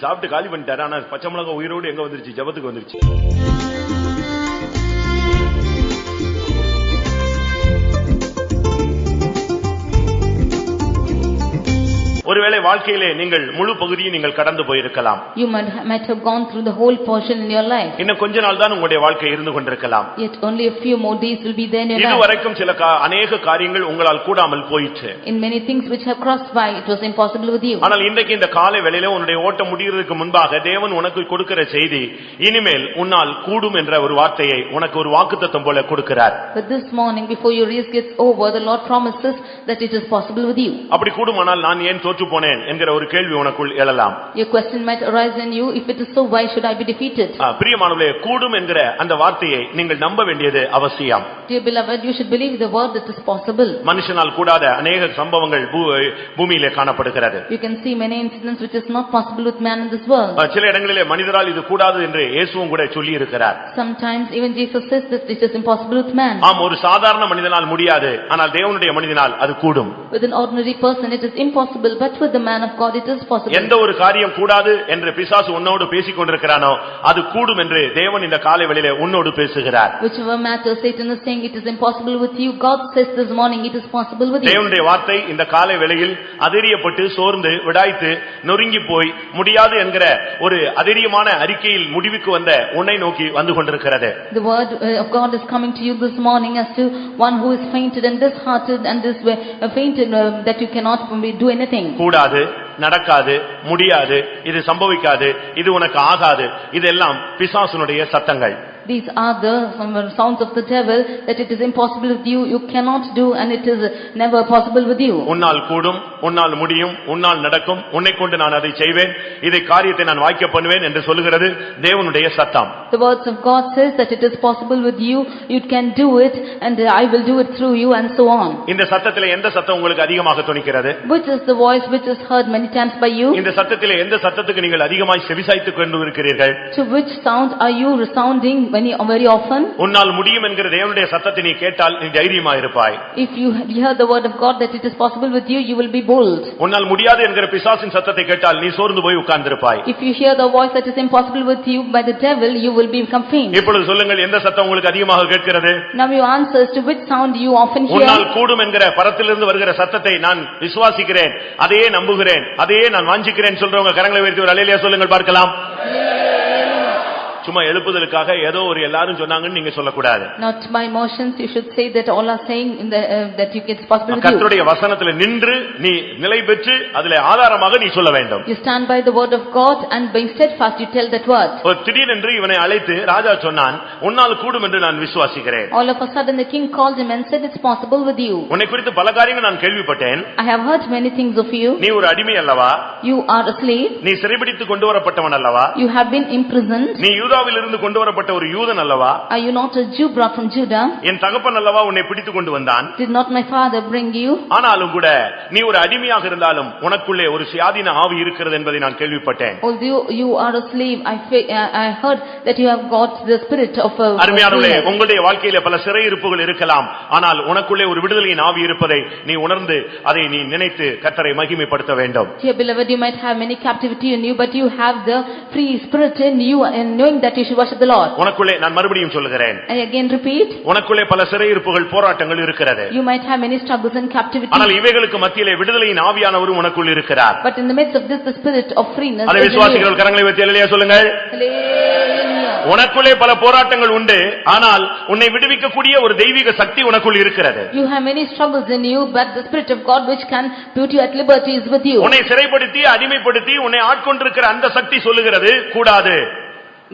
சாப்பிட்டு காலி பண்ணிட்டாரு. ஆனா பச்சை மிளகாய் உயிரோடு எங்க வந்துருச்சு? ஜெபத்துக்கு வந்துருச்சு. ஒருவேளை வாழ்க்கையிலே நீங்கள் முழு பகுதியை நீங்கள் கடந்து போயிருக்கலாம். You might have gone through the whole portion in your life. இன்னும் கொஞ்ச நாள் தான் உங்களுடைய வாழ்க்கை இருந்து கொண்டிருக்கலாம். Yet only a few more days will be there in your life. இதுவரைக்கும் சில அநேக காரியங்கள் உங்களால் கூடாமல் போயிற்று. In many things which have crossed by, it was impossible with you. ஆனால் இன்றைக்கு இந்த காலை வேளையிலே உன்னுடைய ஓட்டம் முடிகிறதுக்கு முன்பாக தேவன் உனக்கு கொடுக்கிற செய்தி, இனிமேல் உன்னால் கூடும் என்ற ஒரு வார்த்தையை உனக்கு ஒரு வாக்குத்தத்தம் போல கொடுக்கிறார். But this morning before your race gets over, the Lord promises that it is possible with you. அப்படி கூடுமானால் நான் ஏன் தோற்று போனேன் என்கிற ஒரு கேள்வி உனக்குள் எழலாம். Your question might arise in you, if it is so, why should I be defeated? பிரியமானவர்களே, கூடும் என்கிற அந்த வார்த்தையை நீங்கள் நம்ப வேண்டியது அவசியம். Dear beloved, you should believe the word that is possible. மனுஷனால் கூடாத अनेक சம்பவங்கள் பூமியிலே காணப்படுகிறது. You can see many incidents which is not possible with man in this world. சில இடங்களிலே மனிதரால் இது கூடாது என்று இயேசுவும் கூட சொல்லி இருக்கிறார். Sometimes even Jesus says that it is impossible with man. ஆம், ஒரு சாதாரண மனிதனால் முடியாது, ஆனால் தேவனுடைய மனிதனால் அது கூடும். With an ordinary person it is impossible, but with the man of God it is possible. எந்த ஒரு காரியம் கூடாது என்று பிசாசு உன்னோடு பேசிக் கொண்டிருக்கிறானோ அது கூடும் என்று தேவன் இந்த காலை வேளையிலே உன்னோடு பேசுகிறார். Whichever matter Satan is saying it is impossible with you, God says this morning it is possible with you. தேவனுடைய வார்த்தை இந்த காலை வேளையில் அதிரியப்பட்டு சோர்ந்து விடாய்த்து நொறுங்கி போய் முடியாது என்கிற ஒரு அதிரியமான அறிக்கையில் முடிவுக்கு வந்த உன்னை நோக்கி வந்து கொண்டிருக்கிறது. The word of God is coming to you this morning as to one who is fainted and disheartened and this fainted that you cannot do anything. கூடாது, நடக்காது, முடியாது, இது சம்பவிக்காது, இது உனக்கு ஆகாது, இதெல்லாம் பிசாசுனுடைய சத்தங்கள். These are the sounds of the devil that it is impossible with you, you cannot do, and it is never possible with you. உன்னால் கூடும், உன்னால் முடியும், உன்னால் நடக்கும், உன்னை கொண்டு நான் அதை செய்வேன், இதை காரியத்தை நான் வாய்க்க பண்ணுவேன் என்று சொல்கிறது தேவனுடைய சத்தம். The words of God says that it is possible with you, you can do it, and I will do it through you, and so on. இந்த சத்தத்திலே எந்த சத்தம் உங்களுக்கு அதிகமாக தொனிக்கிறது? Which is the voice which is heard many times by you? இந்த சத்தத்திலே எந்த சத்தத்துக்கு நீங்கள் அதிகமாய் செவிசாய்த்துக் கொண்டு இருக்கிறீர்கள்? To which sound are you resounding very often? உன்னால் முடியும் என்கிற தேவனுடைய சத்தத்தை நீ கேட்டால் நீ தைரியமாக இருப்பாய். If you hear the word of God that it is possible with you, you will be bold. உன்னால் முடியாது என்கிற பிசாசின் சத்தத்தை கேட்டால் நீ சோர்ந்து போய் உட்கார்ந்திருப்பாய். If you hear the voice that is impossible with you by the devil, you will become faint. இப்பொழுது சொல்லுங்கள், எந்த சத்தம் உங்களுக்கு அதிகமாக கேட்கிறது? Now you answer to which sound you often hear. உன்னால் கூடும் என்கிற பரத்திலிருந்து வருகிற சத்தத்தை நான் விசுவாசிக்கிறேன், அதையே நம்புகிறேன், அதையே நான் வாஞ்சிக்கிறேன் சொல்றவங்க கரங்களை உயர்த்தி ஒரு அல்லேலூயா சொல்லுங்கள் பார்க்கலாம். சும்மா எழுப்புதலுக்காக ஏதோ ஒரு எல்லாரும் சொன்னாங்கன்னு நீங்க சொல்லக்கூடாது. Not by emotions, you should say that all are saying in the that you get possible with you. கர்த்தருடைய வசனத்திலே நின்று நீ நிலை பெற்று அதிலே ஆதாரமாக நீ சொல்ல வேண்டும். You stand by the word of God and being steadfast you tell that word. ஒரு திடீரென்று இவனை அழைத்து ராஜா சொன்னான், உன்னால் கூடும் என்று நான் விசுவாசிக்கிறேன். All of a sudden the king called him and said it's possible with you. உன்னை குறித்து பல காரியங்கள் நான் கேள்விப்பட்டேன். I have heard many things of you. நீ ஒரு அடிமை அல்லவா? You are a slave. நீ சிறைபிடித்து கொண்டு வரப்பட்டவன் அல்லவா? You have been imprisoned. நீ யூதாவில் இருந்து கொண்டு வரப்பட்ட ஒரு யூதன் அல்லவா? Are you not a Jew brought from Judah? என் தகப்பன் அல்லவா உன்னை பிடித்து கொண்டு வந்தான்? Did not my father bring you? ஆனாலும் கூட நீ ஒரு அடிமையாக இருந்தாலும் உனக்குள்ளே ஒரு சுயாதீன ஆவி இருக்கிறது என்பதை நான் கேள்விப்பட்டேன். Although you are a slave, I heard that you have got the spirit of a அருமையானவர்களே, உங்களுடைய வாழ்க்கையிலே பல சிறையிருப்புகள் இருக்கலாம், ஆனால் உனக்குள்ளே ஒரு விடுதலையின் ஆவி இருப்பதை நீ உணர்ந்து அதை நீ நினைத்து கர்த்தரை மகிமைப்படுத்த வேண்டும். Dear beloved, you might have many captivity in you, but you have the free spirit in you, and knowing that you should worship the Lord. உனக்குள்ளே நான் மறுபடியும் சொல்லுகிறேன், I again repeat, உனக்குள்ளே பல சிறையிருப்புகள் போராட்டங்கள் இருக்கிறது. You might have many struggles and captivity. ஆனால் இவைகளுக்கு மத்தியிலே விடுதலையின் ஆவியானவர் உனக்குள் இருக்கிறார். But in the midst of this the spirit of freeness. அதை விசுவாசிகள் கரங்களை உயர்த்தி அல்லேலூயா சொல்லுங்கள். உனக்குள்ளே பல போராட்டங்கள் உண்டு, ஆனால் உன்னை விடுவிக்கக்கூடிய ஒரு தெய்வீக சக்தி உனக்குள் இருக்கிறது. You have many struggles in you, but the spirit of God which can put you at liberty is with you. உன்னை சிறைப்படுத்தி அடிமைப்படுத்தி உன்னை ஆட்கொண்டிருக்கிற அந்த சக்தி சொல்லுகிறது கூடாது.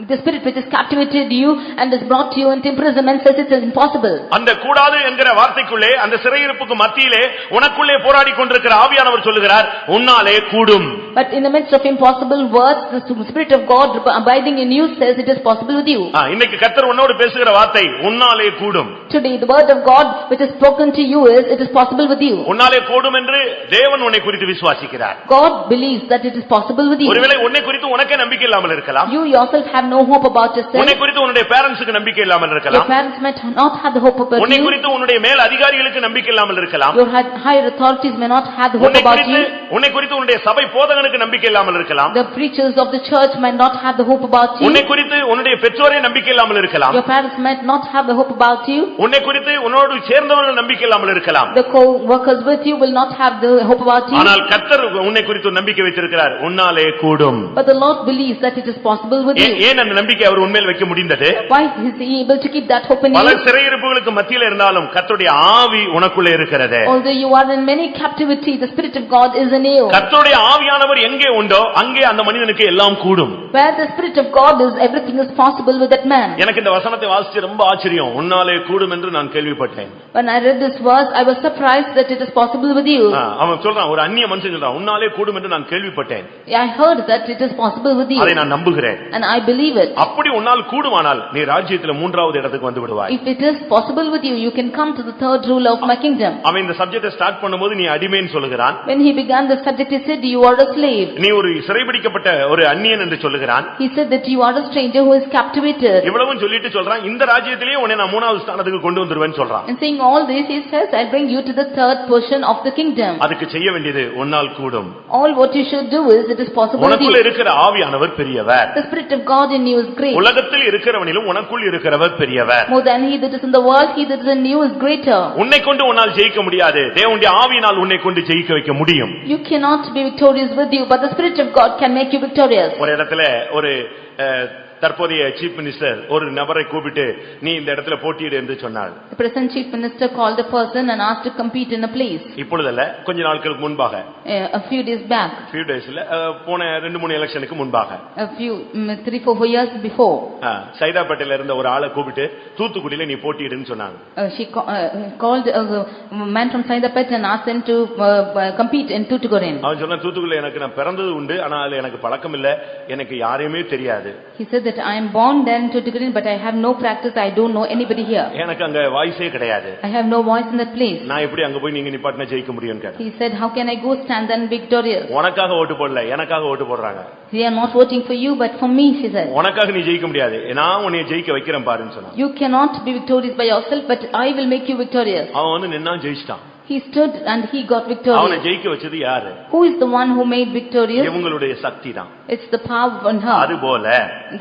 The spirit which has captivated you and has brought you into imprisonment says it is impossible. அந்த கூடாது என்கிற வார்த்தைக்குள்ளே அந்த சிறையிருப்புக்கு மத்தியிலே உனக்குள்ளே போராடி கொண்டிருக்கிற ஆவியானவர் சொல்லுகிறார், உன்னாலே கூடும். But in the midst of impossible words, the spirit of God abiding in you says it is possible with you. இன்னைக்கு கர்த்தர் உன்னோடு பேசுகிற வார்த்தை உன்னாலே கூடும். Today the word of God which is spoken to you is it is possible with you. உன்னாலே கூடும் என்று தேவன் உன்னை குறித்து விசுவாசிக்கிறார். God believes that it is possible with you. ஒருவேளை உன்னை குறித்து உனக்கே நம்பிக்கை இல்லாமல் இருக்கலாம். You yourself have no hope about yourself. உன்னை குறித்து உன்னுடைய பேரண்ட்ஸ்க்கு நம்பிக்கை இல்லாமல் இருக்கலாம். Your parents might not have the hope about you. உன்னை குறித்து உன்னுடைய மேல் அதிகாரிகளுக்கு நம்பிக்கை இல்லாமல் இருக்கலாம். Your higher authorities may not have the hope about you. உன்னை குறித்து உன்னுடைய சபை போதகர்கள் போதகனுக்கு நம்பிக்கை இல்லாமல் இருக்கலாம். The preachers of the church might not have the hope about you. உன்னை குறித்து உன்னுடைய பெற்றோரே நம்பிக்கை இல்லாமல் இருக்கலாம். Your parents might not have the hope about you. உன்னை குறித்து உன்னோடு சேர்ந்தவர்கள் நம்பிக்கை இல்லாமல் இருக்கலாம். The co-workers with you will not have the hope about you. ஆனால் கர்த்தர் உன்னை குறித்து நம்பிக்கை வைத்திருக்கிறார். உன்னாலே கூடும். But the Lord believes that it is possible with you. ஏன் அந்த நம்பிக்கை அவர் உண்மையில் வைக்க முடிந்தது? Why is he able to keep that hope in you? பல சிறையிருப்புகளுக்கு மத்தியில இருந்தாலும் கர்த்தருடைய ஆவி உனக்குள்ளே இருக்கிறது. Although you are in many captivity, the Spirit of God is in you. கர்த்தருடைய ஆவியானவர் எங்கே உண்டோ அங்கே அந்த மனிதனுக்கு எல்லாம் கூடும். Where the Spirit of God is, everything is possible with that man. எனக்கு இந்த வசனத்தை வாசிச்சு ரொம்ப ஆச்சரியம். உன்னாலே கூடும் என்று நான் கேள்விப்பட்டேன். When I read this verse, I was surprised that it is possible with you. அவன் சொல்றான், ஒரு அந்நிய மனுஷன் சொல்றான், உன்னாலே கூடும் என்று நான் கேள்விப்பட்டேன். I heard that it is possible with you. அதை நான் நம்புகிறேன். And I believe it. அப்படி உன்னால் கூடுமானால் நீ ராஜ்யத்திலே மூன்றாவது இடத்துக்கு வந்து விடுவாய். If it is possible with you, you can come to the third rule of my kingdom. அவன் இந்த சப்ஜெக்ட் ஸ்டார்ட் பண்ணும்போது நீ அடிமைன்னு சொல்லுகிறான். When he began the subject, he said you are a slave. நீ ஒரு சிறைபிடிக்கப்பட்ட ஒரு அந்நியன் என்று சொல்லுகிறான். He said that you are a stranger who is captivated. இவ்வளவும் சொல்லிட்டு சொல்றான், இந்த ராஜ்யத்திலேயே உன்னை நான் மூணாவது ஸ்தானத்துக்கு கொண்டு வந்துருவேன்னு சொல்றான். And saying all this, he says, I'll bring you to the third portion of the kingdom. அதுக்கு செய்ய வேண்டியது உன்னால் கூடும். All what you should do is, it is possible with உனக்குள்ள you. இருக்கிற ஆவியானவர் பெரியவர். The Spirit of God in you is great. உலகத்தில் இருக்கிறவனிலும் உனக்குள் இருக்கிறவர் பெரியவர். More than he that is in the world, he that is in you is greater. உன்னை கொண்டு உன்னால் ஜெயிக்க முடியாது. தேவனுடைய ஆவியினால் உன்னை கொண்டு ஜெயிக்க வைக்க முடியும். You cannot be victorious with you, but the Spirit of God can make you victorious. ஒரு இடத்துல ஒரு தற்போதைய சீஃப் மினிஸ்டர் ஒரு நபரை கூப்பிட்டு நீ இந்த இடத்துல போட்டியிடு என்று சொன்னார். The present chief minister called a person and asked to compete in a place. இப்பொழுதல்ல, கொஞ்ச நாட்களுக்கு முன்பாக, A few days back. few daysல போன 2-3 எலெக்ஷனுக்கு முன்பாக, A few 3-4 years before. சைதாப்பேட்டையில இருந்த ஒரு ஆளை கூப்பிட்டு தூத்துக்குடியில நீ போட்டியிடுன்னு சொன்னாங்க. She called a man from Saidapet and asked him to compete in Tuticorin. அவன் சொன்னா, தூத்துக்குடியில எனக்கு நான் பிறந்தது உண்டு, ஆனா அதுல எனக்கு பழக்கம் இல்ல, எனக்கு யாரையுமே தெரியாது. He said that I am born there in Tuticorin, but I have no practice, I don't know anybody here. எனக்கு அங்க வாய்ஸே கிடையாது. I have no voice in that place. நான் எப்படி அங்க போய் நீங்க நிப்பாட்டினா ஜெயிக்க முடியும்னு கேட்டேன். He said, how can I go stand and victorious? உனக்காக ஓட்டு போடல, எனக்காக ஓட்டு போடுறாங்க. They are not voting for you, but for me, she said. உனக்காக நீ ஜெயிக்க முடியாது, நான் உன்னை ஜெயிக்க வைக்கிறேன் பாருன்னு சொன்னான். You cannot be victorious by yourself, but I will make you victorious. அவன் வந்து நின்னா ஜெயிச்சிட்டான். He stood and he got அவனை victorious. ஜெயிக்க வச்சது யாரு? Who is the one who made victorious? இவங்களுடைய சக்தி தான். It's the power on her. அதுபோல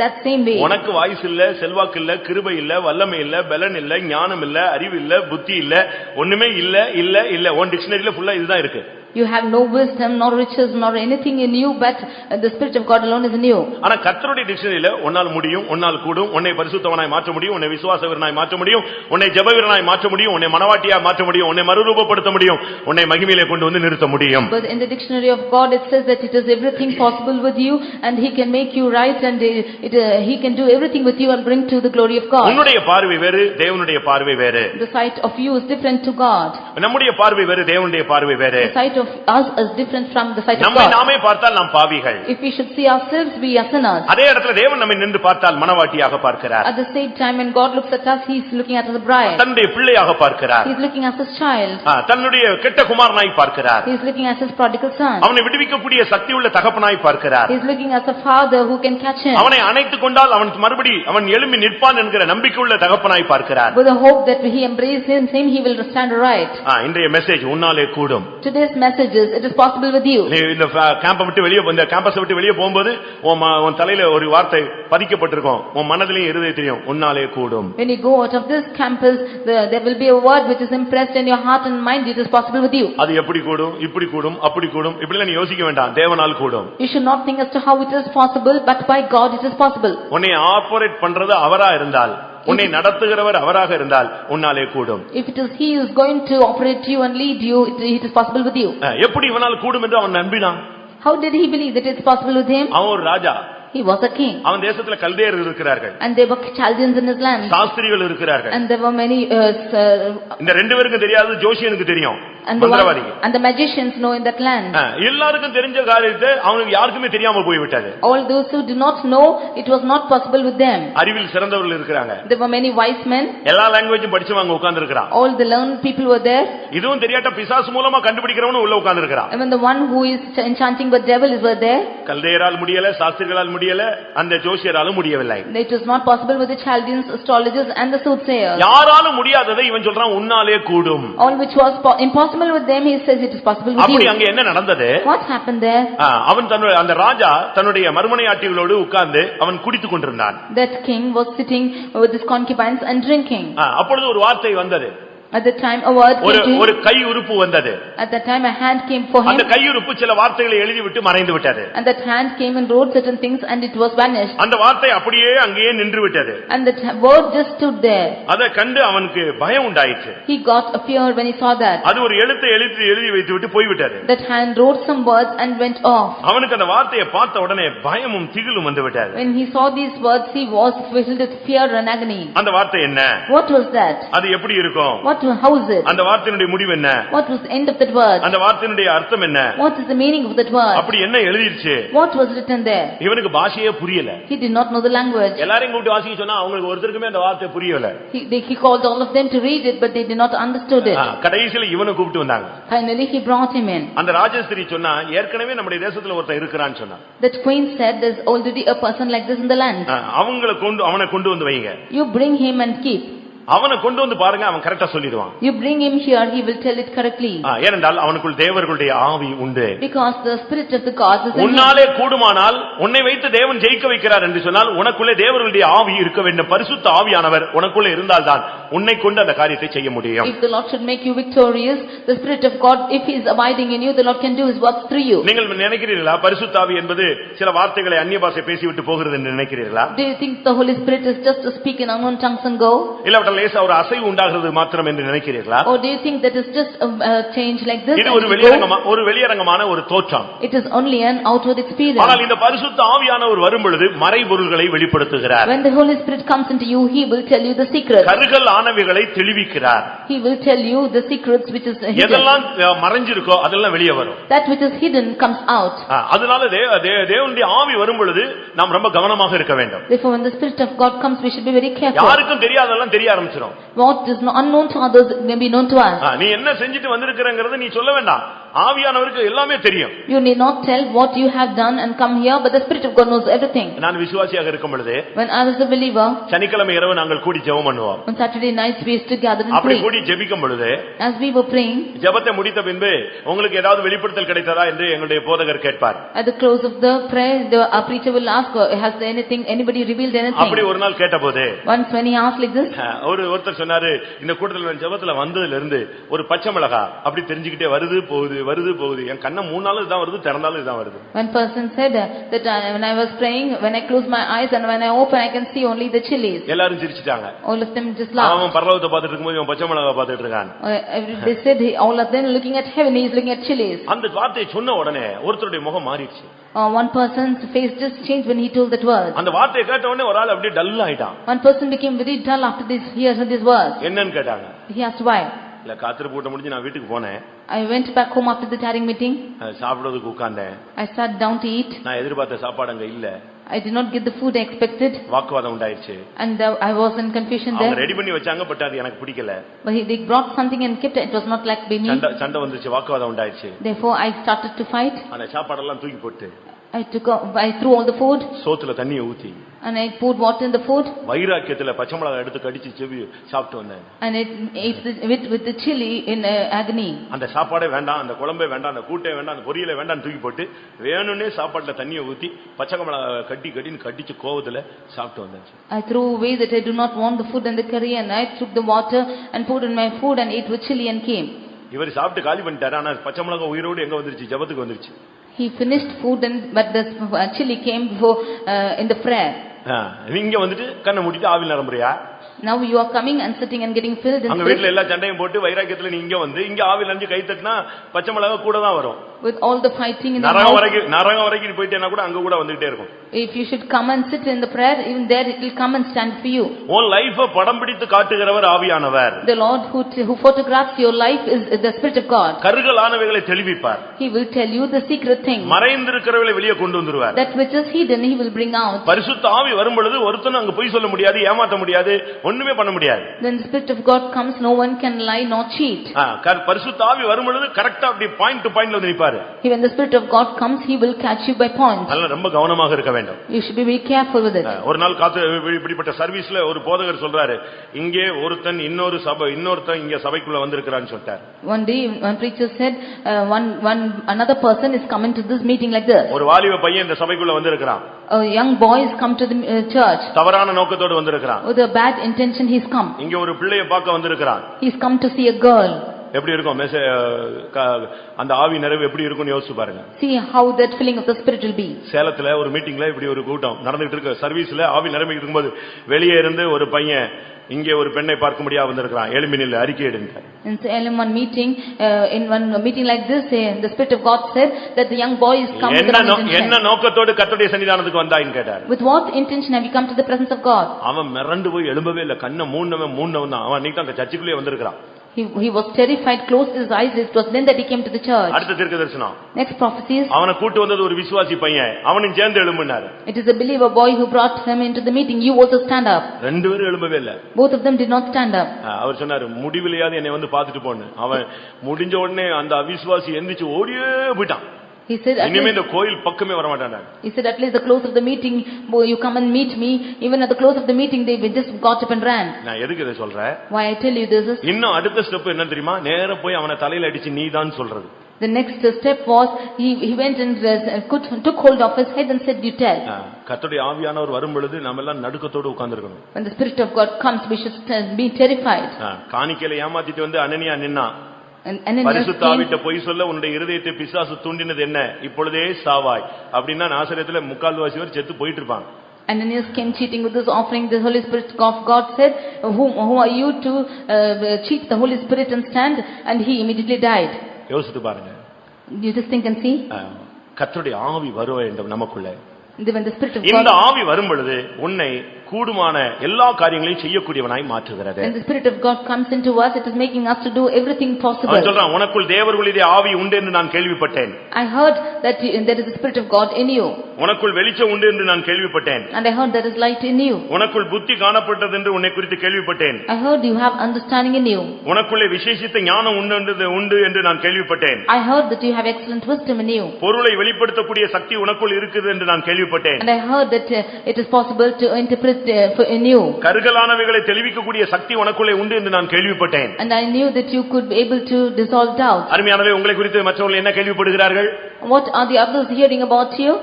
That same way. உனக்கு வாய்ஸ் இல்ல, செல்வாக்கு இல்ல, கிருபை இல்ல, வல்லமை இல்ல, பலன் இல்ல, ஞானம் இல்ல, அறிவு இல்ல, புத்தி இல்ல, ஒண்ணுமே இல்ல இல்ல இல்ல. உன் டிக்ஷனரியில ஃபுல்லா இதுதான் இருக்கு. You have no wisdom, nor riches, nor anything in you, but the Spirit of God alone is in you. ஆனா கர்த்தருடைய டிக்ஷனரியில உன்னால் முடியும், உன்னால் கூடும், உன்னை பரிசுத்தவனாய் மாற்ற முடியும், உன்னை விசுவாச வீரனாய் மாற்ற முடியும், உன்னை ஜெப வீரனாய் மாற்ற முடியும், உன்னை மனவாட்டியாய் மாற்ற முடியும், உன்னை மறுரூபப்படுத்த முடியும், உன்னை மகிமையிலே கொண்டு வந்து நிறுத்த முடியும். But in the dictionary of God it says that it is everything possible with you, and he can make you right, and he can do everything with you and bring to the glory of God. உன்னுடைய பார்வை வேறு, தேவனுடைய பார்வை வேறு. The sight of you is different to God. நம்முடைய பார்வை வேறு, தேவனுடைய பார்வை வேறு. The sight of us is different from the sight of நம்மை God. நாமே பார்த்தால் நாம் பாவிகள். If we should see ourselves, we are sinners. அதே இடத்துல தேவன் நம்மை நின்று பார்த்தால் மனவாட்டியாக பார்க்கிறார். At the same time, when God looks at us, he is looking at us as a bride. தன்னுடைய பிள்ளையாக பார்க்கிறார். He is looking at his child. தன்னுடைய கெட்ட குமாரனாய் பார்க்கிறார். He is looking at his prodigal son. அவனை விடுவிக்கக்கூடிய சக்தி உள்ள தகப்பனாய் பார்க்கிறார். He is looking at a father who can catch him. அவனை அணைத்துக் கொண்டால் அவன் மறுபடி அவன் எழும்பி நிற்பான் என்கிற நம்பிக்கை உள்ள தகப்பனாய் பார்க்கிறார். With the hope that he embraces him, he will stand right. இன்றைய மெசேஜ் உன்னாலே கூடும். Today's message is, it is possible with you. நீ இந்த கேம்பை விட்டு வெளியே, இந்த கேம்பஸ் விட்டு வெளியே போகும்போது உன் தலையில ஒரு வார்த்தை பதிக்கப்பட்டிருக்கும், உன் மனதிலையும் இருதயத்திலையும் உன்னாலே கூடும். When you go out of this campus, there will be a word which is impressed in your heart and mind, it is possible with you. அது எப்படி கூடும், இப்படி கூடும், அப்படி கூடும், இப்படிலாம் நீ யோசிக்க வேண்டாம், தேவனால் கூடும். You should not think as to how it is possible, but by God it is possible. உன்னை ஆப்பரேட் பண்றது அவரா இருந்தால், உன்னை நடத்துகிறவர் அவராக இருந்தால் உன்னாலே கூடும். If it is he who is going to operate you and lead you, it is possible with you. எப்படி இவனால் கூடும் என்று அவன் நம்பினான்? How did he believe that it is possible with him? அவன் ஒரு ராஜா. He was a king. அவன் தேசத்துல கல்தேயர் இருக்கிறார்கள். And there were Chaldeans in his land. சாஸ்திரிகள் இருக்கிறார்கள். And there were many இந்த ரெண்டு பேருக்கும் தெரியாது, ஜோசியனுக்கு தெரியும். And the magicians know in that land. எல்லாருக்கும் தெரிஞ்ச காரியத்தை அவங்களுக்கு யாருக்குமே தெரியாம போய் விட்டது. All those who did not know, it was not possible with them. அறிவில் சிறந்தவர்கள் இருக்கிறாங்க. There were many wise men. எல்லா லாங்குவேஜும் படிச்சவங்க உட்கார்ந்து இருக்காங்க. All the learned people were there. இதுவும் தெரியாட்ட பிசாசு மூலமா கண்டுபிடிக்கிறவனும் உள்ள உட்கார்ந்து இருக்கான். Even the one who is enchanting with devil is there. கல்தேயரால் முடியல, சாஸ்திரிகளால் முடியல, முடியல, அந்த ஜோசியராலும் முடியவில்லை. It was not possible with the Chaldeans, astrologers and the soothsayers. யாராலும் முடியாததை இவன் சொல்றான் உன்னாலே கூடும். All which was impossible with them, he says it is possible with அப்படி you. அங்க என்ன நடந்தது? What happened there? அவன் அந்த ராஜா தன்னுடைய மறுமனையாட்டிகளோடு உட்கார்ந்து அவன் குடித்துக் கொண்டிருந்தான். That king was sitting with his concubines and drinking. அப்பொழுது ஒரு வார்த்தை வந்தது. At the time a word came to him. ஒரு கை உறுப்பு வந்தது. At that time a hand came for him. அந்த கை உறுப்பு சில வார்த்தைகளை எழுதி விட்டு மறைந்து விட்டது. And that hand came and wrote certain things and it was vanished. அந்த வார்த்தை அப்படியே அங்கேயே நின்று விட்டது. And that word just stood there. அத கண்டு அவனுக்கு பயம் உண்டாயிற்று. He got a fear when he saw that. அது ஒரு எழுத்தை எழுதி வைத்து விட்டு போய் விட்டது. That hand wrote some words and went off. அவனுக்கு அந்த வார்த்தையை பார்த்த உடனே பயமும் திகிலும் வந்து விட்டது. When he saw these words, he was filled with fear and agony. அந்த வார்த்தை என்ன? What was that? அது எப்படி இருக்கும்? How is it? அந்த வார்த்தையினுடைய முடிவு என்ன? What was the end of that word? அந்த வார்த்தையினுடைய அர்த்தம் என்ன? What is the meaning of that word? அப்படி என்ன எழுதிருச்சு? What was written there? இவனுக்கு பாஷையே புரியல. He did not know the language. எல்லாரையும் கூட்டி வாசிக்க சொன்னா அவங்களுக்கு ஒருத்தருக்குமே அந்த வார்த்தை புரியல. He called all of them to read it, but they did not understood it. கடைசில இவனை கூப்பிட்டு வந்தாங்க. Finally he brought him in. அந்த ராஜஸ்திரி சொன்னா ஏற்கனவே நம்முடைய தேசத்துல ஒருத்தன் இருக்கறான்னு சொன்னா. That queen said there's already a person like this in the land. அவனை கொண்டு வந்து வைங்க. You bring him and keep. அவனை கொண்டு வந்து பாருங்க, அவன் கரெக்ட்டா சொல்லிடுவான். You bring him here, he will tell it correctly. ஏனென்றால் அவனுக்குள் தேவர்களுடைய ஆவி உண்டு. Because the spirit of the gods is in him. உன்னாலே கூடுமானால் உன்னை வைத்து தேவன் ஜெயிக்க வைக்கிறார் என்று சொன்னால் உனக்குள்ளே தேவர்களுடைய ஆவி இருக்க வேண்டும். பரிசுத்த ஆவியானவர் உனக்குள்ளே இருந்தால்தான் உன்னை கொண்டு அந்த காரியத்தை செய்ய முடியும். If the Lord should make you victorious, the spirit of God, if he is abiding in you, the Lord can do his work through you. நீங்கள் நினைக்கிறீர்களா பரிசுத்த ஆவி என்பது சில வார்த்தைகளை அந்நிய பாஷை பேசிவிட்டு போகிறது என்று நினைக்கிறீர்களா? Do you think the Holy Spirit is just to speak in unknown tongues and go? இல்ல லேசா ஒரு அசைவு உண்டாகிறது மாத்திரம் என்று நினைக்கிறீர்களா? Or do you think that is just a change like this? இது ஒரு வெளியரங்கமான ஒரு தோற்றம். It is only an outward experience. ஆனால் இந்த பரிசுத்த ஆவியானவர் வரும் பொழுது மறைபொருள்களை வெளிப்படுத்துகிறார். When the Holy Spirit comes into you, he will tell you the secrets. கருகல் ஆனவைகளை தெளிவிக்கிறார். He will tell you the secrets which is hidden. எதெல்லாம் மறைஞ்சிருக்கோ அதெல்லாம் வெளியே வரும். That which is hidden comes out. அதனால தேவனுடைய ஆவி வரும் பொழுது நாம் ரொம்ப கவனமாக இருக்க வேண்டும். Therefore when the spirit of God comes, we should be very careful. யாருக்கும் தெரியாதெல்லாம் தெரிய ஆரம்பிச்சிரும். What is unknown to others may be known to us. நீ என்ன செஞ்சிட்டு வந்திருக்கறங்கறத நீ சொல்ல வேண்டாம். ஆவியானவருக்கு எல்லாமே தெரியும். You need not tell what you have done and come here, but the spirit of God knows everything. நான் விசுவாசியாக இருக்கும் பொழுது when I was a believer, சனிக்கிழமை இரவு நாங்கள் கூடி ஜெபம் பண்ணுவோம். on Saturday nights we used to gather and pray. அப்படி கூடி ஜெபிக்கும் பொழுது as we were praying, ஜெபத்தை முடித்த பின்பு உங்களுக்கு ஏதாவது வெளிப்படுத்தல் கிடைத்ததா என்று எங்களுடைய போதகர் கேட்பார். At the close of the prayer, the preacher will ask, has anybody revealed anything? அப்படி ஒரு நாள் கேட்டபோது once when he asked like this, ஒருத்தர் சொன்னாரு, இந்த கூட்டத்துல ஜெபத்துல வந்ததுல இருந்து ஒரு பச்சை மிளகாய் அப்படி தெரிஞ்சிக்கிட்டே வருது போகுது என் கண்ண மூணு நாள் இதான் வருது, திறந்தாலும் இதான் வருது. One person said that when I was praying, when I close my eyes and when I open, I can see only the chilies. எல்லாரும் சிரிச்சிட்டாங்க. All of them just laughed. அவன் பரலோகத்தை பார்த்துட்டு இருக்கும்போது இவன் பச்சை மிளகாய் பார்த்துட்டு இருக்கான். They said all of them looking at heaven, he is looking at chilies. அந்த வார்த்தையை சொன்ன உடனே ஒருத்தருடைய முகம் மாறிடுச்சு. One person's face just changed when he told that word. அந்த வார்த்தையை கேட்ட உடனே ஒரு ஆள் அப்படியே டல் ஆயிட்டான். One person became very dull after this, he heard this word. என்னன்னு கேட்டாங்க. He asked why. இல்ல காத்திரு போட்டு முடிஞ்சு நான் வீட்டுக்கு போனேன். I went back home after the tiring meeting. சாப்பிடுறதுக்கு உட்கார்ந்தேன். I sat down to eat. நான் எதிர்பார்த்த சாப்பாடு அங்க இல்ல. I did not get the food I expected. வாக்குவாதம் உண்டாயிருச்சு. And I was in confusion there. அவங்க ரெடி பண்ணி வச்சாங்க, பட் அது எனக்கு பிடிக்கல. But they brought something and kept it. It was not like me. சண்டை வந்துச்சு, வாக்குவாதம் உண்டாயிருச்சு. Therefore I started to fight. அந்த சாப்பாடெல்லாம் தூக்கி போட்டு I threw all the food. சோத்துல தண்ணியை ஊத்தி and I poured water in the food. வைராக்கியத்துல பச்சை மிளகாய் எடுத்து கடிச்சு செவி சாப்பிட்டு வந்தேன். And it ate with the chili in agony. அந்த சாப்பாடே வேண்டாம், அந்த குழம்பே வேண்டாம், அந்த கூட்டே வேண்டாம், அந்த பொரியலே வேண்டாம் தூக்கி போட்டு வேணும்னே சாப்பாட்டுல தண்ணியை ஊத்தி பச்சை மிளகாய் கட்டின்னு கடிச்சு கோவத்துல சாப்பிட்டு வந்தேன். I threw away that I do not want the food and the curry, and I took the water and poured in my food and ate with chili and came. இவர் சாப்பிட்டு காலி பண்ணிட்டாரு. ஆனா பச்சை மிளகாய் உயிரோடு எங்க வந்துருச்சு? ஜெபத்துக்கு வந்துருச்சு. He finished food but the chili came before in the prayer. நீங்க வந்துட்டு கண்ணை மூடிட்டு ஆவில நிரம்புறியா? Now you are coming and sitting and getting filled in. அங்க வீட்ல எல்லா சண்டையும் போட்டு வைராக்கியத்துல நீ இங்க வந்து இங்க ஆவில நஞ்சு கை தட்டினா பச்சை மிளகாய் கூட தான் வரும். With all the fighting in the நரகம் வரைக்கும் போயிட்டேனா கூட அங்க கூட வந்துட்டே இருக்கும். If you should come and sit in the prayer, even there it will come and stand for you. உன் லைஃபை படம் பிடித்து காட்டுகிறவர் ஆவியானவர். The Lord who photographs your life is the Spirit of God. கருகலானவைகளை தெளிவிப்பார். He will tell you the secret things. மறைந்திருக்கிறவைகளை வெளியே கொண்டு வந்துருவார். That which is hidden he will bring out. பரிசுத்த ஆவி வரும் பொழுது ஒருத்தனும் அங்க பொய் சொல்ல முடியாது, ஏமாத்த முடியாது, ஒண்ணுமே பண்ண முடியாது. When the Spirit of God comes, no one can lie nor cheat. பரிசுத்த ஆவி வரும்பொழுது கரெக்ட்டா அப்படி பாயிண்ட் டு பாயிண்ட்ல வந்து நிப்பாரு. When the Spirit of God comes, he will catch you by points. அதனால ரொம்ப கவனமாக இருக்க வேண்டும். You should be very careful with it. ஒரு நாள் இப்படிப்பட்ட சர்வீஸ்ல ஒரு போதகர் சொல்றாரு, இங்கே ஒருத்தன் இன்னொருத்தன் இங்க சபைக்குள்ள வந்திருக்கான்னு சொல்லிட்டார். One day one preacher said another person is coming to this meeting like this. ஒரு வாலிப பையன் இந்த சபைக்குள்ள வந்திருக்கான். A young boy has come to the church. தவறான நோக்கத்தோடு வந்திருக்கான். With a bad intention he's come. இங்க ஒரு பிள்ளையை பார்க்க வந்திருக்கான். He's come to see a girl. எப்படி இருக்கும் அந்த ஆவி நிறைவு எப்படி இருக்கும்னு யோசிச்சு பாருங்க. See how that filling of the Spirit will be. சேலத்துல ஒரு மீட்டிங்ல இப்படி ஒரு கூட்டம் நடந்துட்டு இருக்கு. சர்வீஸ்ல ஆவி நிறைவு இருக்கும்போது வெளியே இருந்து ஒரு பையன் இங்கே ஒரு பெண்ணை பார்க்க முடியாது வந்திருக்கான். எழும்பினில் அறிக்கை எடுங்க. In one meeting, in one meeting like this, the Spirit of God said that the young boy is come with the intention. என்ன நோக்கத்தோடு கர்த்தருடைய சன்னிதானத்துக்கு வந்தாயின்னு கேட்டார். With what intention have you come to the presence of God? அவன் மிரண்டு போய் எழும்பவே இல்ல. கண்ணை மூடினவன் தான். அவன் அன்னைக்கு அந்த சர்ச்சுக்குள்ளே வந்திருக்கான். He was terrified, closed his eyes. It was then that he came to the church. அடுத்த தீர்க்கதரிசனம். Next prophecy is அவனை கூட்டி வந்தது ஒரு விசுவாசி பையன். அவனும் சேர்ந்து எழும்பினார். It is a believer boy who brought him into the meeting. You also stand up. ரெண்டு பேரும் எழும்பவே இல்ல. Both of them did not stand up. அவர் சொன்னாரு, முடிவிலையாவது என்னை வந்து பார்த்துட்டு போன்னு. அவன் முடிஞ்ச உடனே அந்த அவிசுவாசி எந்திரிச்சு ஓடியே போயிட்டான். He said, இனிமே இந்த கோயில் பக்கமே வர மாட்டான். He said, at least the close of the meeting, you come and meet me. Even at the close of the meeting, they just got up and ran. நான் எதுக்கு இதை சொல்றேன்? Why I tell you this is, இன்னும் அடுத்த step என்ன தெரியுமா? நேரா போய் அவனை தலையில அடிச்சு நீதான் சொல்றது. The next step was he went and took hold of his head and said, you tell. கர்த்தருடைய ஆவியானவர் வரும் பொழுது நாம எல்லாம் நடுக்கத்தோடு உட்கார்ந்திருக்கணும். When the Spirit of God comes, we should be terrified. காணிக்கையில ஏமாத்திட்டு வந்து அனனியா நின்னா. பரிசுத்த ஆவிட்ட பொய் சொல்ல உன்னுடைய இருதயத்தை பிசாசு தூண்டினது என்ன? இப்பொழுதே சாவாய் அப்படின்னா நாசரேத்துல முக்கால்வாசி பேர் செத்து போயிட்டு இருப்பாங்க. Ananias came cheating with this offering. The Holy Spirit of God said, who are you to cheat the Holy Spirit and stand? And he immediately died. யோசித்து பாருங்க. You just think and see. கர்த்தருடைய ஆவி வருவ வேண்டும் நமக்குள்ள. When the Spirit of God, இந்த ஆவி வரும் பொழுது உன்னை கூடுமான எல்லா காரியங்களையும் செய்யக்கூடியவனாய் மாற்றுகிறது. When the Spirit of God comes into us, it is making us to do everything possible. அவன் சொல்றான், உனக்குள் தேவர்களுடைய ஆவி உண்டு என்று நான் கேள்விப்பட்டேன். I heard that there is the Spirit of God in you. உனக்குள் வெளிச்சம் உண்டு என்று நான் கேள்விப்பட்டேன். And I heard there is light in you. உனக்குள் புத்தி காணப்பட்டது என்று உன்னை குறித்து கேள்விப்பட்டேன். I heard you have understanding in you. உனக்குள்ளே விசேஷித்த ஞானம் உண்டு என்று நான் கேள்விப்பட்டேன். I heard that you have excellent wisdom in you. பொருளை வெளிப்படுத்தக்கூடிய சக்தி உனக்குள் இருக்குது என்று நான் கேள்விப்பட்டேன். And I heard that it is possible to interpret in you. கருகலானவைகளை தெளிவிக்கக்கூடிய சக்தி உனக்குள்ளே உண்டு என்று நான் கேள்விப்பட்டேன். And I knew that you could be able to dissolve doubt. அருமையானவர்களே, உங்களை குறித்து மற்றவர்கள் என்ன கேள்விப்படுகிறார்கள்? What are the others hearing about you?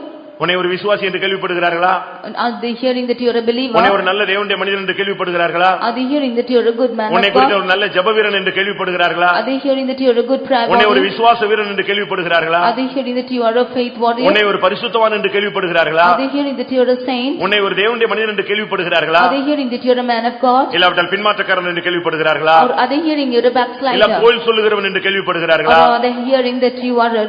உன்னை ஒரு விசுவாசி என்று கேள்விப்படுகிறார்களா? Are they hearing that you are a believer? உன்னை ஒரு நல்ல தேவனுடைய மனிதன் என்று கேள்விப்படுகிறார்களா? Are they hearing that you are a good man of God? உன்னை குறித்து ஒரு நல்ல ஜெப வீரன் என்று கேள்விப்படுகிறார்களா? Are they hearing that you are a good prayer warrior? உன்னை ஒரு விசுவாச வீரன் என்று கேள்விப்படுகிறார்களா? Are they hearing that you are a faith warrior? உன்னை ஒரு பரிசுத்தவான் என்று கேள்விப்படுகிறார்களா? Are they hearing that you are a saint? உன்னை ஒரு தேவனுடைய மனிதன் என்று கேள்விப்படுகிறார்களா? Are they hearing that you are a man of God? இல்லாவிட்டால் பின்மாற்றக்காரன் என்று கேள்விப்படுகிறார்களா? Or are they hearing you are a backslider? இல்ல போல் சொல்லுகிறவன் என்று கேள்விப்படுகிறார்களா? Or are they hearing that you are a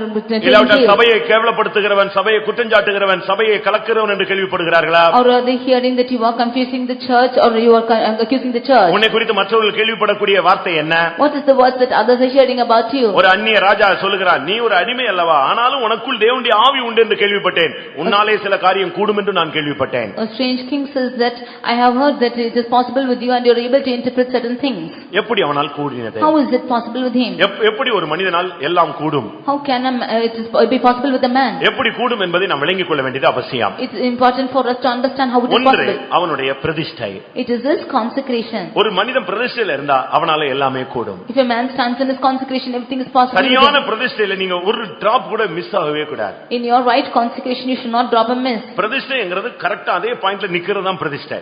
இல்லாவிட்டால் சபையை கேவலப்படுத்துகிறவன், சபையை குற்றஞ்சாட்டுகிறவன், சபையை கலக்கிறவன் என்று கேள்விப்படுகிறார்களா? Or are they hearing that you are confusing the church or you are accusing the church? உன்னை குறித்து மற்றவர்கள் கேள்விப்படக்கூடிய வார்த்தை என்ன? What is the words that others are hearing about you? ஒரு அந்நிய ராஜா சொல்லுகிறான், நீ ஒரு அடிமை அல்லவா, ஆனாலும் உனக்குள் தேவனுடைய ஆவி உண்டு என்று கேள்விப்பட்டேன், உன்னாலே சில காரியம் கூடும் என்று நான் கேள்விப்பட்டேன். A strange king says that I have heard that it is possible with you and you are able to interpret certain things. எப்படி அவனால் கூடினது? How is it possible with him? எப்படி ஒரு மனிதனால் எல்லாம் கூடும்? How can it be possible with a man? எப்படி கூடும் என்பதை நாம் விளங்கிக் கொள்ள வேண்டியது அவசியம். It's important for us to understand how it is possible. அவனுடைய பிரதிஷ்டை. It is his consecration. ஒரு மனிதன் பிரதிஷ்டையில இருந்தா அவனால எல்லாமே கூடும். If a man stands in his consecration, everything is possible. சரியான பிரதிஷ்டையில நீங்க ஒரு டிராப் கூட மிஸ் ஆகவே கூடாது. In your right consecration you should not drop a miss. பிரதிஷ்டைங்கிறது கரெக்ட்டா அதே பாயிண்ட்ல நிக்கிறது தான் பிரதிஷ்டை.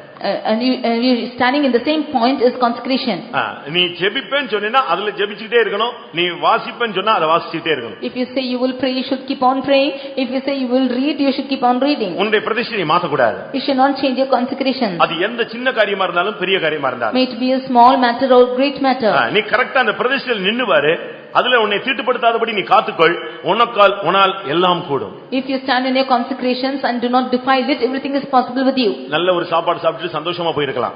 And you standing in the same point is consecration. நீ ஜெபிப்பேன்னு சொன்னா அதுல ஜெபிச்சிட்டே இருக்கணும். நீ வாசிப்பேன்னு சொன்னா அத வாசிச்சிட்டே இருக்கணும். If you say you will pray, you should keep on praying. If you say you will read, you should keep on reading. உன்னுடைய பிரதிஷ்டையை மாத்த கூடாது. You should not change your consecration. அது எந்த சின்ன காரியமா இருந்தாலும் பெரிய காரியமா இருந்தாலும். May it be a small matter or great matter. நீ கரெக்ட்டா அந்த பிரதிஷ்டையில் நின்னு பாரு, அதுல உன்னை தீட்டுப்படுத்தாதபடி நீ காத்துக்கொள், உன்னால் எல்லாம் கூடும். If you stand in your consecrations and do not defile it, everything is possible with you. நல்ல ஒரு சாப்பாடு சாப்பிட்டு சந்தோஷமா போயிருக்கலாம்.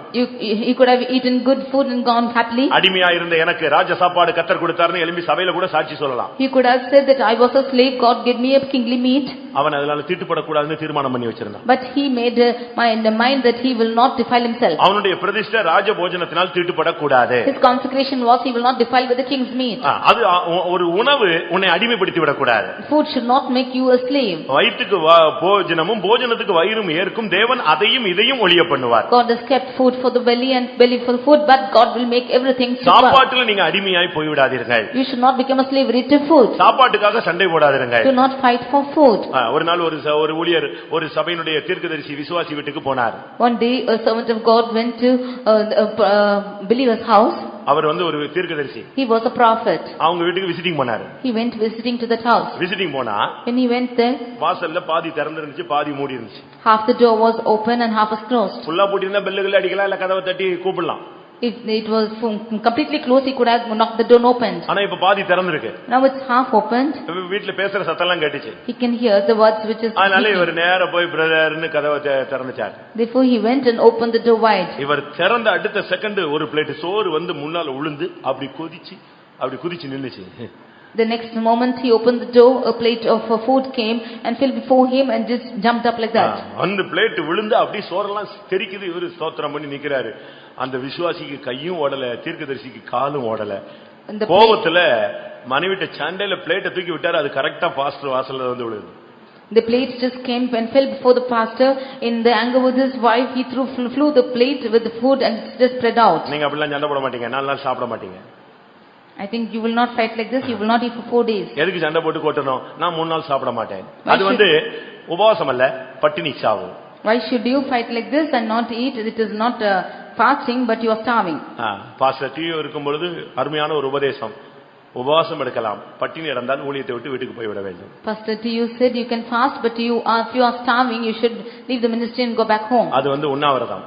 You could have eaten good food and gone happily. அடிமையா இருந்த எனக்கு ராஜ சாப்பாடு கர்த்தர் கொடுத்தாருன்னு எழும்பி சபையில கூட சாட்சி சொல்லலாம். He could have said that I was a slave, God gave me a kingly meat. அவன் அதனால தீட்டுப்படக்கூடாதுன்னு தீர்மானம் பண்ணி வச்சிருந்தான். But he made in the mind that he will not defile himself. அவனுடைய பிரதிஷ்டை ராஜ போஜனத்தினால் தீட்டுப்படக்கூடாது. His consecration was he will not defile with the king's meat. அது ஒரு உணவு உன்னை அடிமைப்படுத்தி விடக்கூடாது. Food should not make you a slave. வயிற்றுக்கு போஜனமும் போஜனத்துக்கு வயிறும் ஏற்கும், தேவன் அதையும் இதையும் ஒழிய பண்ணுவார். God has kept food for the belly and belly for the food, but God will make everything super. சாப்பாட்டுல நீங்க அடிமையாய் போய் விடாதீர்கள். You should not become a slavery to food. சாப்பாட்டுக்காக சண்டை போடாதீர்கள். Do not fight for food. ஒரு நாள் ஒரு ஊழியர் ஒரு சபையினுடைய தீர்க்கதரிசி விசுவாசி வீட்டுக்கு போனார். One day a servant of God went to a believer's house. அவர் ஒரு தீர்க்கதரிசி. He was a prophet. அவங்க வீட்டுக்கு விசிட்டிங் போனார். He went visiting to that house. Visiting போனா when he went there, வாசல்ல பாதி திறந்து இருந்துச்சு, பாதி மூடி இருந்துச்சு. Half the door was open and half was closed. ஃபுல்லா பூட்டினா பெல்லுகள் அடிக்கலாம், இல்ல கதவை தட்டி கூப்பிடலாம். If it was completely closed, he could have knocked the door opened. ஆனா இப்ப பாதி திறந்து இருக்கு. Now it's half opened. வீட்ல பேசுற சத்தம் எல்லாம் கேட்டுச்சு. He can hear the words which is. அதனால இவர் நேரா போய் பிரதர்னு கதவை திறந்துட்டார். Therefore he went and opened the door wide. இவர் திறந்த அடுத்த செகண்ட் ஒரு பிளேட் சோறு முன்னால உளுந்து அப்படி குதிச்சு நின்னுச்சு. The next moment he opened the door, a plate of food came and fell before him and just jumped up like that. அந்த பிளேட் விழுந்து அப்படி சோறெல்லாம் தெரிக்குது. இவர் ஸ்தோத்திரம் பண்ணி நிக்கிறாரு. அந்த விசுவாசிக்கு கையும் ஓடல, தீர்க்கதரிசிக்கு காலும் ஓடல. கோபத்துல மனைவிட்ட சண்டையில பிளேட்டை தூக்கி விட்டாரு. அது கரெக்டா பாஸ்டர் வாசல்ல விழுது. The plate just came and fell before the pastor. In the anger with his wife, he flew the plate with the food and just spread out. நீங்க அப்படிலாம் சண்டை போட மாட்டீங்க, 4 நாள் சாப்பிட மாட்டீங்க. I think you will not fight like this. You will not eat for 4 days. எதுக்கு சண்டை போட்டு கொட்டணும்? நான் 3 நாள் சாப்பிட மாட்டேன். அது உபவாசம் அல்ல, பட்டினி சாவு. Why should you fight like this and not eat? It is not fasting, but you are starving. Pastor TV இருக்கும் பொழுது அருமையான ஒரு உபதேசம். உபவாசம் எடுக்கலாம், பட்டினி இருந்தால் ஊழியத்தை விட்டு வீட்டுக்கு போய் விட வேண்டும். Pastor you said you can fast, but if you are starving, you should leave the ministry and go back home. அது உண்ணாவிரதம்.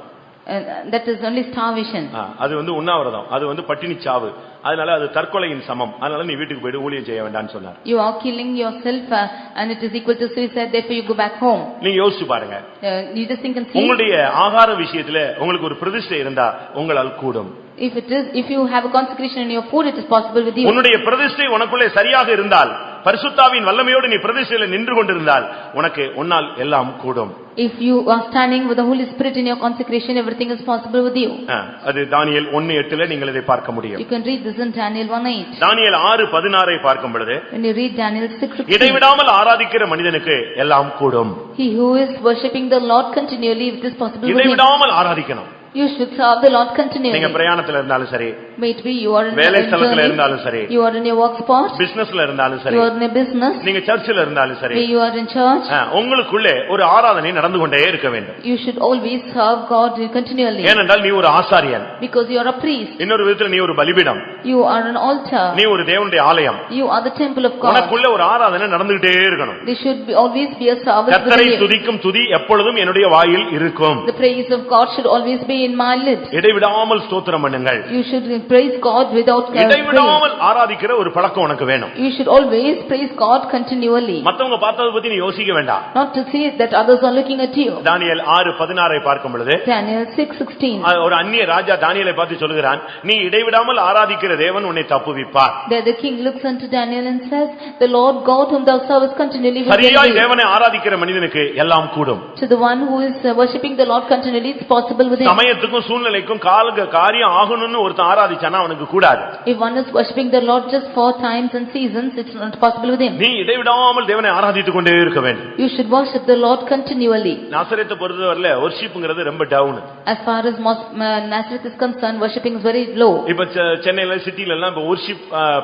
That is only starvation. அது உண்ணாவிரதம், அது பட்டினி சாவு. அதனால அது தற்கொலையின் சமம். அதனால நீ வீட்டுக்கு போய் ஊழியம் செய்ய வேண்டாம்னு சொன்னார். You are killing yourself and it is equal to suicide, therefore you go back home. நீங்க யோசிச்சு பாருங்க. You just think and see. உங்களுடைய ஆகார விஷயத்துல உங்களுக்கு ஒரு பிரதிஷ்டை இருந்தா உங்களால் கூடும். If you have a consecration in your food, it is possible with you. உன்னுடைய பிரதிஷ்டை உனக்குள்ளே சரியாக இருந்தால், பரிசுத்தாவின் வல்லமையோடு நீ பிரதிஷ்டையில நின்று கொண்டிருந்தால் உன்னால் எல்லாம் கூடும். If you are standing with the Holy Spirit in your consecration, everything is possible with you. அது தானியேல் 1:8ல நீங்கள் இதை பார்க்க முடியும். You can read this in Daniel 1:8. தானியேல் 6:16 பார்க்கும் பொழுது, when you read Daniel 6:16, இடைவிடாமல் ஆராதிக்கிற மனிதனுக்கு எல்லாம் கூடும். He who is worshiping the Lord continually, it is possible with him. இடைவிடாமல் ஆராதிக்கணும். You should serve the Lord continually. நீங்க பிரயாணத்துல இருந்தாலும் சரி, may it be you are in வேலை ஸ்தலத்துல இருந்தாலும் சரி, you are in your work spot, பிசினஸ்ல இருந்தாலும் சரி, you are in a business, நீங்க சர்ச்சில் இருந்தாலும் சரி, may you are in church, உங்களுக்குள்ளே ஒரு ஆராதனை நடந்து கொண்டே இருக்க வேண்டும். You should always serve God continually. ஏனென்றால் நீ ஒரு ஆசாரியன். Because you are a priest. இன்னொரு விதத்துல நீ ஒரு பலிபீடம். You are an altar. நீ ஒரு தேவனுடைய ஆலயம். You are the temple of God. உனக்குள்ள ஒரு ஆராதனை நடந்துட்டே இருக்கணும். There should always be a service. கர்த்தரை துதிக்கும் துதி எப்பொழுதும் என்னுடைய வாயில் இருக்கும். The praise of God should always be in my lips. இடைவிடாமல் ஸ்தோத்திரம் பண்ணுங்கள். You should praise God without இடைவிடாமல் ஆராதிக்கிற ஒரு பழக்கம் உனக்கு வேணும். You should always praise God continually. மத்தவங்க பார்த்தத பத்தி நீ யோசிக்க வேண்டாம். Not to see that others are looking at you. தானியேல் 6:16 பார்க்கும் பொழுது, Daniel 6:16, ஒரு அந்நிய ராஜா தானியேலை பார்த்து சொல்கிறான், நீ இடைவிடாமல் ஆராதிக்கிற தேவன் உன்னை தப்புவிப்பார். There the king looks unto Daniel and says, the Lord God whom thou servest continually will சரியாய் தேவனை ஆராதிக்கிற மனிதனுக்கு எல்லாம் கூடும். To the one who is worshiping the Lord continually, it's possible with him. சமயத்துக்கும் சூழ்நிலைக்கும் காரியம் ஆகணும்னு ஒருத்தன் ஆராதிச்சானா அவனுக்கு கூடாது. If one is worshiping the Lord just for times and seasons, it's not possible with him. நீ இடைவிடாமல் தேவனை ஆராதித்துக் கொண்டே இருக்க வேண்டும். You should worship the Lord continually. நாசரேத்தை பொறுத்தவரையில வொர்ஷிப்ங்கிறது ரொம்ப down. As far as Nazareth is concerned, worshiping is very low. இப்ப சென்னையில சிட்டில எல்லாம் இப்ப வொர்ஷிப்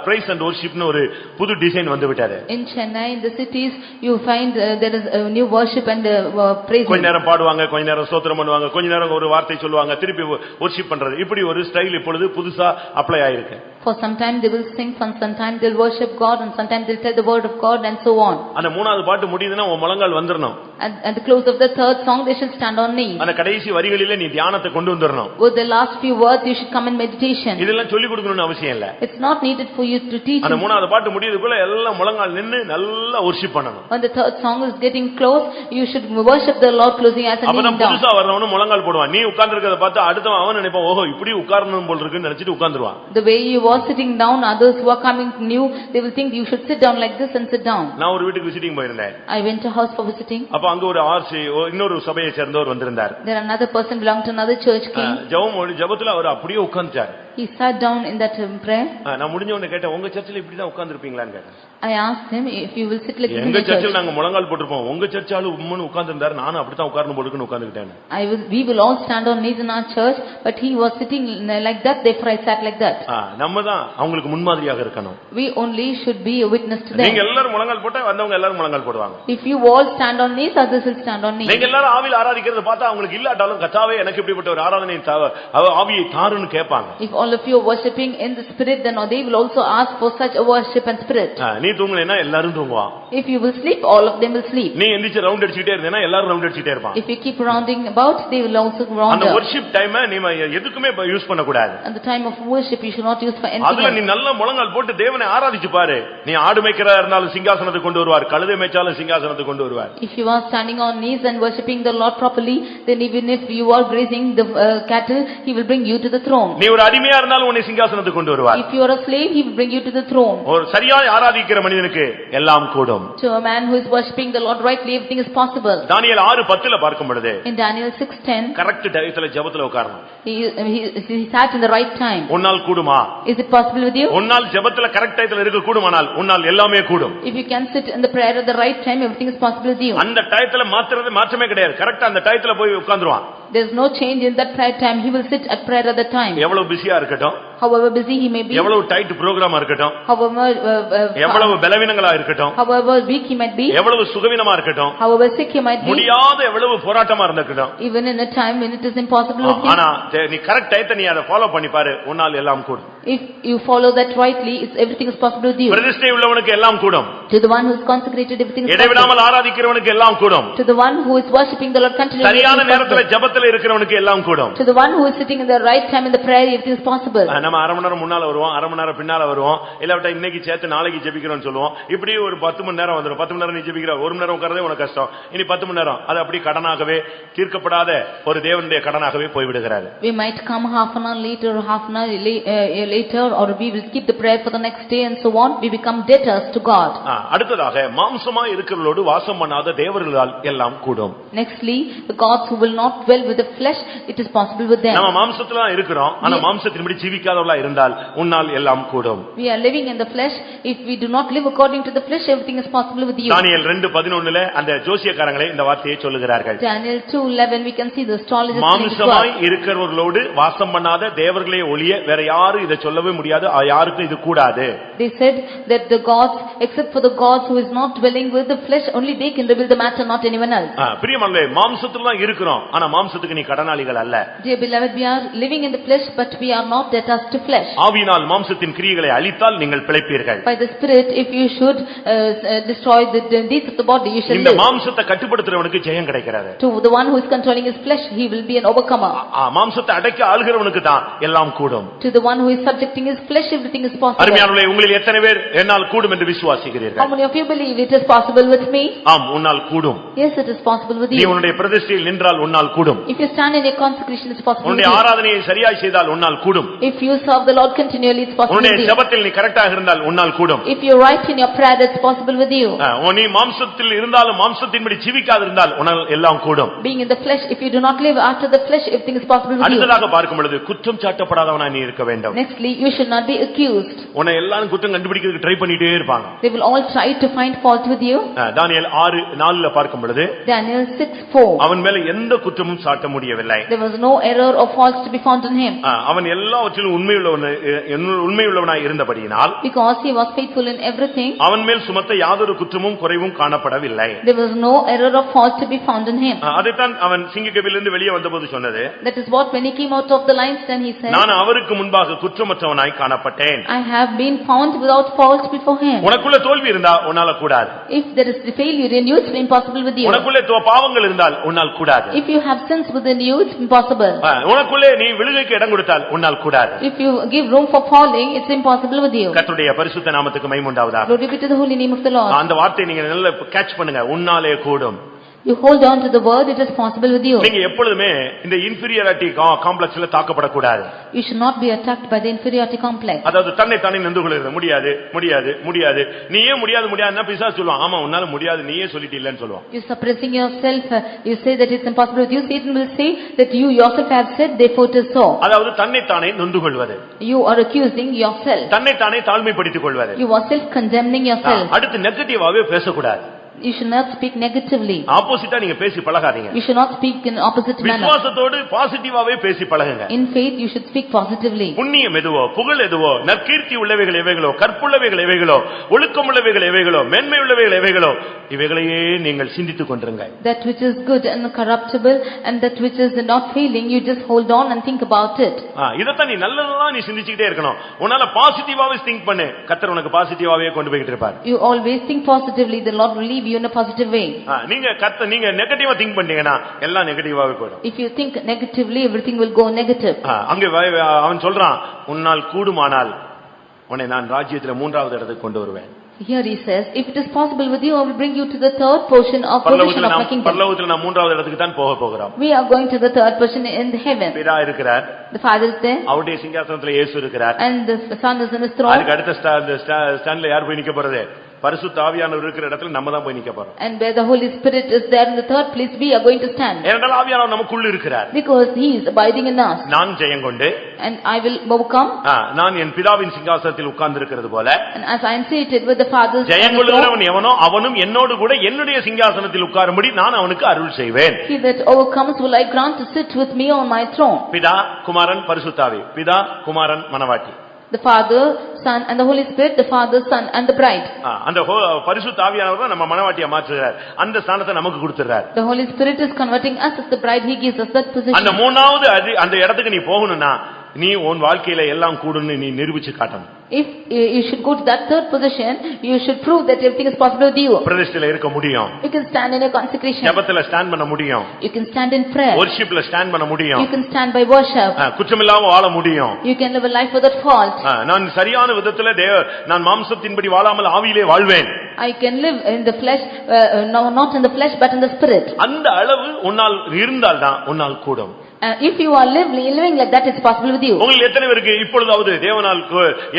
பிரைஸ் அண்ட் வொர்ஷிப்னு ஒரு புது டிசைன் வந்து விட்டாரு. In Chennai, in the cities, you find there is a new worship and praise. கொஞ்ச நேரம் பாடுவாங்க, கொஞ்ச நேரம் ஸ்தோத்திரம் பண்ணுவாங்க, கொஞ்ச நேரம் ஒரு வார்த்தை சொல்லுவாங்க, திருப்பி வொர்ஷிப் பண்றது. இப்படி ஒரு ஸ்டைல் இப்பொழுது புதுசா அப்ளை ஆயிருக்கு. For some time they will sing, for some time they'll worship God, and sometimes they'll tell the word of God, and so on. அந்த மூணாவது பாட்டு முடியுதுன்னா உன் முழங்கால் வந்துறணும். At the close of the third song they should stand on knees. அந்த கடைசி வரிகளிலே நீ தியானத்தை கொண்டு வந்துறணும். With the last few words you should come in meditation. இதெல்லாம் சொல்லி கொடுக்கணும்னு அவசியம் இல்ல. It's not needed for you to teach. அந்த மூணாவது பாட்டு முடியுதுக்குள்ள எல்லாம் முழங்கால் நின்னு நல்லா worship பண்ணணும். When the third song is getting close, you should worship the Lord closing as a kneeling down. புதுசா வரவனும் முழங்கால் போடுவான். நீ உட்கார்ந்திருக்கிறத பார்த்து அடுத்தவன் அவன் நினைப்பான், ஓஹோ இப்படி உட்காரணும் போல இருக்குன்னு நினைச்சிட்டு உட்கார்ந்துருவான். The way you are sitting down, others who are coming new, they will think you should sit down like this and sit down. நான் ஒரு வீட்டுக்கு விசிட்டிங் போயிருந்தேன். I went to a house for visiting. அப்ப அங்க ஒரு RC இன்னொரு சபையை சேர்ந்தவர் வந்திருந்தார். There another person belonging to another church came. ஜெபத்துல அவர் அப்படியே உட்கார்ந்தார். He sat down in that prayer. நான் முடிஞ்ச உடனே கேட்டேன், உங்க சர்ச்சில் இப்படி தான் உட்கார்ந்திருப்பீங்களான்னு கேட்டேன். I asked him if you will sit like this in எங்க the church. சர்ச்சில் நாங்க முழங்கால் போட்டுருப்போம், உங்க சர்ச்சால உம்மன்னு உட்கார்ந்திருந்தார், நானும் அப்படி தான் உட்கார்ந்து போடுன்னு உட்கார்ந்துட்டேன். We will all stand on knees in our church, but he was sitting like that, therefore I sat like that. நம்ம தான் அவங்களுக்கு முன்மாதிரியாக இருக்கணும். We only should be a witness to them. நீங்க எல்லாரும் முழங்கால் போட்டா வந்தவங்க எல்லாரும் முழங்கால் போடுவாங்க. If you all stand on knees, others will stand on knees. நீங்க எல்லாரும் ஆவியில் ஆராதிக்கிறத பார்த்தா அவங்களுக்கு இல்லாட்டாலும் கர்த்தாவே எனக்கு இப்படிப்பட்ட ஒரு ஆராதனை ஆவியை தாருன்னு கேட்பாங்க. If all of you are worshiping in the spirit, then they will also ask for such a worship and spirit. நீ தூங்கலைன்னா எல்லாரும் தூங்குவான். If you will sleep, all of them will sleep. நீ எந்திரிச்சு ரவுண்ட் அடிச்சிட்டே இருந்தேன்னா எல்லாரும் ரவுண்ட் அடிச்சிட்டே இருப்பாங்க. If you keep rounding about, they will also round. அந்த worship time நீ எதுக்குமே யூஸ் பண்ண கூடாது. At the time of worship you should not use for anything. அதுல நீ நல்ல முழங்கால் போட்டு தேவனை ஆராதிச்சு பாரு. நீ ஆடு மேய்க்கிறா இருந்தாலும் சிங்காசனத்தை கொண்டு வருவார், கழுதை மேய்ச்சாலும் சிங்காசனத்தை கொண்டு வருவார். If you are standing on knees and worshiping the Lord properly, then even if you are grazing the cattle, he will bring you to the throne. நீ ஒரு அடிமையா இருந்தாலும் உன்னை சிங்காசனத்தை கொண்டு வருவார். If you are a slave, he will bring you to the throne. ஒரு சரியாய் ஆராதிக்கிற மனிதனுக்கு எல்லாம் கூடும். To a man who is worshiping the Lord rightly, everything is possible. தானியேல் 6:10 பார்க்கும் பொழுது In Daniel 6:10, கரெக்ட் டைத்துல ஜெபத்துல உட்காரணும். he sat in the right time. உன்னால் கூடுமா? Is it possible with you? உன்னால் ஜெபத்துல கரெக்ட் டைத்துல இருக்க கூடுமானால் உன்னால் எல்லாமே கூடும். If you can sit in the prayer at the right time, everything is possible with you. அந்த டைத்துல மாற்றமே கிடையாது. கரெக்ட்டா அந்த டைத்துல போய் உட்கார்ந்துருவான். There is no change in that prayer time. He will sit at prayer at the time. எவ்வளவு பிஸியா இருக்கட்டும், however busy he may be, எவ்வளவு டைட் புரோகிராமா இருக்கட்டும், however எவ்வளவு பலவீனங்களா இருக்கட்டும், however weak he might be, எவ்வளவு சுகவீனமா இருக்கட்டும், however sick he might be, முடியாத எவ்வளவு போராட்டமா இருக்கட்டும், even in a time when it is impossible with him, ஆனா நீ கரெக்ட் டைத்தை நீ அதை ஃபாலோ பண்ணி பாரு, உன்னால் எல்லாம் கூடும். if you follow that rightly, everything is possible with you. பிரதிஷ்டை உள்ளவனுக்கு எல்லாம் கூடும். To the one who is consecrated, everything is possible. இடைவிடாமல் ஆராதிக்கிறவனுக்கு எல்லாம் கூடும். To the one who is worshiping the Lord continually, சரியான நேரத்துல ஜெபத்துல இருக்கிறவனுக்கு எல்லாம் கூடும். To the one who is sitting in the right time in the prayer, everything is possible. நம்ம அரை மணி நேரம் முன்னால வருவோம், அரை மணி நேரம் பின்னால வருவோம், இல்லாவிட்டா இன்னைக்கு சேர்த்து நாளைக்கு ஜெபிக்கிறோம்னு சொல்லுவோம். இப்படி ஒரு 10 மணி நேரம் வந்துடும். 10 மணி நேரம் நீ ஜெபிக்கிற, 1 மணி நேரம் உட்கார்றதே உனக்கு கஷ்டம். இனி 10 மணி நேரம் அது அப்படி கடனாகவே தீர்க்கப்படாத ஒரு தேவனுடைய கடனாகவே போய்விடுகிறாரு. We might come half an hour later or half an hour later, or we will skip the prayer for the next day and so on. We become debtors to God. அடுத்ததாக மாம்சமா இருக்கிறவர்களோடு வாசம் பண்ணாத தேவர்களால் எல்லாம் கூடும். Nextly, the gods who will not dwell with the flesh, it is possible with them. நம்ம மாம்சத்துல தான் இருக்கிறோம், ஆனா மாம்சத்தின்படி ஜீவிக்காதவர்களா இருந்தால் உன்னால் எல்லாம் கூடும். We are living in the flesh. If we do not live according to the flesh, everything is possible with you. தானியேல் 2:11 அந்த ஜோசியக்காரங்களே இந்த வார்த்தையை சொல்லுகிறார்கள். Daniel 2:11 we can see the astrologers. மாம்சமாய் இருக்கிறவர்களோடு வாசம் பண்ணாத தேவர்களே ஒழிய வேற யாரும் இதை சொல்லவே முடியாது, யாருக்கும் இது கூடாது. They said that the gods, except for the gods who is not dwelling with the flesh, only they can reveal the matter, not anyone else. பிரியமானவர்களே, மாம்சத்துல தான் இருக்கிறோம், ஆனா மாம்சத்துக்கு நீ கடனாளிகள் அல்ல. Dear beloved, we are living in the flesh, but we are not debtors to flesh. ஆவியினால் மாம்சத்தின் கிரியைகளை அழித்தால் நீங்கள் பிழைப்பீர்கள். By the spirit, if you should destroy the deeds of the body, you shall இந்த live. மாம்சத்தை கட்டுப்படுத்துறவனுக்கு ஜெயம் கிடைக்கிறது. To the one who is controlling his flesh, he will be an overcomer. மாம்சத்தை அடக்கி ஆள்கிறவனுக்கு தான் எல்லாம் கூடும். To the one who is subjecting his flesh, everything is possible. அருமையானவர்களே, உங்களில் எத்தனை பேர் என்னால் கூடும் என்று விசுவாசிக்கிறீர்கள்? How many of you believe it is possible with me? ஆம், உன்னால் கூடும். Yes, it is possible with நீ you. உன்னுடைய பிரதிஷ்டையில் நின்றால் உன்னால் கூடும். If you stand in your consecration, it's possible with உன்னுடைய you. ஆராதனையை சரியாய் செய்தால் உன்னால் கூடும். If you serve the Lord continually, it's possible உன்னுடைய with you. ஜெபத்தில் நீ கரெக்டாக இருந்தால் உன்னால் கூடும். If you are right in your prayer, it's possible with you. நீ மாம்சத்தில் இருந்தாலும் மாம்சத்தின்படி ஜீவிக்காது இருந்தால் உன்னால் எல்லாம் கூடும். Being in the flesh, if you do not live after the flesh, everything is possible with you. அடுத்ததாக பார்க்கும் பொழுது குற்றம் சாட்டப்படாதவனாய் நீ இருக்க வேண்டும். Nextly, you should not be accused. உன்னை எல்லாரும் குற்றம் கண்டுபிடிக்கிறதுக்கு ட்ரை பண்ணிட்டே இருப்பாங்க. They will all try to find fault with you. தானியேல் 6:4 பார்க்கும் பொழுது Daniel 6:4 அவன் மேல எந்த குற்றமும் சாட்ட முடியவில்லை. There was no error or fault to be found in him. அவன் எல்லாவற்றிலும் உண்மையுள்ளவனாய் இருந்தபடியினால் because he was faithful in everything, அவன் மேல் சுமத்த யாதொரு குற்றமும் குறைவும் காணப்படவில்லை. there was no error or fault to be found in him. அதைத்தான் அவன் சிங்கக்கவிலிருந்து வெளியே வந்தபோது சொன்னது. That is what when he came out of the lion's den he said, நான் அவருக்கு முன்பாக குற்றமற்றவனாய் காணப்பட்டேன். I have been found without fault before him. உனக்குள்ள தோல்வி இருந்தா உன்னால கூடாது. If there is the failure in you, it's impossible with you. உனக்குள்ள பாவங்கள் இருந்தால் உன்னால் கூடாது. If you have sins within you, it's impossible. உனக்குள்ளே நீ விழுகைக்கு இடம் கொடுத்தால் உன்னால் கூடாது. If you give room for falling, it's impossible with you. கர்த்தருடைய பரிசுத்த நாமத்துக்கு மகிமை உண்டாவதாக. Glory be to the holy name of the Lord. அந்த வார்த்தையை நீங்க நல்லா கேட்ச் பண்ணுங்க. உன்னாலே கூடும். You hold on to the word, it is possible with you. நீங்க எப்பொழுதுமே இந்த இன்ஃபீரியாரிட்டி காம்ப்ளெக்ஸ்ல தாக்கப்பட கூடாது. You should not be attacked by the inferiority complex. அதாவது தன்னை தானே நொந்து கொள்றது. முடியாது முடியாது முடியாது, நீயே முடியாது முடியாதுன்னா பிசாசு சொல்லுவான். ஆமா உன்னால முடியாது, நீயே சொல்லிட்டீல்லைன்னு சொல்லுவான். You suppressing yourself, you say that it's impossible with you. Satan will say that you yourself have said, therefore it is so. அதாவது தன்னை தானே நொந்து கொள்வது. You are accusing yourself. தன்னை தானே தாழ்மைப்படுத்திக் கொள்வது. You are self-condemning yourself. அடுத்து நெகட்டிவாவே பேசக்கூடாது. You should not speak negatively. ஆப்போசிட்டா நீங்க பேசி பழகாதீங்க. You should not speak in opposite manner. விசுவாசத்தோடு பாசிட்டிவாவே பேசி பழகுங்க. In faith you should speak positively. புண்ணியம் எதுவோ, புகழ் எதுவோ, நற்கீர்த்தி உள்ளவைகள் எவைகளோ, கற்புள்ளவைகள் எவைகளோ, ஒழுக்கமுள்ளவைகள் எவைகளோ, மேன்மை உள்ளவைகள் எவைகளோ, இவைகளையே நீங்கள் சிந்தித்துக் கொண்டிருங்க. That which is good and corruptible and that which is not failing, you just hold on and think about it. இதத்தான் நீ நல்லதா நீ சிந்திச்சிட்டே இருக்கணும். உன்னால பாசிட்டிவாவே திங்க் பண்ணு. கர்த்தர் உனக்கு பாசிட்டிவாவே கொண்டு போயிட்டு இருப்பார். You always think positively, the Lord will lead you in a positive way. நீங்க நெகட்டிவா திங்க் பண்ணீங்கன்னா எல்லாம் நெகட்டிவாவே போய்டும். If you think negatively, everything will go negative. அங்க அவன் சொல்றான், உன்னால் கூடுமானால் உன்னை நான் ராஜ்யத்துல 3வது இடத்துக்கு கொண்டு வருவேன். Here he says, if it is possible with you, I will bring you to the third portion of position of my kingdom. பரலோகத்துல நாம் 3வது இடத்துக்கு தான் போக போகிறோம். We are going to the third portion in the heaven. பிதா இருக்கிறார். The Father is there. அவருடைய சிங்காசனத்துல இயேசு இருக்கிறார். And the Son is in his throne. அதுக்கு அடுத்த ஸ்டாண்ட்ல யார் போய் நிக்க போறது? பரிசுத்த ஆவியானவர் இருக்கிற இடத்துல நம்ம தான் போய் நிக்க போறோம். And where the Holy Spirit is there in the third place, we are going to stand. ஏனென்றால் ஆவியானவர் நமக்குள்ள இருக்கிறார். Because he is abiding in us. நான் ஜெயங்கொண்டு And I will overcome. நான் என் பிதாவின் சிங்காசனத்தில் உட்கார்ந்திருக்கிறது போல. And as I am seated with the Father's throne. ஜெயங்கொள்ளுகிறவன் எவனோ அவனும் என்னோடு கூட என்னுடைய சிங்காசனத்தில் உட்காரும்படி நான் அவனுக்கு அருள் செய்வேன். He that overcomes will I grant to sit with me on my throne. பிதா, குமாரன், பரிசுத்த ஆவி. பிதா, குமாரன், மணவாட்டி. The Father, Son and the Holy Spirit, the Father, Son and the bride. அந்த பரிசுத்த ஆவியானவர் தான் நம்ம மணவாட்டியா மாற்றுகிறார். அந்த ஸ்தானத்தை நமக்கு கொடுத்துறார். The Holy Spirit is converting us as the bride. He gives us that position. அந்த 3வது அந்த இடத்துக்கு நீ போகணும்னா நீ உன் வாழ்க்கையில எல்லாம் கூடுன்னு நீ நிரூபிச்சு காட்டணும். If you should go to that third position, you should prove that everything is possible with you. பிரதிஷ்டையில இருக்க முடியும். You can stand in a consecration. ஜெபத்துல ஸ்டாண்ட் பண்ண முடியும். You can stand in prayer. வொர்ஷிப்ல ஸ்டாண்ட் பண்ண முடியும். You can stand by worship. குற்றமில்லாம வாழ முடியும். You can live a life without fault. நான் சரியான விதத்துல நான் மாம்சத்தின்படி வாழாமல் ஆவியிலே வாழ்வேன். I can live in the flesh, no, not in the flesh but in the spirit. அந்த அளவு உன்னால் இருந்தால் தான் உன்னால் கூடும். If you are living like that, it's possible with you. உங்களுக்கு எத்தனை பேருக்கு இப்பொழுதாவது தேவனால்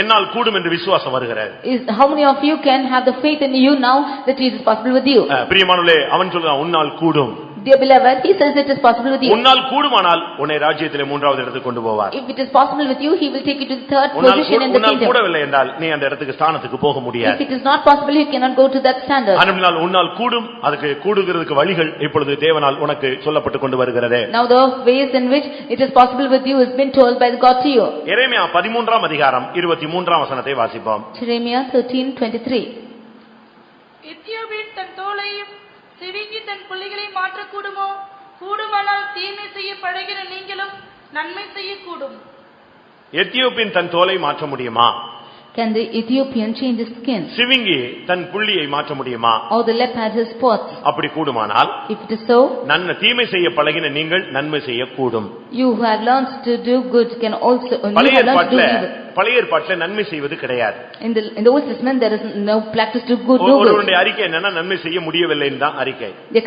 என்னால் கூடும் என்று விசுவாசம் வருகிறது? How many of you can have the faith in you now that it is possible with you? பிரியமானவர்களே, அவன் சொல்றான் உன்னால் கூடும். Dear beloved, he says it is possible with you. உன்னால் கூடுமானால் உன்னை ராஜ்யத்திலே 3வது இடத்துக்கு கொண்டு போவார். If it is possible with you, he will take you to the third position in the kingdom. உன்னால் கூடவில்லை என்றால் நீ அந்த இடத்துக்கு ஸ்தானத்துக்கு போக முடியாது. If it is not possible, you cannot go to that standard. ஆனால் உன்னால் கூடும். அதுக்கு கூடுகிறதுக்கு வழிகள் இப்பொழுது தேவனால் உனக்கு சொல்லப்பட்டு கொண்டு வருகிறது. Now the ways in which it is possible with you has been told by God to you. எரேமியா 13ஆம் அதிகாரம் 23ஆம் வசனத்தை வாசிப்போம். Jeremiah 13:23. எத்தியோப்பியன் தன் தோளையும் சிவிங்கி தன் புள்ளிகளை மாற்றக்கூடுமோ? கூடுமானால் தீமை செய்ய பழகிற நீங்களும் நன்மை செய்யக்கூடும். எத்தியோப்பியன் தன் தோலை மாற்ற முடியுமா? Can the Ethiopian change his skin? சிவிங்கி தன் புள்ளியை மாற்ற முடியுமா? Or the leopard his spots? அப்படி கூடுமானால் if it is so, தீமை செய்ய பழகின நீங்கள் நன்மை செய்யக்கூடும். You who have learned to do good can also பழைய ஏற்பாட்டிலே நன்மை செய்வது கிடையாது. In the Old Testament there is no practice to good. ஒருவருடைய அறிக்கை என்னன்னா நன்மை செய்ய முடியவில்லைன்னு தான் அறிக்கை. The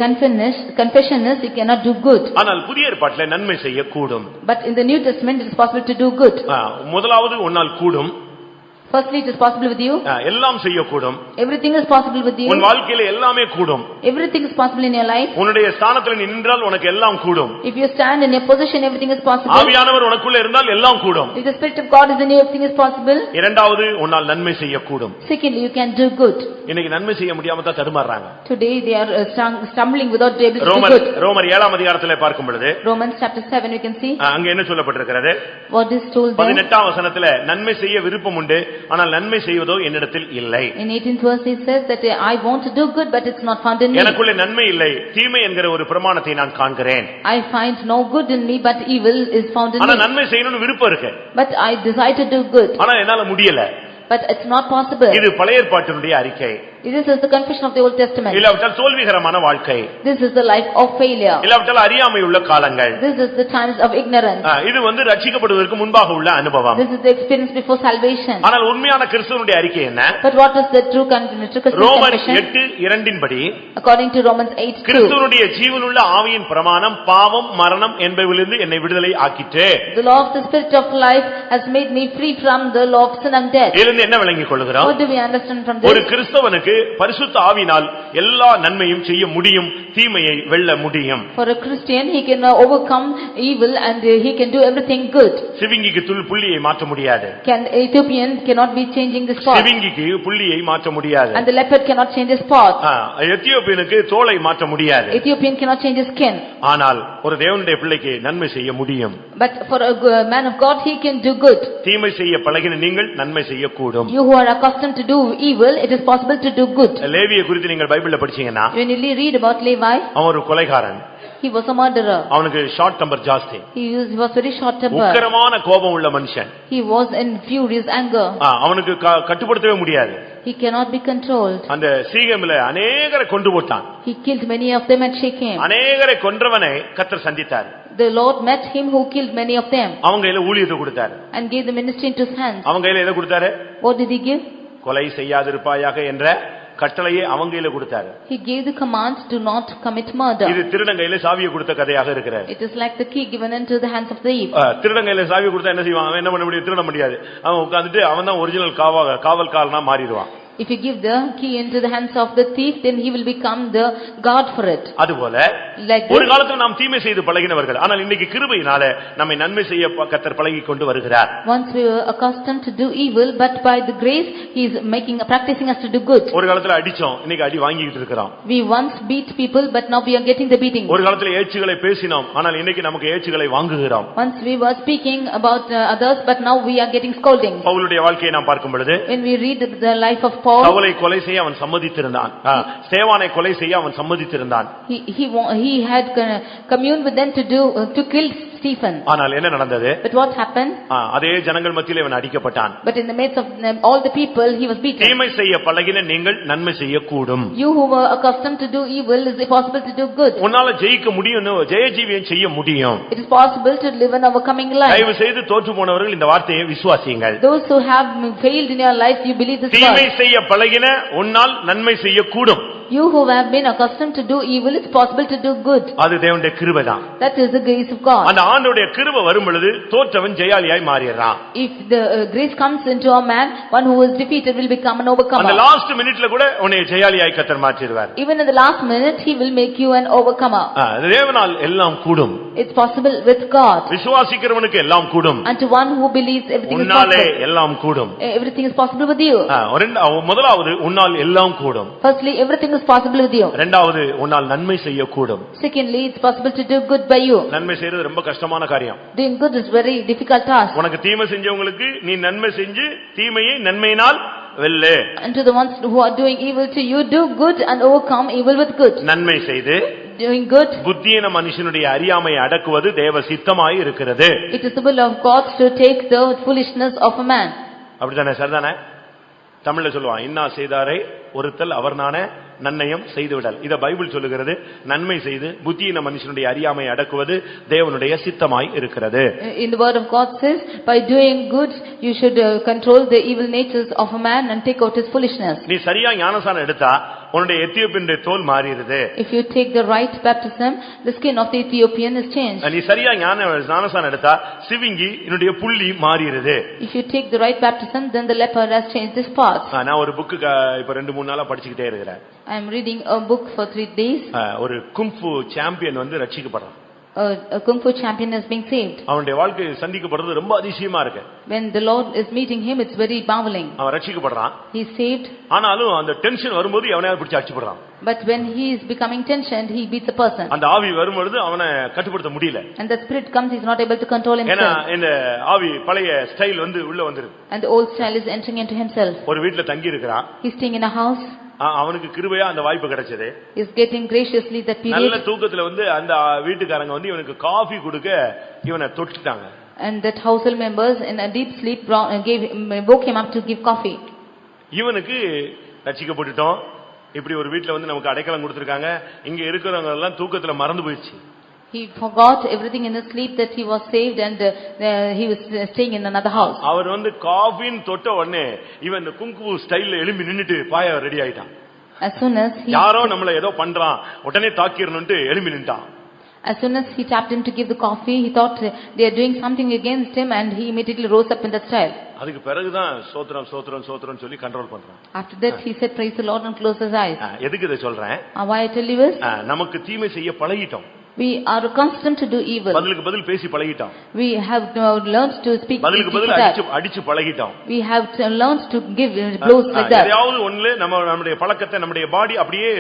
confession is he cannot do good. ஆனால் புதிய ஏற்பாட்டிலே நன்மை செய்யக்கூடும். But in the New Testament it is possible to do good. முதலாவது உன்னால் கூடும். Firstly, it is possible with you. எல்லாம் செய்யக்கூடும். Everything is possible with you. உன் வாழ்க்கையில எல்லாமே கூடும். Everything is possible in your life. உன்னுடைய ஸ்தானத்துல நின்றால் உனக்கு எல்லாம் கூடும். If you stand in your position, everything is possible. ஆவியானவர் உனக்குள்ள இருந்தால் எல்லாம் கூடும். If the Spirit of God is in you, everything is possible. இரண்டாவது உன்னால் நன்மை செய்யக்கூடும். Secondly, you can do good. இன்னைக்கு நன்மை செய்ய முடியாம தான் தடுமாறுறாங்க. Today they are stumbling without being able to do good. ரோமர் 7ஆம் அதிகாரத்திலே பார்க்கும் பொழுது Romans chapter 7 you can see. அங்க என்ன சொல்லப்பட்டிருக்கிறது? What is told there? 18ஆம் வசனத்திலே நன்மை செய்ய விருப்பம் உண்டு, ஆனால் நன்மை செய்வதோ என்னிடத்தில் இல்லை. In 18th verse it says that I want to do good but it's not found in me. எனக்குள்ள நன்மை இல்லை, தீமை என்கிற ஒரு பிரமாணத்தை நான் காண்கிறேன். I find no good in me but evil is found in me. ஆனா நன்மை செய்யணும்னு விருப்பம் இருக்கு. But I desire to do good. ஆனா என்னால முடியல. But it's not possible. இது பழைய ஏற்பாட்டினுடைய அறிக்கை. This is the confession of the Old Testament. இல்லாவிட்டால் தோல்விகரமான வாழ்க்கை. This is the life of failure. இல்லாவிட்டால் அறியாமை உள்ள காலங்கள். This is the times of ignorance. இது ரட்சிக்கப்படுவதற்கு முன்பாக உள்ள அனுபவம். This is the experience before salvation. ஆனால் உண்மையான கிறிஸ்துவனுடைய அறிக்கை என்ன? But what is the true confession? ரோமர் 8:2 படி according to Romans 8:2 கிறிஸ்துவனுடைய ஜீவனுள்ள ஆவியின் பிரமாணம் பாவம் மரணம் என்பவைகளிலிருந்து என்னை விடுதலை ஆக்கிற்று. The law of the Spirit of life has made me free from the law of sin and death. இதிலிருந்து என்ன விளங்கிக் கொள்கிறோம்? What do we understand from this? ஒரு கிறிஸ்தவனுக்கு பரிசுத்த ஆவியினால் எல்லா நன்மையும் செய்ய முடியும், தீமையை வெல்ல முடியும். For a Christian he can overcome evil and he can do everything good. சிவிங்கிக்கு புள்ளியை மாற்ற முடியாது. Ethiopian cannot be changing the spot. சிவிங்கிக்கு புள்ளியை மாற்ற முடியாது. And the leopard cannot change his spot. எத்தியோப்பியனுக்கு தோலை மாற்ற முடியாது. Ethiopian cannot change his skin. ஆனால் ஒரு தேவனுடைய பிள்ளைக்கு நன்மை செய்ய முடியும். But for a man of God he can do good. தீமை செய்ய பழகின நீங்கள் நன்மை செய்யக்கூடும். You who are accustomed to do evil, it is possible to do good. லேவியை குறித்து நீங்கள் பைபிள்ல படிச்சீங்கன்னா when you read about Levi, அவன் ஒரு கொலைகாரன். he was a murderer. அவனுக்கு ஷார்ட் டெம்பர் ஜாஸ்தி. He was very short tempered. உக்கிரமான கோபம் உள்ள மனுஷன். He was in furious anger. அவனுக்கு கட்டுப்படுத்தவே முடியாது. He cannot be controlled. அந்த சீகேமிலே அநேகரை கொன்று போட்டான். He killed many of them at Shechem. அநேகரை கொன்றவனை கர்த்தர் சந்தித்தார். The Lord met him who killed many of them. அவங்க கையில ஊழியத்தை கொடுத்தார். And gave the ministry into his hands. அவங்க கையில எதை கொடுத்தாரு? What did he give? கொலை செய்யாதிருப்பாயாக என்ற கட்டளையை அவங்க கையில கொடுத்தாரு. He gave the command, do not commit murder. இது திருடன் கையில சாவியை கொடுத்த கதையாக இருக்கிறது. It is like the key given into the hands of the thief. திருடன் கையில சாவியை கொடுத்தா என்ன செய்வான்? அவன் என்ன பண்ண முடியும்? திருட முடியாது. அவன் உட்கார்ந்துட்டு அவன் தான் original காவல்காரனா மாறிடுவான். If you give the key into the hands of the thief, then he will become the guard for it. அதுபோல Like ஒரு காலத்துல நாம் தீமை செய்து பழகினவர்கள், ஆனால் இன்னைக்கு கிருபையினால நம்மை நன்மை செய்ய கர்த்தர் பழகிக் கொண்டு வருகிறார். Once we were accustomed to do evil, but by the grace he is practicing us to do good. ஒரு காலத்துல அடிச்சோம், இன்னைக்கு அடி வாங்கிட்டு இருக்கோம். We once beat people, but now we are getting the beating. ஒரு காலத்துல ஏச்சுகளை பேசினோம், ஆனால் இன்னைக்கு நமக்கு ஏச்சுகளை வாங்குகிறோம். Once we were speaking about others, but now we are getting scolding. பவுலுடைய வாழ்க்கையை நாம் பார்க்கும் பொழுது, when we read the life of Paul, சவுலை கொலை செய்ய அவன் சம்மதித்திருந்தான். ஸ்தேவானை கொலை செய்ய அவன் சம்மதித்திருந்தான். he had communed with them to kill Stephen. ஆனால் என்ன நடந்தது? But what happened? அதே ஜனங்கள் மத்தியிலே அவன் அடிக்கப்பட்டான். But in the midst of all the people he was beaten. தீமை செய்ய பழகின நீங்கள் நன்மை செய்யக்கூடும். You who were accustomed to do evil, is it possible to do good? உன்னால ஜெயிக்க முடியும், ஜெயஜீவியம் செய்ய முடியும். It is possible to live an overcoming life. தயவு செய்து தோற்று போனவர்கள் இந்த வார்த்தையை விசுவாசியுங்கள். Those who have failed in your life, you believe this word. தீமை செய்ய பழகின உன்னால் நன்மை செய்யக்கூடும். You who have been accustomed to do evil, it's possible to do good. அது தேவனுடைய கிருபைதான். That is the grace of God. அந்த ஆண்டவருடைய கிருபை வரும் பொழுது தோற்றவன் ஜெயாலியாய் மாறிறான். If the grace comes into a man, one who was defeated will become an overcomer. அந்த last மினிட்ல கூட உன்னை ஜெயாலியாய் கர்த்தர் மாற்றிடுவார். Even in the last minute he will make you an overcomer. தேவனால் எல்லாம் கூடும். It's possible with God. விசுவாசிக்கிறவனுக்கு எல்லாம் கூடும். And to one who believes, everything is உன்னாலே possible. எல்லாம் கூடும். Everything is possible with you. முதலாவது உன்னால் எல்லாம் கூடும். Firstly, everything is possible with you. இரண்டாவது உன்னால் நன்மை செய்ய கூடும். Secondly, it's possible to do good by you. நன்மை செய்யறது ரொம்ப கஷ்டமான காரியம். Doing good is very difficult task. உனக்கு தீமை செஞ்சவங்களுக்கு நீ நன்மை செஞ்சு தீமையை நன்மையினால் வெல்லே. And to the ones who are doing evil to you, do good and overcome evil with good. நன்மை செய்து doing good. புத்தியீன மனுஷனுடைய அறியாமையை அடக்குவது தேவ சித்தமாய் இருக்கிறது. It is the will of God to take the foolishness of a man. அப்படிதானே? சரிதானே? தமிழ்ல சொல்லுவான், இன்னா செய்தாரை ஒருத்தல் அவர்னான நன்மையம் செய்துவிடல். இத பைபிள் சொல்லுகிறது. நன்மை செய்து புத்தியீன மனுஷனுடைய அறியாமையை அடக்குவது தேவனுடைய சித்தமாய் இருக்கிறது. In the word of God says, by doing good you should control the evil natures of a man and take out his foolishness. நீ சரியா ஞானசானம் எடுத்தா உன்னுடைய எத்தியோப்பியனுடைய தோல் மாறிடுது. If you take the right baptism, the skin of the Ethiopian is changed. நீ சரியா ஞானசானம் எடுத்தா சிவிங்கி என்னுடைய புள்ளி மாறிடுது. If you take the right baptism, then the leper has changed his parts. நான் ஒரு புக் இப்ப 2-3 நாளா படிச்சிட்டே இருக்கேன். I am reading a book for 3 days. ஒரு குங்ஃபு சாம்பியன் வந்து ரட்சிக்கப்படுறான். A kung fu champion is being saved. அவனுடைய வாழ்க்கை சந்திக்கப்படுறது ரொம்ப அதிசயமா இருக்கு. When the Lord is meeting him, it's very marveling. அவன் ரட்சிக்கப்படுறான். He is saved. ஆனாலும் அந்த டென்ஷன் வரும்போது அவனையாவது பிடிச்சு அடிச்சுப்படுறான். But when he is becoming tensioned, he beats the person. அந்த ஆவி வரும்போது அவனை கட்டுப்படுத்த முடியல. And the spirit comes, he is not able to control himself. ஏன்னா இந்த ஆவி பழைய ஸ்டைல் வந்து உள்ள வந்துருது. And the old style is entering into himself. ஒரு வீட்ல தங்கி இருக்கறான். He is staying in a house. அவனுக்கு கிருபையா அந்த வாய்ப்பு கிடைச்சது. He is getting graciously that period. நல்ல தூக்கத்துல வந்து அந்த வீட்டுக்காரங்க வந்து இவனுக்கு காபி கொடுக்க இவனை தொட்டுட்டாங்க. And that household members in a deep sleep woke him up to give coffee. இவனுக்கு ரட்சிக்கப்பட்டுட்டோம். இப்படி ஒரு வீட்ல வந்து நமக்கு அடைக்கலம் கொடுத்திருக்காங்க. இங்க இருக்கிறவங்க எல்லாம் தூக்கத்துல மறந்து போயிடுச்சு. He forgot everything in his sleep that he was saved and he was staying in another house. அவர் வந்து காஃபின் தொட்ட உடனே இவன் குங்கு ஸ்டைல்ல எழும்பி நின்னுட்டு பாய ரெடி ஆயிட்டான். As soon as he யாரோ நம்மள ஏதோ பண்றான் உடனே தாக்கிரணும்னு எழும்பி நின்னுட்டான். As soon as he tapped him to give the coffee, he thought they are doing something against him and he immediately rose up in that style. அதுக்கு பிறகுதான் சோத்ரம் சோத்ரம் சோத்ரம் சொல்லி கண்ட்ரோல் பண்றான். After that he said praise the Lord and closed his eyes. எதுக்கு இத சொல்றேன்? Why I tell you this? நமக்கு தீமை செய்ய பழகிட்டோம். We are accustomed to do evil. பதிலுக்கு பதில் பேசி பழகிட்டோம். We have learned to speak. பதிலுக்கு பதில் அடிச்சு பழகிட்டோம். We have learned to give blows like that. எதையாவது ஒண்ணுல நம்மளுடைய பழக்கத்தை நம்முடைய பாடி அப்படியே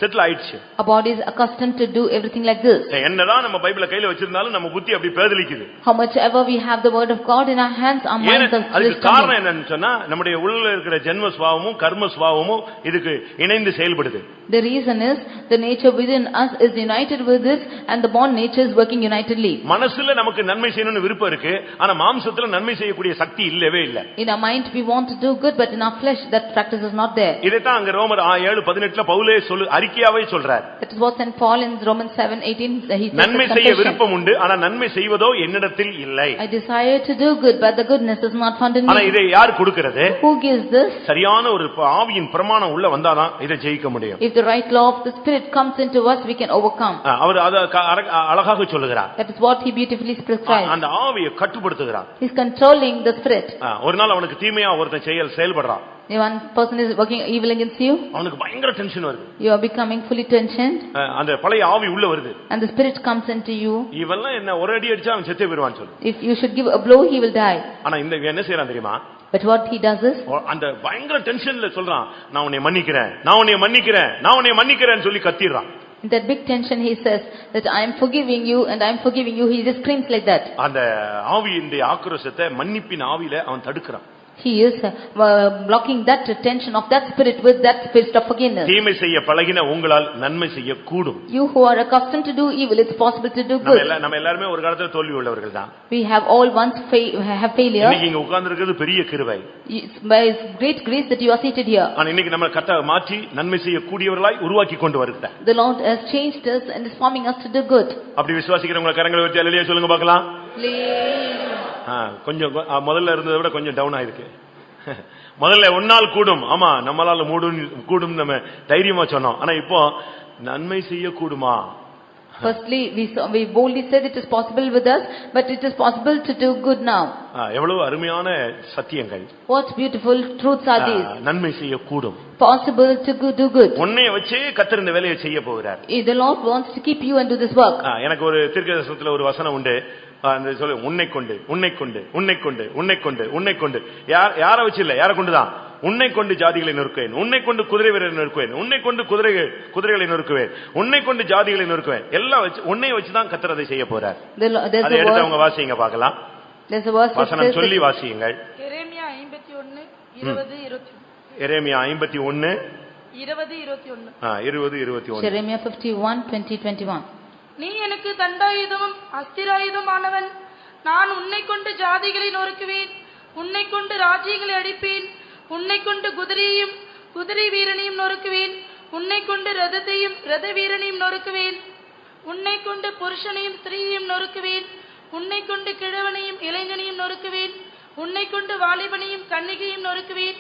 செட்டில் ஆயிடுச்சு. Our body is accustomed to do everything like this. என்னதான் நம்ம பைபிளை கையில வச்சிருந்தாலும் நம்ம புத்தி அப்படி பேதலிக்குது. How much ever we have the word of God in our hands, our minds are அதுக்கு காரணம் என்னன்னு சொன்னா நம்முடைய உள்ள இருக்கிற ஜென்ம சுபாவமும் கர்ம சுபாவமும் இதுக்கு இணைந்து செயல்படுது. The reason is the nature within us is united with this and the born nature is working unitedly. மனசுல நமக்கு நன்மை செய்யணும்னு விருப்பம் இருக்கு. ஆனா மாம்சத்துல நன்மை செய்யக்கூடிய சக்தி இல்லவே இல்ல. In our mind we want to do good, but in our flesh that practice is not there. இதைத்தான் அங்க ரோமர் 7:18 பவுலே அறிக்கையாவே சொல்றார். That is what Saint Paul in Romans 7:18 he says. நன்மை செய்ய விருப்பம் உண்டு. ஆனா நன்மை செய்வதோ என்னிடத்தில் இல்லை. I desire to do good, but the goodness is not found in me. ஆனா இதை யார் கொடுக்கிறது? Who gives this? சரியான ஒரு ஆவியின் பிரமாணம் உள்ள வந்தாதான் இதை ஜெயிக்க முடியும். If the right law of the Spirit comes into us, we can overcome. அவர் அழகாக சொல்லுகிறார். That is what he beautifully prescribes. அந்த ஆவியை கட்டுப்படுத்துகிறார். He is controlling the spirit. ஒரு நாள் அவனுக்கு தீமையா ஒருத்தன் செயல்படுறான். One person is working evil against you. அவனுக்கு பயங்கர டென்ஷன் வருது. You are becoming fully tensioned. அந்த பழைய ஆவி உள்ள வருது. And the spirit comes into you. இவெல்லாம் என்ன ஒரு அடி அடிச்சா அவன் செத்தே போய்டுவான்னு சொல்லு. If you should give a blow, he will die. ஆனா இந்த என்ன செய்யறான் தெரியுமா? But what he does is, அந்த பயங்கர டென்ஷன்ல சொல்றான், நான் உன்னை மன்னிக்கிறேன், நான் உன்னை மன்னிக்கிறேன், நான் உன்னை மன்னிக்கிறேன்னு சொல்லி கத்திடுறான். in that big tension he says that I am forgiving you and I am forgiving you. He just screams like that. அந்த ஆவியின் ஆக்ரோஷத்தை மன்னிப்பின் ஆவியில அவன் தடுக்கிறான். He is blocking that tension of that spirit with that spirit of forgiveness. தீமை செய்ய பழகின உங்களால் நன்மை செய்ய கூடும். You who are accustomed to do evil, it's possible to do good. நம்ம எல்லாரும் ஒரு காலத்துல தோல்வி உள்ளவர்கள் தான். We have all once have failure. இன்னைக்கு இங்க உட்கார்ந்திருக்கிறது பெரிய கிருபை. By his great grace that you are seated here. ஆனா இன்னைக்கு நம்ம கர்த்தர் மாற்றி நன்மை செய்ய கூடியவர்களாய் உருவாக்கி கொண்டு வருகிறார். The Lord has changed us and is forming us to do good. அப்படி விசுவாசிக்கிறவங்க கரங்களை வச்சு அல்லேலூயா சொல்லுங்க பார்க்கலாம். கொஞ்சம் முதல்ல இருந்ததை விட கொஞ்சம் டவுன் ஆயிருக்கு. முதல்ல ஒன்னால் கூடும், ஆமா நம்மளால கூடும் நம்ம தைரியமா சொன்னோம். ஆனா இப்போ நன்மை செய்ய கூடுமா? Firstly, we boldly said it is possible with us, but it is possible to do good now. எவ்வளவு அருமையான சத்தியங்கள். What beautiful truths are these? நன்மை செய்ய கூடும். Possible to do good. உன்னை வச்சே கர்த்தர் இந்த வேலையை செய்ய போகிறார். The Lord wants to keep you and do this work. எனக்கு ஒரு தீர்க்கதரிசனத்துல ஒரு வசனம் உண்டு. அந்த சொல்லு உன்னை கொண்டு உன்னை கொண்டு உன்னை கொண்டு உன்னை கொண்டு உன்னை கொண்டு யாரை வச்சு இல்ல, யாரை கொண்டுதான்? உன்னை கொண்டு ஜாதிகளை நொறுக்குவேன், உன்னை கொண்டு குதிரை வீரரை நொறுக்குவேன், உன்னை கொண்டு குதிரைகளை நொறுக்குவேன், உன்னை கொண்டு ஜாதிகளை நொறுக்குவேன். எல்லாம் வச்சு உன்னை வச்சுதான் கர்த்தர் அதை செய்ய போறார். அதை எடுத்து அவங்க வாசிங்க பார்க்கலாம். வசனம் சொல்லி வாசியுங்கள். எரேமியா 51:20-21. எரேமியா 51:20-21. Jeremiah 51:20-21. நீ எனக்கு தண்டாயுதமும் அஸ்திராயுதமானவன். நான் உன்னை கொண்டு ஜாதிகளை நொறுக்குவேன், உன்னை கொண்டு ராஜ்யங்களை அடிப்பேன், உன்னை கொண்டு குதிரையையும் குதிரை வீரனையும் நொறுக்குவேன், உன்னை கொண்டு ரதத்தையும் ரத வீரனையும் நொறுக்குவேன், உன்னை கொண்டு புருஷனையும் ஸ்திரீயையும் நொறுக்குவேன், உன்னை கொண்டு கிழவனையும் இளைஞனையும் நொறுக்குவேன், உன்னை கொண்டு வாலிபனையும் கன்னிகையும் நொறுக்குவேன்,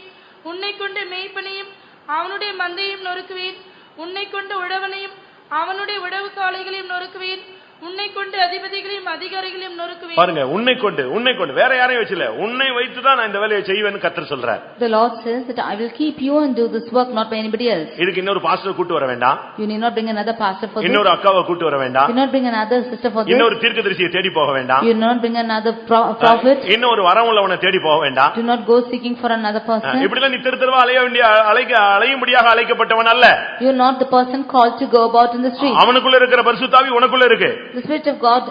உன்னை கொண்டு மேய்ப்பனையும் அவனுடைய மந்தையும் நொறுக்குவேன். உன்னை கொண்டு உழவனையும் அவனுடைய உழவு காளைகளையும் நொறுக்குவேன். உன்னை கொண்டு அதிபதிகளையும் அதிகாரிகளையும் நொறுக்குவேன். பாருங்க, உன்னை கொண்டு வேற யாரையும் வச்சுல, உன்னை வைத்துதான் நான் இந்த வேலையை செய்வேன்னு கர்த்தர் சொல்றார். The Lord says that I will keep you and do this work, not by anybody else. இதுக்கு இன்னொரு பாஸ்டர் கூட்டி வர வேண்டாம். You need not bring another pastor for this. இன்னொரு அக்காவை கூட்டி வர வேண்டாம். You need not bring another sister for this. இன்னொரு தீர்க்கதரிசியை தேடி போக வேண்டாம். You need not bring another prophet. இன்னொரு வரம் உள்ளவனை தேடி போக வேண்டாம். Do not go seeking for another person. இப்படிலாம் நீ தெருவா அலையும்படியாக அழைக்கப்பட்டவன் அல்ல. You are not the person called to go about in the street. அவனுக்குள்ள இருக்கிற பரிசுத்தாவி உனக்குள்ள இருக்கு. The Spirit of God,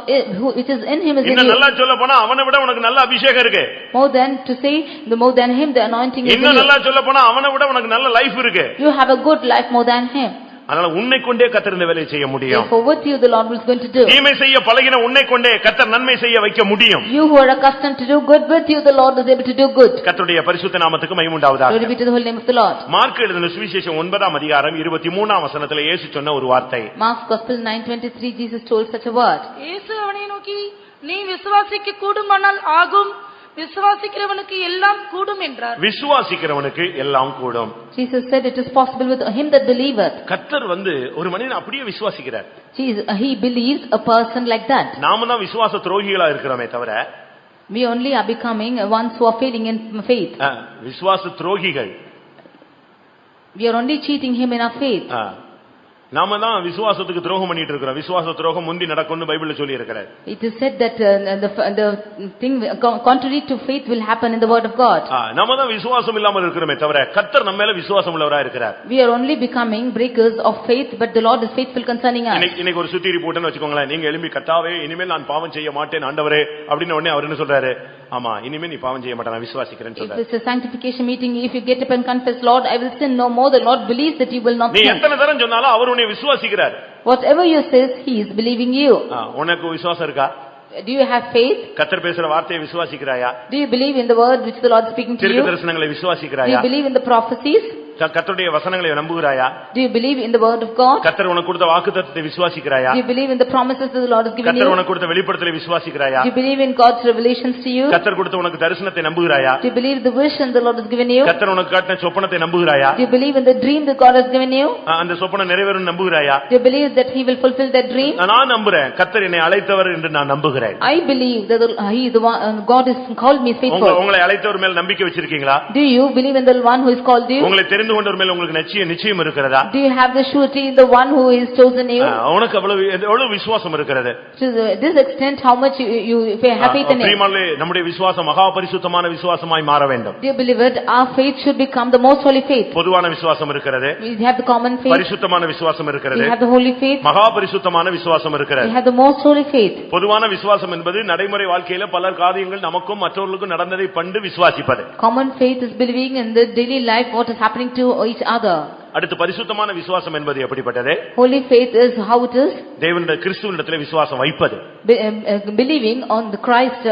which is in him, is in இன்னும் you. நல்லா சொல்ல போனா அவனை விட உனக்கு நல்ல அபிஷேகம் இருக்கு. More than to say, the more than him, the anointing is in இன்னும் you. நல்லா சொல்ல போனா அவனை விட உனக்கு நல்ல லைஃப் இருக்கு. You have a good life more than him. அதனால உன்னை கொண்டே கர்த்தர் இந்த வேலையை செய்ய முடியும். Therefore with you the Lord is going to do. தீமை செய்ய பழகின உன்னை கொண்டே கர்த்தர் நன்மை செய்ய வைக்க முடியும். You who are accustomed to do good, with you the Lord is able to do good. கர்த்தருடைய பரிசுத்த நாமத்துக்கு மகிமை உண்டாவதாக. Glory be to the holy name of the Lord. Mark எழுதின சுவிசேஷம் 9ஆம் அதிகாரம் 23ஆம் வசனத்திலே இயேசு சொன்ன ஒரு வார்த்தை. Mark's Gospel 9:23, Jesus told such a word. இயேசு அவனை நோக்கி, நீ விசுவாசிக்க கூடுமானால் ஆகும், விசுவாசிக்கிறவனுக்கு எல்லாம் கூடும் என்றார். விசுவாசிக்கிறவனுக்கு எல்லாம் கூடும். Jesus said it is possible with him that believeth. கர்த்தர் ஒரு மனிதனை அப்படியே விசுவாசிக்கிறார். He believes a person like that. நாம தான் விசுவாச துரோகிகளா இருக்கிறோமே தவிர, We only are becoming ones who are failing in faith. விசுவாச துரோகிகள். We are only cheating him in our faith. நாம தான் விசுவாசத்துக்கு துரோகம் பண்ணிட்டு இருக்கிறோம். விசுவாச துரோகம் முந்தி நடக்கும்னு பைபிள்ல சொல்லி இருக்கிறார். It is said that the thing contrary to faith will happen in the word of God. நாம தான் விசுவாசம் இல்லாம இருக்கிறோமே தவிர கர்த்தர் நம்ம மேல விசுவாசம் உள்ளவரா இருக்கிறார். We are only becoming breakers of faith, but the Lord is faithful concerning us. இன்னைக்கு ஒரு சுத்திரி போட்டுன்னு வெச்சுக்கோங்களேன். நீங்க எழும்பி கர்த்தாவே இனிமேல் நான் பாவம் செய்ய மாட்டேன் ஆண்டவரே அப்படின உடனே அவர் என்ன சொல்றாரு? ஆமா, இனிமே நீ பாவம் செய்ய மாட்டே, நான் விசுவாசிக்கிறேன்னு சொல்றாரு. It is a sanctification meeting. If you get up and confess, Lord, I will sin no more, the Lord believes that you will not sin. நீ எத்தனை தரம் சொன்னாலும் அவர் உன்னை விசுவாசிக்கிறார். Whatever you say, he is believing you. உனக்கு விசுவாசம் இருக்கா? Do you have faith? கர்த்தர் பேசுற வார்த்தையை விசுவாசிக்கிறாயா? Do you believe in the word which the Lord is speaking to you? தீர்க்க தரிசனங்களை விசுவாசிக்கிறாயா? Do you believe in the prophecies? கர்த்தருடைய வசனங்களை நம்புகிறாயா? Do you believe in the word of God? கர்த்தர் உனக்கு கொடுத்த வாக்குத்தத்தத்தை விசுவாசிக்கிறாயா? Do you believe in the promises that the Lord has given you? கர்த்தர் உனக்கு கொடுத்த வெளிப்படுத்தலை விசுவாசிக்கிறாயா? Do you believe in God's revelations to you? கர்த்தர் கொடுத்த உனக்கு தரிசனத்தை நம்புகிறாயா? Do you believe the vision the Lord has given you? கர்த்தர் உனக்கு காட்டின சொப்பனத்தை நம்புகிறாயா? Do you believe in the dream that God has given you? அந்த சொப்பனம் நிறைவேறும் நம்புகிறாயா? Do you believe that he will fulfill that dream? நான் நம்புறேன். கர்த்தர் என்னை அழைத்தவர் என்று நான் நம்புகிறேன். I believe that he the one God is called me faithful. உங்களை அழைத்தவர் மேல் நம்பிக்கை வச்சிருக்கீங்களா? Do you believe in the one who is called you? உங்களை தெரிந்து கொண்டவர் மேல் உங்களுக்கு நிச்சயம் இருக்கிறதா? Do you have the surety in the one who is chosen you? உனக்கு எவ்வளவு விசுவாசம் இருக்கிறது? To this extent how much you have faith in him? பிரியமானவர்களே, நம்முடைய விசுவாசம் மகா பரிசுத்தமான விசுவாசமாய் மாற வேண்டும். Dear beloved, our faith should become the most holy faith. பொதுவான விசுவாசம் இருக்கிறது. We have the common faith. பரிசுத்தமான விசுவாசம் இருக்கிறது. We have the holy faith. மகா பரிசுத்தமான விசுவாசம் இருக்கிறது. We have the most holy faith. பொதுவான விசுவாசம் என்பது நடைமுறை வாழ்க்கையில பல காரியங்கள் நமக்கும் மற்றவர்களுக்கும் நடந்ததை கண்டு விசுவாசிப்பது. Common faith is believing in the daily life what is happening to each other. அடுத்து பரிசுத்தமான விசுவாசம் என்பது எப்படிப்பட்டது? Holy faith is how it is. தேவனுடைய கிறிஸ்துவினிடத்திலே விசுவாசம் வைப்பது. Believing on the Christ.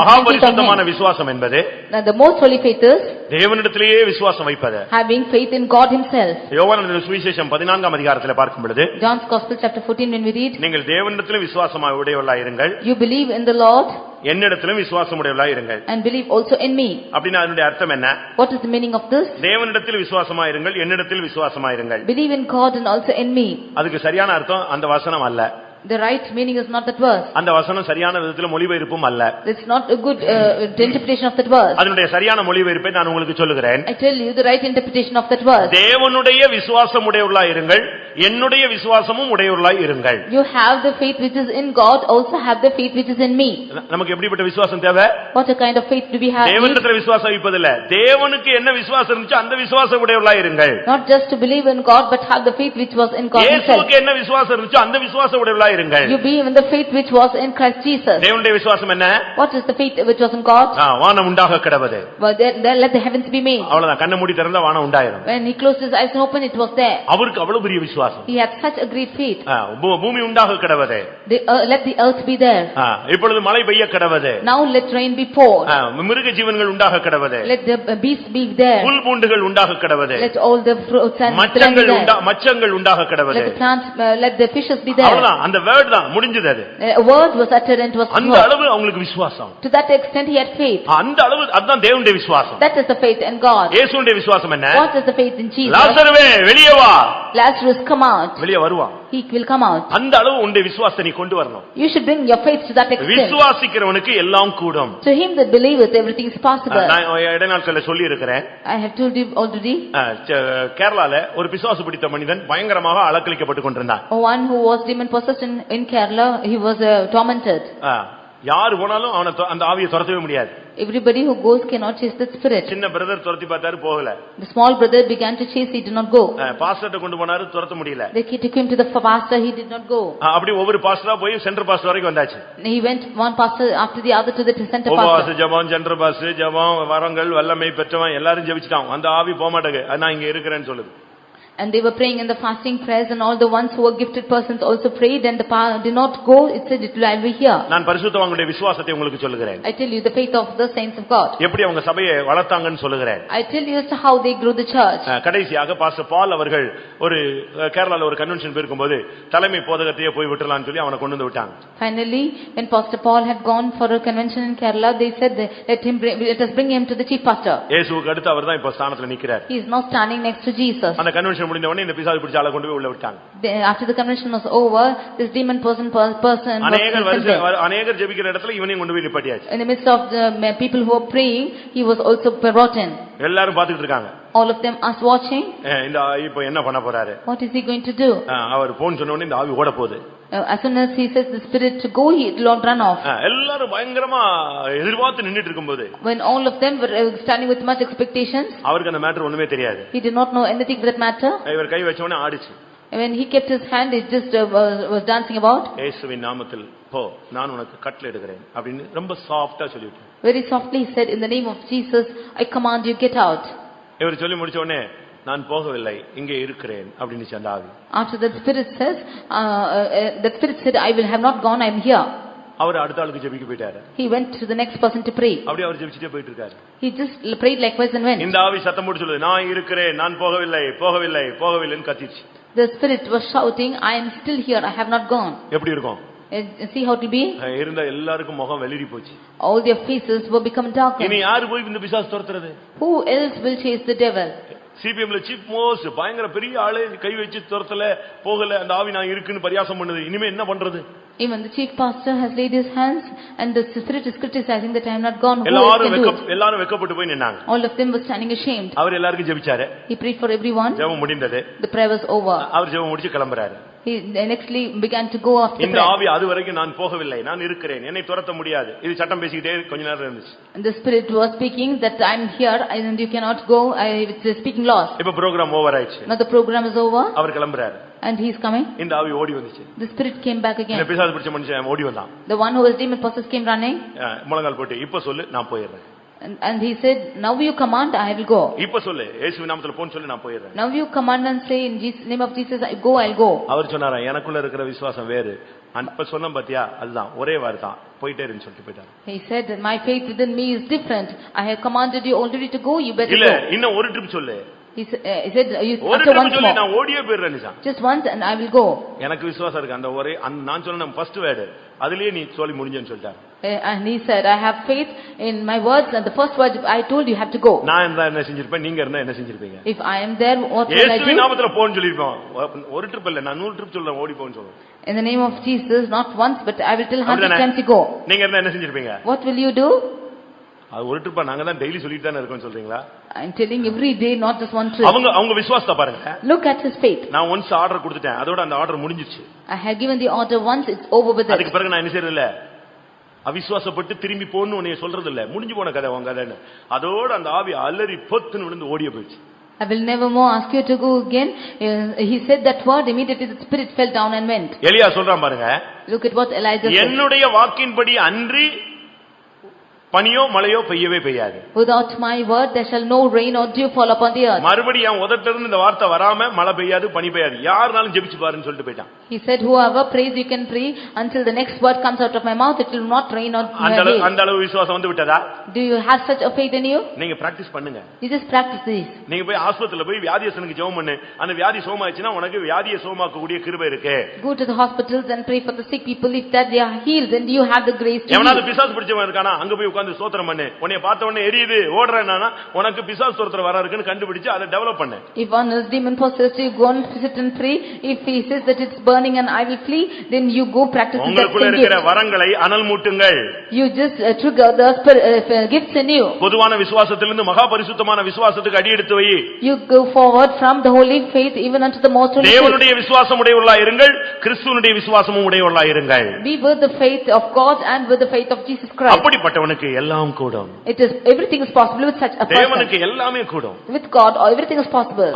மகா பரிசுத்தமான விசுவாசம் என்பது The most holy faith is தேவனிடத்திலேயே விசுவாசம் வைப்பது. having faith in God himself. யோவான் சுவிசேஷம் 14ஆம் அதிகாரத்திலே பார்க்கும் பொழுது John's Gospel chapter 14 when we read, நீங்கள் தேவனிடத்திலே விசுவாசமாய் உடையவர்களாய் இருங்கள், you believe in the Lord என்னிடத்திலும் விசுவாசம் உடையவர்களாய் இருங்கள், and believe also in me. அப்படினா அதனுடைய அர்த்தம் என்ன? What is the meaning of this? தேவனிடத்தில் விசுவாசமாய் இருங்கள், என்னிடத்தில் விசுவாசமாய் இருங்கள். Believe in God and also in me. அதுக்கு சரியான அர்த்தம் அந்த வசனம் அல்ல. The right meaning is not that verse. அந்த வசனம் சரியான விதத்தில் மொழிபெயர்ப்பும் அல்ல. It's not a good interpretation of that verse. அதனுடைய சரியான மொழிபெயர்ப்பை நான் உங்களுக்கு சொல்லுகிறேன். I tell you the right interpretation of that verse. தேவனுடைய விசுவாசம் உடையவர்களாய் இருங்கள், என்னுடைய விசுவாசமும் உடையவர்களாய் இருங்கள். You have the faith which is in God, also have the faith which is in me. நமக்கு எப்படிப்பட்ட விசுவாசம் தேவை? What a kind of faith do we have? தேவனிடத்தில் விசுவாசம் வைப்பதில்ல, தேவனுக்கு என்ன விசுவாசம் இருந்துச்சு அந்த விசுவாசம் உடையவர்களாய் இருங்கள். Not just to believe in God, but have the faith which was in God himself. இயேசுவுக்கு என்ன விசுவாசம் இருந்துச்சு அந்த விசுவாசம் உடையவர்களாய் இருங்கள். You be in the faith which was in Christ Jesus. தேவனுடைய விசுவாசம் என்ன? What is the faith which was in God? வானம் உண்டாக கடவது. Well, then let the heavens be made. அவ்வளவுதான், கண்ண மூடி திறந்தா வானம் உண்டாயிரும். When he closed his eyes and opened, it was there. அவருக்கு அவ்வளவு பெரிய விசுவாசம். He had such a great faith. பூமி உண்டாக கடவது. Let the earth be there. இப்பொழுது மழை பெய்ய கடவது. Now let rain be poured. மிருக ஜீவன்கள் உண்டாக கடவது. Let the beasts be there. புல் பூண்டுகள் உண்டாக கடவது. Let all the fruits and மச்சங்கள் உண்டாக கடவது. Let the plants, let the fishes be there. அவ்வளவுதான், அந்த வேர்ட் தான் முடிஞ்சது அது. A word was uttered and was அந்த heard. அளவு அவங்களுக்கு விசுவாசம். To that extent he had faith. அந்த அளவு அதான் தேவனுடைய விசுவாசம். That is the faith in God. இயேசுவுடைய விசுவாசம் என்ன? What is the faith in Jesus? லாசருவே வெளியே வா. Lazarus, come out. வெளியே வருவான். He will come out. அந்த அளவு உன்னுடைய விசுவாசத்தை நீ கொண்டு வரணும். You should bring your faith to that extent. விசுவாசிக்கிறவனுக்கு எல்லாம் கூடும். To him that believeth everything is possible. நான் இடைநாட்கள்ல சொல்லி இருக்கிறேன். I have told you already. கேரளால ஒரு பிசாசு பிடித்த மனிதன் பயங்கரமாக அலக்களிக்கப்பட்டு கொண்டிருந்தான். One who was demon possessed in Kerala, he was tormented. யார் போனாலும் அவனை அந்த ஆவியை துரத்தவே முடியாது. Everybody who goes cannot chase the spirit. சின்ன பிரதர் துரத்தி பார்த்தாரு போகல. The small brother began to chase, he did not go. பாஸ்டர்ட்ட கொண்டு போனாரு துரத்த முடியல. They took him to the pastor, he did not go. அப்படி ஒவ்வொரு பாஸ்டரா போய் சென்டர் பாஸ்டர் வரைக்கும் வந்தாச்சு. He went one pastor after the other to the center pastor. உபவாச ஜெபம், சென்டர் பாஸ்டர் ஜெபம், வரங்கள் வல்லமை பெற்றவன் எல்லாரும் ஜெபிச்சிட்டான். அந்த ஆவி போக மாட்டேங்குது. நான் இங்க இருக்கிறேன்னு சொல்லுது. And they were praying in the fasting prayers, and all the ones who were gifted persons also prayed, and the power did not go. It said, "It will be here." நான் பரிசுத்தவான்களுடைய விசுவாசத்தை உங்களுக்கு சொல்லுகிறேன். I tell you the faith of the saints of God. எப்படி அவங்க சபையை வளர்த்தாங்கன்னு சொல்லுகிறேன். I tell you as to how they grew the church. கடைசியாக பாஸ்டர் பால் அவர்கள் ஒரு கேரளால ஒரு கன்வென்ஷன் போயிருக்கும்போது தலைமை போதகத்தையே போய் விட்டுறலாம்னு சொல்லி அவனை கொண்டு வந்து விட்டாங்க. Finally, when Pastor Paul had gone for a convention in Kerala, they said, let us bring him to the chief pastor. இயேசுவுக்கு அடுத்து அவர்தான் இப்ப ஸ்தானத்துல நிக்கிறார். He is now standing next to Jesus. அந்த கன்வென்ஷன் முடிந்த உடனே இந்த பிசாசு பிடிச்ச ஆளை கொண்டு போய் உள்ள விட்டாங்க. After the convention was over, this demon person அநேகர் ஜெபிக்கிற இடத்துல இவனையும் கொண்டு போய் நிப்பாட்டியாச்சு. In the midst of the people who were praying, he was also brought in. எல்லாரும் பாத்துக்கிட்டு இருக்காங்க. All of them are watching. இந்த இப்போ என்ன பண்ண போறாரு? What is he going to do? அவர் போன் சொன்ன உடனே இந்த ஆவி ஓட போகுது. As soon as he says the spirit to go, he will run off. எல்லாரும் பயங்கரமா எதிர்பார்த்து நின்னுட்டு இருக்கும்போது, when all of them were standing with much expectations, அவருக்கு அந்த மேட்டர் ஒண்ணுமே தெரியாது. he did not know anything of that matter. இவர் கை வச்ச உடனே ஆடிச்சு. When he kept his hand, it just was dancing about. இயேசுவின் நாமத்தில் போ, நான் உனக்கு கட்டளை இடுகிறேன் அப்படினு ரொம்ப சாஃப்ட்டா சொல்லிட்டார். Very softly he said, in the name of Jesus, I command you, get out. இவர் சொல்லி முடிச்ச உடனே நான் போகவில்லை, இங்கே இருக்கிறேன் அப்படினு சொன்ன ஆவி. After that spirit said, I will have not gone, I am here. அவர் அடுத்த ஆளுக்கு ஜெபிக்க போயிட்டாரு. He went to the next person to pray. அப்படியே அவர் ஜெபிச்சிட்டே போயிட்டு இருக்காரு. He just prayed likewise and went. இந்த ஆவி சத்தம் போட்டு சொல்லுது, நான் இருக்கிறேன், நான் போகவில்லை, போகவில்லை, போகவில்லைன்னு கத்திச்சு. The spirit was shouting, I am still here, I have not gone. எப்படி இருக்கும்? See how it will be? இருந்த எல்லாருக்கும் முகம் வெளிரி போச்சு. All their faces will become darkened. இனி யார் போய் இந்த பிசாசு துரத்துறது? Who else will chase the devil? சிபிஎம்ல சீஃப் மோஸ்ட் பயங்கர பெரிய ஆளே கை வச்சு துரத்தல போகல, அந்த ஆவி நான் இருக்குன்னு பரியாசம் பண்ணுது. இனிமே என்ன பண்றது? Even the chief pastor has laid his hands and the spirit is criticizing that I am not gone. எல்லாரும் வெக்கப்பட்டு போய் நின்னாங்க. All of them were standing ashamed. அவர் எல்லாருக்கும் ஜெபிச்சாரு. He prayed for everyone. ஜெபம் முடிந்தது. The prayer was over. அவர் ஜெபம் முடிச்சு கிளம்பறாரு. He nextly began to go after இந்த ஆவி அது வரைக்கும் நான் போகவில்லை, நான் இருக்கிறேன், என்னை துரத்த முடியாது. இது சட்டம் பேசிக்கிட்டே கொஞ்ச நேரம் இருந்துச்சு. And the spirit was speaking that I am here and you cannot go. It's speaking laws. இப்ப ப்ரோகிராம் ஓவர் ஆயிடுச்சு. Now the program is over. அவர் கிளம்பறாரு. And he is coming. இந்த ஆவி ஓடி வந்துச்சு. The spirit came back again. இந்த பிசாசு பிடிச்ச மனுஷன் ஓடி வந்தான். The one who was demon possessed came running. முழங்கால் போட்டு இப்ப சொல்லு நான் போயிடுறேன். And he said, now you command, I will go. இப்ப சொல்லு இயேசுவின் நாமத்துல போன்னு சொல்லு நான் போயிடுறேன். Now you command and say in Jesus name of Jesus I go, I'll go. அவர் சொன்னாரா எனக்குள்ள இருக்கிற விசுவாசம் வேறு. அப்ப சொன்ன பாத்தியா அதுதான் ஒரே வார்த்தை தான், போயிட்டே இருன்னு சொல்லிட்டு போயிட்டார். He said that my faith within me is different. I have commanded you already to go, you better go. இல்ல இன்னும் ஒரு ட்ரிப் சொல்லு. He said you after once more. நான் ஓடியே போயிடுறேன் நிசா. Just once and I will go. எனக்கு விசுவாசம் இருக்கு அந்த ஒரே நான் சொன்ன ஃபர்ஸ்ட் வேர்ட் அதுலயே நீ சொல்லி முடிஞ்சேன்னு சொல்லிட்டார். And he said I have faith in my words and the first word I told you have to go. நான் என்ன செஞ்சிருப்பேன், நீங்க இருந்தா என்ன செஞ்சிருப்பீங்க? If I am there what will I do? இயேசுவின் நாமத்துல போன்னு சொல்லிருப்போம். ஒரு ட்ரிப் இல்ல நான் 100 ட்ரிப் சொல்றேன் ஓடி போன்னு சொல்றேன். In the name of Jesus not once but I will tell 100 times to go. நீங்க இருந்தா என்ன செஞ்சிருப்பீங்க? What will you do? அது ஒரு ட்ரிப்பா நாங்க தான் டெய்லி சொல்லிட்டு தான இருக்கோம் சொல்றீங்களா? I am telling every day not just one trip. அவங்க விசுவாசத்தை பாருங்க. Look at his faith. நான் once ஆர்டர் கொடுத்துட்டேன், அதோட அந்த ஆர்டர் முடிஞ்சிருச்சு. I have given the order once, it's over with it. அதுக்கு பிறகு நான் என்ன செய்யறது இல்ல, அவிசுவாசப்பட்டு திரும்பி போன்னு உன்னை சொல்றது இல்ல, முடிஞ்சு போன கதை உங்க கதைன்னு. அதோட அந்த ஆவி அலறி பொத்துன்னு விழுந்து ஓடிய போயிடுச்சு. I will never more ask you to go again. He said that word, immediately the spirit fell down and went. எலியா சொல்றான் பாருங்க. Look at what Elijah said. என்னுடைய வாக்கின்படி அன்றி பனியோ மழையோ பெய்யவே பெய்யாது. Without my word there shall no rain or dew fall upon the earth. மறுபடியும் உதட்டில இருந்து இந்த வார்த்தை வராம மழை பெய்யாது பனி பெய்யாது யாருனாலும் ஜெபிச்சு பாருன்னு சொல்லிட்டு போய்ட்டான். He said whoever prays you can pray until the next word comes out of my mouth, it will not rain or hail. அந்த அளவு விசுவாசம் வந்து விட்டதா? Do you have such a faith in you? நீங்க பிராக்டீஸ் பண்ணுங்க. You just practice this. நீங்க போய் ஆஸ்பத்திரியில போய் வியாதியஸ்தனுக்கு ஜெபம் பண்ணு. அந்த வியாதி சுகமாயிச்சுனா உனக்கு வியாதியை சுகமாக்க கூடிய கிருபை இருக்கு. Go to the hospitals and pray for the sick people. If that they are healed, then you have the grace to. எவனாவது பிசாசு பிடிச்சவன் இருக்கானா அங்க போய் உட்கார்ந்து ஸ்தோத்திரம் பண்ணு. உன்னை பார்த்த உடனே எரியுது ஓடுறேன்னா உனக்கு பிசாசு ஸ்தோத்திரம் வர இருக்குன்னு கண்டுபிடிச்சு அதை டெவலப் பண்ணு. If one is demon possessed, you go and sit and pray. If he says that it's burning and I will flee, then you go practice that. உங்களுக்குள்ள இருக்கிற வரங்களை அனல் மூட்டுங்கள். You just trigger the gifts in you. பொதுவான விசுவாசத்திலிருந்து மகா பரிசுத்தமான விசுவாசத்துக்கு அடி எடுத்து வை. You go forward from the holy faith even unto the most holy faith. தேவனுடைய விசுவாசம் உடையவர்களாய் இருங்கள், கிறிஸ்துவினுடைய விசுவாசமும் உடையவர்களாய் இருங்கள். Be with the faith of God and with the faith of Jesus Christ. அப்படிப்பட்டவனுக்கு எல்லாம் கூடும். It is everything is possible with such a person. தேவனுக்கு எல்லாமே கூடும். With God everything is possible.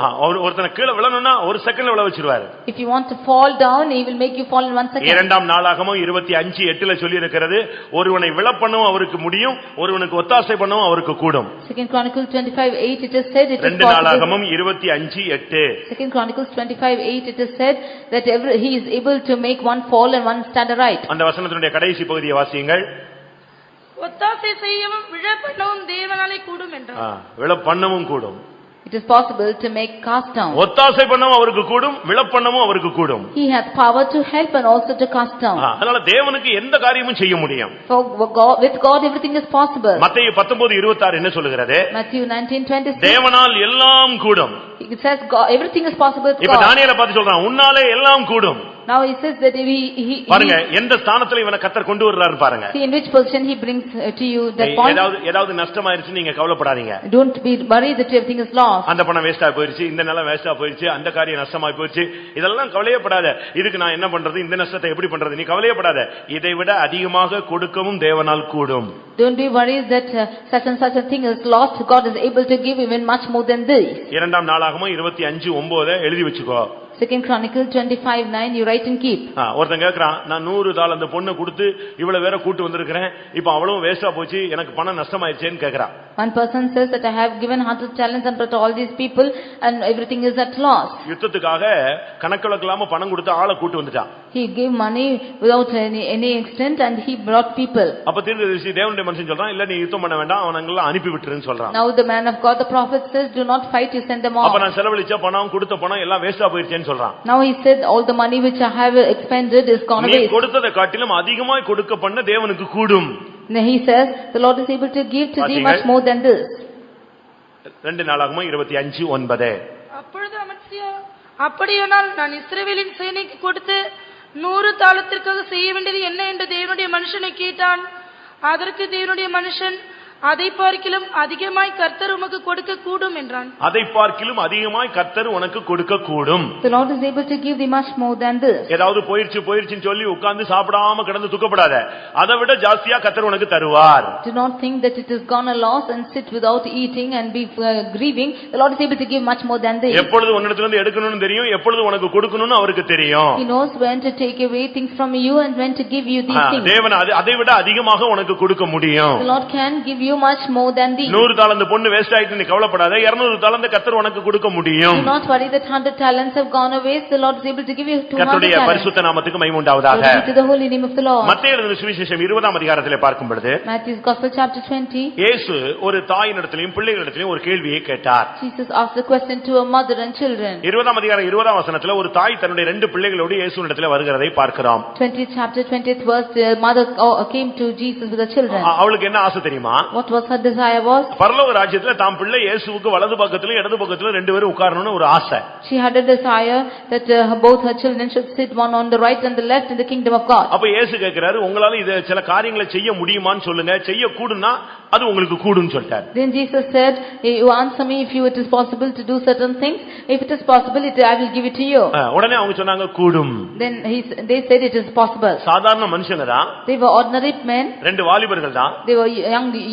ஒருத்தனை கீழ விழணும்னா ஒரு செகண்ட்ல விழ வச்சிருவாரு. If you want to fall down, he will make you fall in 1 second. இரண்டாம் நாளாகமம் 25:8ல சொல்லி இருக்கிறது ஒருவனை விழ பண்ணவும் அவருக்கு முடியும் ஒருவனுக்கு ஒத்தாசை பண்ணவும் அவருக்கு கூடும். Second Chronicles 25:8 it is said it is இரண்டு நாளாகமம் 25:8. Second Chronicles 25:8 it is said that he is able to make one fall and one stand aright. அந்த வசனத்தினுடைய கடைசி பகுதியை வாசியுங்கள். ஒத்தாசை செய்யவும் விழ பண்ணவும் தேவனாலே கூடும் என்றார். விழ பண்ணவும் கூடும். It is possible to make cast down. ஒத்தாசை பண்ணவும் அவருக்கு கூடும் விழ பண்ணவும் அவருக்கு கூடும். He has power to help and also to cast down. அதனால தேவனுக்கு எந்த காரியமும் செய்ய முடியும். With God everything is possible. மத்தேயு 19:26 என்ன சொல்லுகிறது? Matthew 19:26 தேவனால் எல்லாம் கூடும். It says God, everything is possible with God. இப்ப தானியேலை பார்த்து சொல்றான் உன்னாலே எல்லாம் கூடும். Now he says that he பாருங்க எந்த ஸ்தானத்துல இவனை கர்த்தர் கொண்டு வர்றாரு பாருங்க. See in which position he brings to you that point. ஏதாவது நஷ்டமாயிருச்சு நீங்க கவலைப்படாதீங்க. Don't be worried that everything is lost. அந்த பணம் வேஸ்டா போயிருச்சு இந்த நிலம் வேஸ்டா போயிருச்சு அந்த காரியம் நஷ்டமாயி போயிருச்சு இதெல்லாம் கவலையப்படாத. இதுக்கு நான் என்ன பண்றது இந்த நஷ்டத்தை எப்படி பண்றது நீ கவலையப்படாத. இதை விட அதிகமாக கொடுக்கவும் தேவனால் கூடும். Don't be worried that such a thing is lost. God is able to give even much more than this. இரண்டாம் நாளாகமம் 25:9 எழுதி வச்சுக்கோ. Second Chronicles 25:9 you write and keep. ஒருத்தன் கேக்குறான் நான் 100 டாலர் அந்த பொண்ணை கொடுத்து இவ்வளவு வேற கூட்டி வந்திருக்கிறேன் இப்போ அவளும் வேஸ்டா போச்சு எனக்கு பணம் நஷ்டமாயிருச்சேன்னு கேக்குறான். One person says that I have given 100 talents and brought all these people and everything is at loss. யுத்தத்துக்காக கணக்கலக்கலாம பணம் கொடுத்து ஆளை கூட்டி வந்துட்டான். He gave money without any extent and he brought people. அப்ப தீர்க்கதரிசி தேவனுடைய மனுஷன் சொல்றான் இல்ல நீ யுத்தம் பண்ண வேண்டாம் அவங்கள அனுப்பி விட்டுருன்னு சொல்றான். Now the man of God the prophet says do not fight you send them off. அப்ப நான் செலவழிச்ச பணம் கொடுத்த பணம் எல்லாம் வேஸ்டா போயிருச்சேன்னு சொல்றான். Now he said all the money which I have expended is gone away. நீ கொடுத்ததை காட்டிலும் அதிகமாய் கொடுக்க பண்ண தேவனுக்கு கூடும். Now he says the Lord is able to give to thee much more than this. 2 நாளாகமம் 25:9 அப்பொழுது அமத்சியா அப்படியானால் நான் இஸ்ரவேலின் சேனைக்கு கொடுத்து 100 தாலத்திற்காக செய்ய வேண்டியது என்ன என்று தேவனுடைய மனுஷனை கேட்டான். அதற்கு தேவனுடைய மனுஷன் அதை பார்க்கிலும் அதிகமாய் கர்த்தர் உமக்கு கொடுக்க கூடும் என்றான். அதை பார்க்கிலும் அதிகமாய் கர்த்தர் உனக்கு கொடுக்க கூடும். The Lord is able to give thee much more than this. ஏதாவது போயிருச்சுன்னு சொல்லி உட்கார்ந்து சாப்பிடாம கிடந்து துக்கப்படாத. அதை விட ஜாஸ்தியா கர்த்தர் உனக்கு தருவார். Do not think that it is gone a loss and sit without eating and be grieving. The Lord is able to give much more than this. எப்பொழுது உன்னிடத்துல இருந்து எடுக்கணும்னு தெரியும் எப்பொழுது உனக்கு கொடுக்கணும்னு அவருக்கு தெரியும். He knows when to take away things from you and when to give you these things. தேவன் அதை விட அதிகமாக உனக்கு கொடுக்க முடியும். The Lord can give you much more than these. 100 தாலந்து பொண்ணு வேஸ்ட் ஆயிட்டு நீ கவலைப்படாத. 200 தாலந்து கர்த்தர் உனக்கு கொடுக்க முடியும். Do not worry that 100 talents have gone away. The Lord is able to give you 200 கர்த்தருடைய talents. பரிசுத்த நாமத்துக்கு மகிமை உண்டாவதாக. Glory to the holy name of the Lord. மத்தேயு எழுதின சுவிசேஷம் 20ஆம் அதிகாரத்திலே பார்க்கும் பொழுது Matthew's Gospel chapter 20. இயேசு ஒரு தாயினிடத்திலும் பிள்ளைகளிடத்திலும் ஒரு கேள்வியை கேட்டார். Jesus asked a question to a mother and children. 20ஆம் அதிகாரம் 20ஆம் வசனத்திலே ஒரு தாய் தன்னுடைய 2 பிள்ளைகளோடு இயேசுவினிடத்திலே வருகிறதை பார்க்கிறோம். 20th chapter 20th verse, the mother came to Jesus with the children. அவளுக்கு என்ன ஆசை தெரியுமா? What was her desire was? பரலோக ராஜ்யத்துல தாம் பிள்ளை இயேசுவுக்கு வலது பக்கத்திலும் இடது பக்கத்திலும் 2 பேரும் உட்காரணும்னு ஒரு ஆசை. She had a desire that both her children should sit one on the right and the left in the kingdom of God. அப்ப இயேசு கேக்குறாரு உங்களால இத சில காரியங்களை செய்ய முடியுமான்னு சொல்லுங்க. செய்ய கூடுனா அது உங்களுக்கு கூடுன்னு சொல்றார். Then Jesus said, you answer me if it is possible to do certain things. If it is possible, I will give it to you. உடனே அவங்க சொன்னாங்க கூடும். Then they said it is possible. சாதாரண மனுஷங்க தான். They were ordinary men. 2 வாலிபர்கள் தான். They were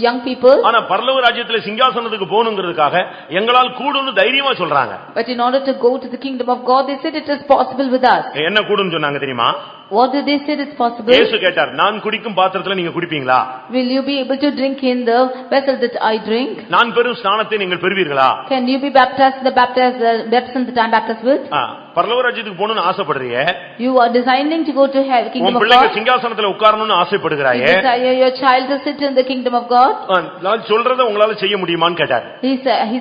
young people. ஆனா பரலோக ராஜ்யத்துல சிங்காசனத்துக்கு போணும்ங்கிறதுக்காக எங்களால் கூடுன்னு தைரியமா சொல்றாங்க. But in order to go to the kingdom of God, they said it is possible with us. என்ன கூடுன்னு சொன்னாங்க தெரியுமா? What did they say is possible? இயேசு கேட்டார், நான் குடிக்கும் பாத்திரத்துல நீங்க குடிப்பீங்களா? Will you be able to drink in the vessel that I drink? நான் பெறும் ஸ்நானத்தை நீங்கள் பெறுவீர்களா? Can you be baptized the baptism that I am baptized with? பரலோக ராஜ்யத்துக்கு போகணும்னு ஆசைப்படுறியே, You are designing to go to kingdom உன் of பிள்ளைங்க God. சிங்காசனத்துல உட்காரணும்னு You ஆசைப்படுகிறாயே, desire your child to sit in the kingdom of God. நான் சொல்றதை உங்களால செய்ய முடியுமான்னு கேட்டார். He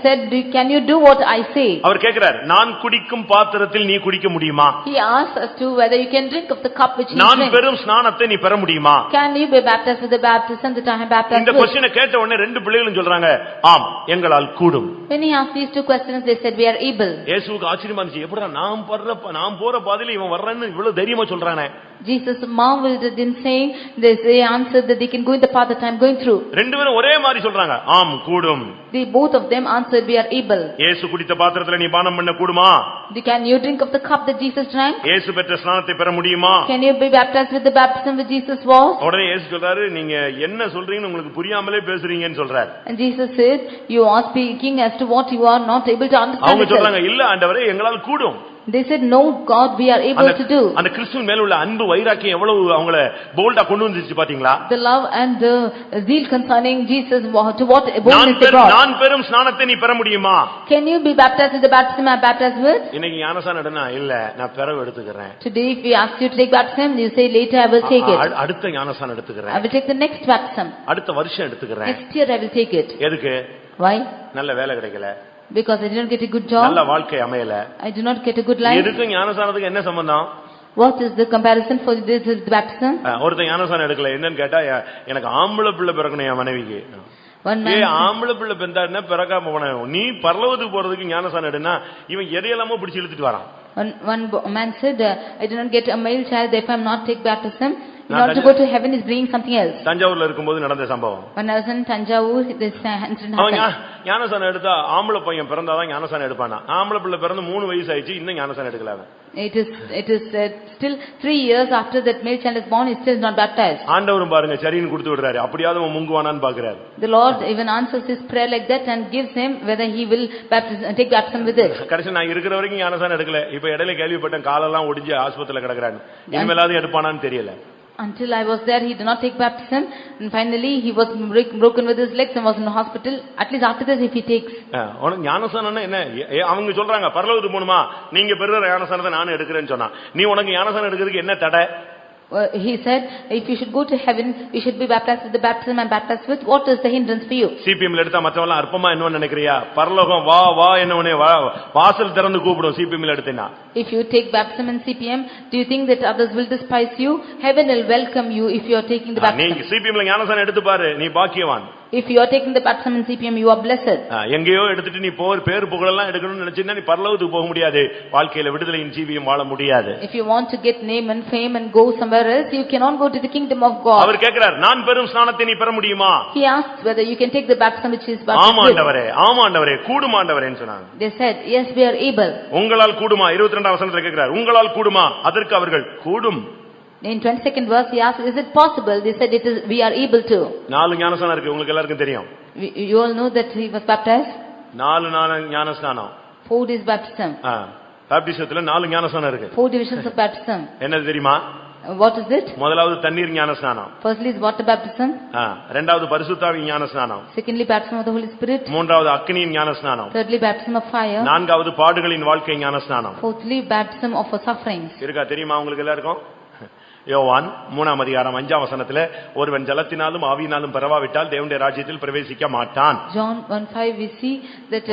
said, can you do what I say? அவர் கேட்கிறார், நான் குடிக்கும் பாத்திரத்தில் நீ குடிக்க முடியுமா? He asked us to whether you can drink of the cup which he நான் drinks. பெறும் ஸ்நானத்தை நீ பெற முடியுமா? Can you be baptized with the baptism that I am baptized இந்த with? क्वेश्चனை கேட்ட உடனே ரெண்டு பிள்ளைகளும் சொல்றாங்க, ஆம் எங்களால் கூடும். When he asked these two questions, they said, we are able. இயேசுவுக்கு ஆச்சரியமா இருந்துச்சு, எப்படிடா நான் போற பாதையில இவன் வர்றான்னு இவ்வளவு தைரியமா சொல்றானே. Jesus marveled at them saying, they answered that they can go in the path that I am going through. ரெண்டு பேரும் ஒரே மாதிரி சொல்றாங்க, ஆம் கூடும். They both of them answered, we are able. இயேசு குடித்த பாத்திரத்துல நீ பானம் பண்ண கூடுமா? Can you drink of the cup that Jesus drank? இயேசு பெற்ற ஸ்நானத்தை பெற முடியுமா? Can you be baptized with the baptism which Jesus was? உடனே இயேசு சொல்றாரு, நீங்க என்ன சொல்றீங்கன்னு உங்களுக்கு புரியாமலே பேசுறீங்கன்னு சொல்றாரு. And Jesus said, you are speaking as to what you are not able to understand. அவங்க சொல்றாங்க, இல்ல ஆண்டவரே எங்களால் கூடும். They said, no God, we are able to do. அந்த கிறிஸ்துவின் மேல உள்ள அன்பு வைராக்கியம் எவ்வளவு அவங்கள போல்டா கொண்டு வந்துச்சு பாத்தீங்களா? The love and the zeal concerning Jesus to what boldness they brought. நான் பெறும் ஸ்நானத்தை நீ பெற முடியுமா? Can you be baptized with the baptism I am baptized with? இன்னைக்கு ஞானசானம் எடுனா இல்ல நான் பெறவு எடுத்துக்கறேன். Today if we ask you to take baptism, you say later I will take it. அடுத்த ஞானசானம் எடுத்துக்கறேன். I will take the next baptism. அடுத்த வருஷம் எடுத்துக்கறேன். Next year I will take it. எதுக்கு? Why? நல்ல வேலை கிடைக்கல. Because I did not get a good job. நல்ல வாழ்க்கை அமையல. I do not get a good life. எதுக்கு ஞானசானத்துக்கு என்ன சம்பந்தம்? What is the comparison for this baptism? ஒருத்தன் ஞானசானம் எடுக்கல, என்னன்னு கேட்டா எனக்கு ஆம்பளை பிள்ளை பிறக்கணும் என் மனைவிக்கு. ஆம்பளை பிள்ளை பெந்தாருன்னா பிறக்காம போன நீ பரலோகத்துக்கு போறதுக்கு ஞானசானம் எடுனா இவன் எதையெல்லாமோ பிடிச்சு இழுத்துட்டு வரான். One man said, I did not get a male child, therefore I am not take baptism. In order to go to heaven is bringing something else. தஞ்சாவூர்ல இருக்கும்போது நடந்த சம்பவம். When I was in Tanjavur, this incident happened. ஞானசானம் எடுத்தா ஆம்பளை பையன் பிறந்தாதான் ஞானசானம் எடுப்பானா. ஆம்பளை பிள்ளை பிறந்து 3 வயசு ஆயிடுச்சு, இன்னும் ஞானசானம் எடுக்கல. It is still 3 years after that male child is born, he still is not baptized. ஆண்டவரும் பாருங்க சரின்னு கொடுத்து விடுறாரு, அப்படியாவது அவன் முங்குவானான்னு பாக்குறாரு. The Lord even answers his prayer like that and gives him whether he will take baptism with it. கடைசி நான் இருக்கிற வரைக்கும் ஞானசானம் எடுக்கல. இப்ப இடையில கேள்விப்பட்டேன் காலெல்லாம் ஒடிஞ்சு ஆஸ்பத்திரியில கிடக்குறான்னு. இனிமேலாவது எடுப்பானான்னு தெரியல. Until I was there, he did not take baptism, and finally he was broken with his legs and was in the hospital. At least after this, if he takes. ஞானசானம் என்ன? அவங்க சொல்றாங்க பரலோகத்துக்கு போணுமா, நீங்க பெறுற ஞானசானத்தை நானும் எடுக்கிறேன்னு சொன்னா, நீ உனக்கு ஞானசானம் எடுக்கிறதுக்கு என்ன தடை? He said, if you should go to heaven, you should be baptized with the baptism and baptized with. What is the hindrance for you? சிபிஎம்ல எடுத்தா மத்தவெல்லாம் அற்பமா என்னன்னு நினைக்கிறியா? பரலோகம் வா வா என்னவனே வாசல் திறந்து கூப்பிடும் சிபிஎம்ல எடுத்தேனா. If you take baptism in CPM, do you think that others will despise you? Heaven will welcome you if you are taking the baptism. நீ சிபிஎம்ல ஞானசானம் எடுத்து பாரு, நீ பாக்கியவான். If you are taking the baptism in CPM, you are blessed. எங்கேயோ எடுத்துட்டு நீ பேர் புகழெல்லாம் எடுக்கணும்னு நினைச்சீன்னா நீ பரலோகத்துக்கு போக முடியாது. வாழ்க்கையில விடுதலையின் ஜீவியம் வாழ முடியாது. If you want to get name and fame and go somewhere else, you cannot go to the kingdom of God. அவர் கேக்குறார், நான் பெறும் ஸ்நானத்தை நீ பெற முடியுமா? He asked whether you can take the baptism which is baptism. ஆமா ஆண்டவரே, ஆமா ஆண்டவரே, கூடும் ஆண்டவரேன்னு சொன்னாங்க. They said, yes, we are able. உங்களால் கூடுமா? 22ஆம் வசனத்துல கேக்குறார், உங்களால் கூடுமா? அதற்கு அவர்கள் கூடும். In 22nd verse, he asked, is it possible? They said, we are able to. 4 ஞானஸ்நானம் இருக்கு, உங்களுக்கு எல்லாருக்கும் தெரியும். You all know that he was baptized. 4 ஞானஸ்நானம். 4 days baptism. பாப்டிசத்துல 4 ஞானஸ்நானம் இருக்கு. 4 divisions of baptism. என்னது தெரியுமா? What is it? முதலாவது தண்ணீர் ஞானஸ்நானம். Firstly is water baptism. இரண்டாவது பரிசுத்தாவி ஞானஸ்நானம். Secondly baptism of the Holy Spirit. மூன்றாவது அக்கினியின் ஞானஸ்நானம். Thirdly baptism of fire. நான்காவது பாடுகளின் வாழ்க்கை ஞானஸ்நானம். Fourthly baptism of sufferings. இருக்கா தெரியுமா உங்களுக்கு எல்லாருக்கும்? யோவான் 3ஆம் அதிகாரம் 5ஆம் வசனத்திலே ஒருவன் ஜலத்தினாலும் ஆவியினாலும் பிறவாவிட்டால் தேவனுடைய ராஜ்யத்தில் பிரவேசிக்க மாட்டான். John 1:5 we see that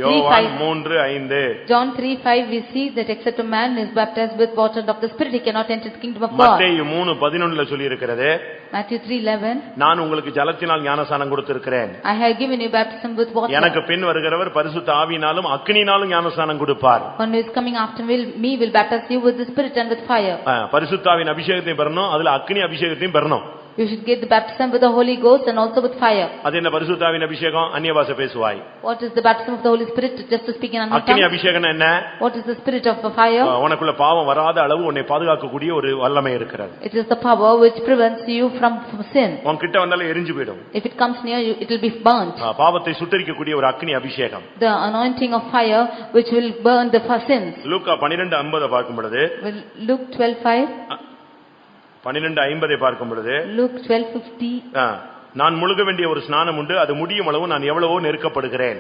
யோவான் 3:5 John 3:5 we see that except a man is baptized with water and of the Spirit he cannot enter the kingdom of God. மத்தேயு 3:11ல சொல்லி இருக்கிறது, Matthew 3:11 நான் உங்களுக்கு ஜலத்தினால் ஞானஸ்நானம் கொடுத்திருக்கிறேன், I have given you baptism with water. எனக்கு பின் வருகிறவர் பரிசுத்த ஆவியினாலும் அக்கினியினாலும் ஞானஸ்நானம் கொடுப்பார். One who is coming after me will baptize you with the Spirit and with fire. பரிசுத்த ஆவியின் அபிஷேகத்தையும் பெறணும், அதுல அக்கினி அபிஷேகத்தையும் பெறணும். You should get the baptism with the Holy Ghost and also with fire. அது என்ன பரிசுத்தாவின் அபிஷேகம்? அந்நிய பாஷை பேசுவாய். What is the baptism of the Holy Spirit? Just to speak in unknown அக்கினி tongues. அபிஷேகம் என்ன? What is the spirit of fire? உனக்குள்ள பாவம் வராத அளவு உன்னை பாதுகாக்கக்கூடிய ஒரு வல்லமை இருக்கிறது. It is the power which prevents you from sin. உன் கிட்ட வந்தாலே எரிஞ்சு போய்டும். If it comes near you, it will be burnt. பாவத்தை சுட்டரிக்கக்கூடிய ஒரு அக்கினி அபிஷேகம். The anointing of fire which will burn the sins. லூக்கா 12:50 பார்க்கும் பொழுது, Luke 12:5. 12:50 பார்க்கும் பொழுது, Luke 12:50. நான் முழுக வேண்டிய ஒரு ஸ்நானம் உண்டு, அது முடியும் அளவு நான் எவ்வளவோ நெருக்கப்படுகிறேன்.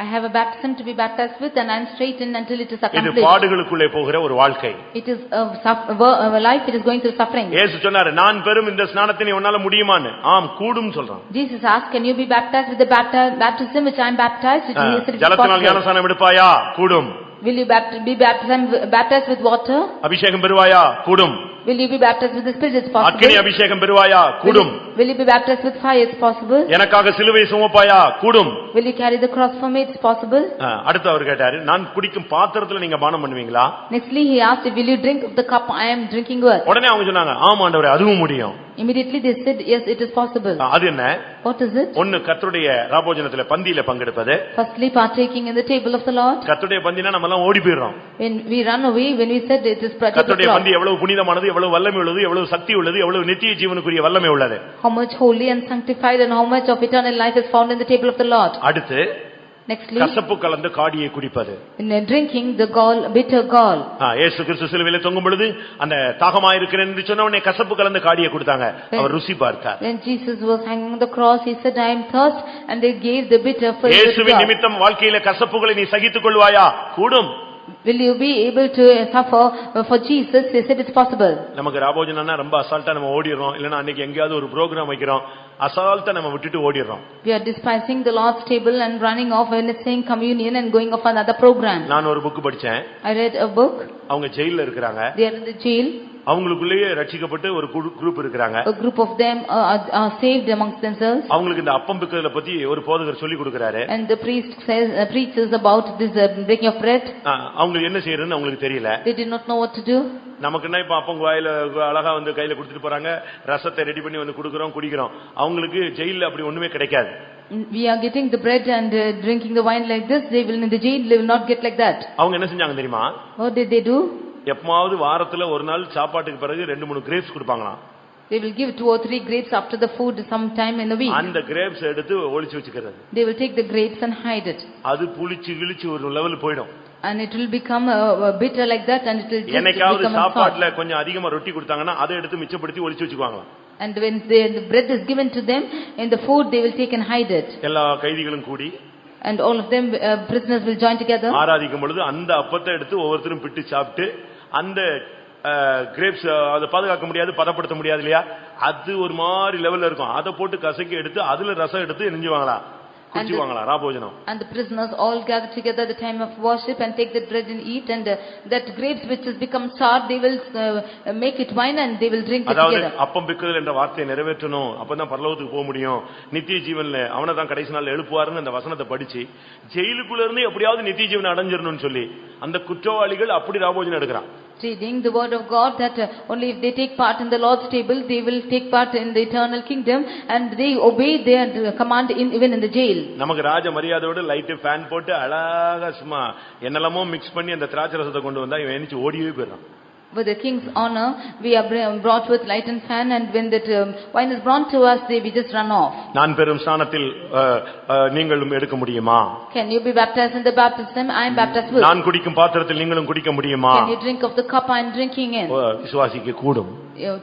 I have a baptism to be baptized with and I am straightened until it is இது accomplished. பாடுகளுக்குள்ளே போகிற ஒரு வாழ்க்கை. It is a life it is going through suffering. இயேசு சொன்னாரு, நான் பெறும் இந்த ஸ்நானத்தை உன்னால முடியுமான்னு. ஆம், கூடும் சொல்றான். Jesus asked, can you be baptized with the baptism which I am baptized? ஜலத்தினால் ஞானஸ்நானம் எடுப்பாயா? கூடும். Will you be baptized with water? அபிஷேகம் பெறுவாயா? கூடும். Will you be baptized with the Spirit? It's possible. அக்கினி அபிஷேகம் பெறுவாயா? கூடும். Will you be baptized with fire? It's possible. எனக்காக சிலுவை சுமப்பாயா? கூடும். Will you carry the cross for me? It's possible. அடுத்து அவர் கேட்டாரு, நான் குடிக்கும் பாத்திரத்துல நீங்க பானம் பண்ணுவீங்களா? Nextly he asked, will you drink of the cup I am drinking with? உடனே அவங்க சொன்னாங்க, ஆமா ஆண்டவரே, அதுவும் முடியும். Immediately they said, yes, it is possible. அது என்ன? What is it? ஒன்னு கர்த்தருடைய ராபோஜனத்துல பந்தியில பங்கெடுப்பது. Firstly, partaking in the table of the Lord. கர்த்தருடைய பந்தினா நம்ம எல்லாம் ஓடி போயிடுறோம். When we run away, when we said it is கர்த்தருடைய பந்தி எவ்வளவு புனிதமானது, எவ்வளவு வல்லமை உள்ளது, எவ்வளவு சக்தி உள்ளது, எவ்வளவு நித்திய ஜீவனுக்குரிய வல்லமை உள்ளது. How much holy and sanctified and how much of eternal life is found in the table of the Lord. அடுத்து Nextly, கசப்பு கலந்த காடியை குடிப்பது. in drinking the gall, bitter gall. இயேசு கிறிஸ்து சிலுவையிலே தொங்கும் பொழுது அந்த தாகமா இருக்கிறேன் என்று சொன்ன உடனே கசப்பு கலந்த காடியை கொடுத்தாங்க. அவர் ருசி பார்த்தார். When Jesus was hanging on the cross, he said, I am thirst, and they gave the bitter for இயேசுவின் நிமித்தம் வாழ்க்கையில கசப்புகளை நீ சகித்துக் கொள்வாயா? கூடும். Will you be able to suffer for Jesus? They said it's possible. நமக்கு ராபோஜனம்னா ரொம்ப அசால்ட்டா நம்ம ஓடிறோம். இல்லனா அன்னைக்கு எங்கயாவது ஒரு புரோகிராம் வைக்கிறோம், அசால்ட்டா நம்ம விட்டுட்டு ஓடிறோம். We are despising the Lord's table and running off and saying communion and going off another program. நான் ஒரு புக் படிச்சேன். I read a book. அவங்க ஜெயில்ல இருக்காங்க. They are in the jail. அவங்களுக்குள்ளேயே ரட்சிக்கப்பட்டு ஒரு குரூப் இருக்காங்க. A group of them are saved amongst themselves. அவங்களுக்கு இந்த அப்பம் பிக்கிறத பத்தி ஒரு போதகர் சொல்லி கொடுக்கறாரு. And the priest preaches about this breaking of bread. அவங்க என்ன செய்யறதுன்னு அவங்களுக்கு தெரியல. They did not know what to do. நமக்குன்னா இப்ப அப்பம் வாயில அழகா வந்து கையில கொடுத்துட்டு போறாங்க, ரசத்தை ரெடி பண்ணி வந்து குடுக்குறோம், குடிக்கிறோம். அவங்களுக்கு ஜெயில்ல அப்படி ஒண்ணுமே கிடைக்காது. We are getting the bread and drinking the wine like this. They will in the jail, they will not get like that. அவங்க என்ன செஞ்சாங்க தெரியுமா? What did they do? எப்பமாவது வாரத்துல ஒரு நாள் சாப்பாட்டுக்கு பிறகு 2-3 grapes கொடுப்பாங்களாம். They will give 2 or 3 grapes after the food sometime in the week. அந்த கிரேப்ஸ் எடுத்து ஒளிச்சு வச்சுக்கிறது. They will take the grapes and hide it. அது புளிச்சு கிழிச்சு ஒரு லெவல் போய்டும். And it will become bitter like that and it will just என்னைக்காவது become சாப்பாட்டுல கொஞ்சம் அதிகமா ரொட்டி கொடுத்தாங்கன்னா அதை எடுத்து மிச்சப்படுத்தி ஒளிச்சு வச்சுக்குவாங்க. And when the bread is given to them in the food, they will take and hide it. எல்லா கைதிகளும் கூடி and all of them prisoners will join together. ஆராதிக்கும் பொழுது அந்த அப்பத்தை எடுத்து ஒவ்வொருத்தரும் பிட்டு சாப்பிட்டு அந்த கிரேப்ஸ் அதை பாதுகாக்க முடியாது, பதப்படுத்த முடியாது இல்லையா, அது ஒரு மாதிரி லெவல்ல இருக்கும். அதை போட்டு கசக்கி எடுத்து அதுல ரசம் எடுத்து நெஞ்சுவாங்களா, குடிச்சுவாங்களா ராபோஜனம். And the prisoners all gather together at the time of worship and take the bread and eat, and that grapes which has become sour they will make it wine and they will drink it together. அதாவது அப்பம் பிக்குதல் என்ற வார்த்தையை நிறைவேற்றணும், அப்பதான் பரலோகத்துக்கு போக முடியும், நித்திய ஜீவன்ல அவனை தான் கடைசி நாள் எழுப்புவாருன்னு அந்த வசனத்தை படிச்சு ஜெயிலுக்குள்ள இருந்து எப்படியாவது நித்திய ஜீவனை அடைஞ்சிடணும்னு சொல்லி அந்த குற்றவாளிகள் அப்படி ராபோஜனம் எடுக்கிறான். Reading the word of God that only if they take part in the Lord's table they will take part in the eternal kingdom, and they obey their command even in the jail. நமக்கு ராஜ மரியாதையோட light fan போட்டு அழகா சும்மா என்னெல்லாமோ mix பண்ணி அந்த திராட்சை ரசத்தை கொண்டு வந்தா இவன் எந்திச்சு ஓடியே போயிடுறான். With the king's honor we are brought with light and fan, and when that wine is brought to us we just run off. நான் பெறும் ஸ்நானத்தில் நீங்களும் எடுக்க முடியுமா? Can you be baptized in the baptism I am baptized with? நான் குடிக்கும் பாத்திரத்தில் நீங்களும் குடிக்க முடியுமா? Can you drink of the cup I am drinking in? விசுவாசிக்க கூடும்.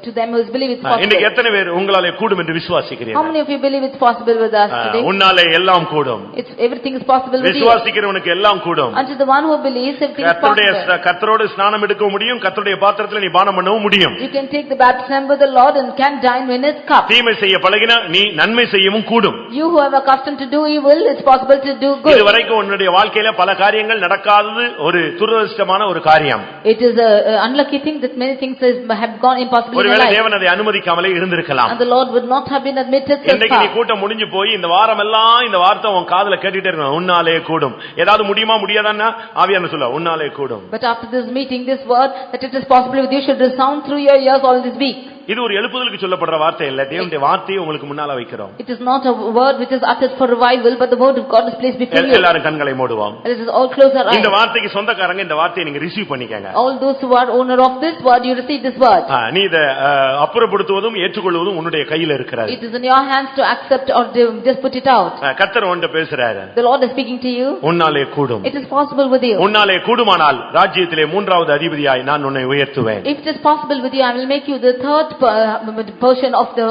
To them who believe it's possible. இன்னைக்கு எத்தனை பேர் உங்களாலே கூடும் என்று விசுவாசிக்கிறீர்கள்? How many of you believe it's possible with us today? உன்னாலே எல்லாம் கூடும். It's everything is possible with you. விசுவாசிக்கிறவனுக்கு எல்லாம் கூடும். Unto the one who believes everything is possible. கர்த்தரோடு ஸ்நானம் எடுக்க முடியும், கர்த்தருடைய பாத்திரத்தில் நீ பானம் பண்ணவும் முடியும். You can take the baptism with the Lord and can dine in his cup. தீமை செய்ய பழகினா நீ நன்மை செய்யவும் கூடும். You who have accustomed to do evil, it's possible to do good. இதுவரைக்கும் உன்னுடைய வாழ்க்கையில பல காரியங்கள் நடக்காதது ஒரு துரதிர்ஷ்டமான ஒரு காரியம். It is a unlucky thing that many things have gone impossible in ஒருவேளை life. தேவன் அதை அனுமதிக்காமலே இருந்திருக்கலாம். And the Lord would not have been admitted so இன்னைக்கு நீ far. கூட்டம் முடிஞ்சு போய் இந்த வாரம் எல்லாம் இந்த வார்த்தை உன் காதுல கேட்டுட்டே இருக்கணும், உன்னாலே கூடும். ஏதாவது முடியுமா முடியாதான்னா ஆவியானவர் சொல்ல உன்னாலே கூடும். But after this meeting, this word that it is possible with you should resound through your ears all this week. இது ஒரு எழுப்புதலுக்கு சொல்லப்படுற வார்த்தை இல்ல, தேவனுடைய வார்த்தையை உங்களுக்கு முன்னால வைக்கிறோம். It is not a word which is uttered for revival, but the word of God is placed before you. எல்லாரும் கண்களை மூடுவோம். Let us all close our eyes. இந்த வார்த்தைக்கு சொந்தக்காரங்க இந்த வார்த்தையை நீங்க ரிசீவ் பண்ணிக்கங்க. All those who are owner of this word, you receive this word. நீ இத அப்புறப்படுத்துவதும் ஏற்றுக்கொள்வதும் உன்னுடைய கையில இருக்கிறது. It is in your hands to accept or to just put it out. கர்த்தர் உன்கிட்ட பேசுறாரு. The Lord is speaking to you. உன்னாலே கூடும். It is possible with you. உன்னாலே கூடுமானால் ராஜ்யத்திலே மூன்றாவது அதிபதியாய் நான் உன்னை உயர்த்துவேன். If it is possible with you, I will make you the third portion of the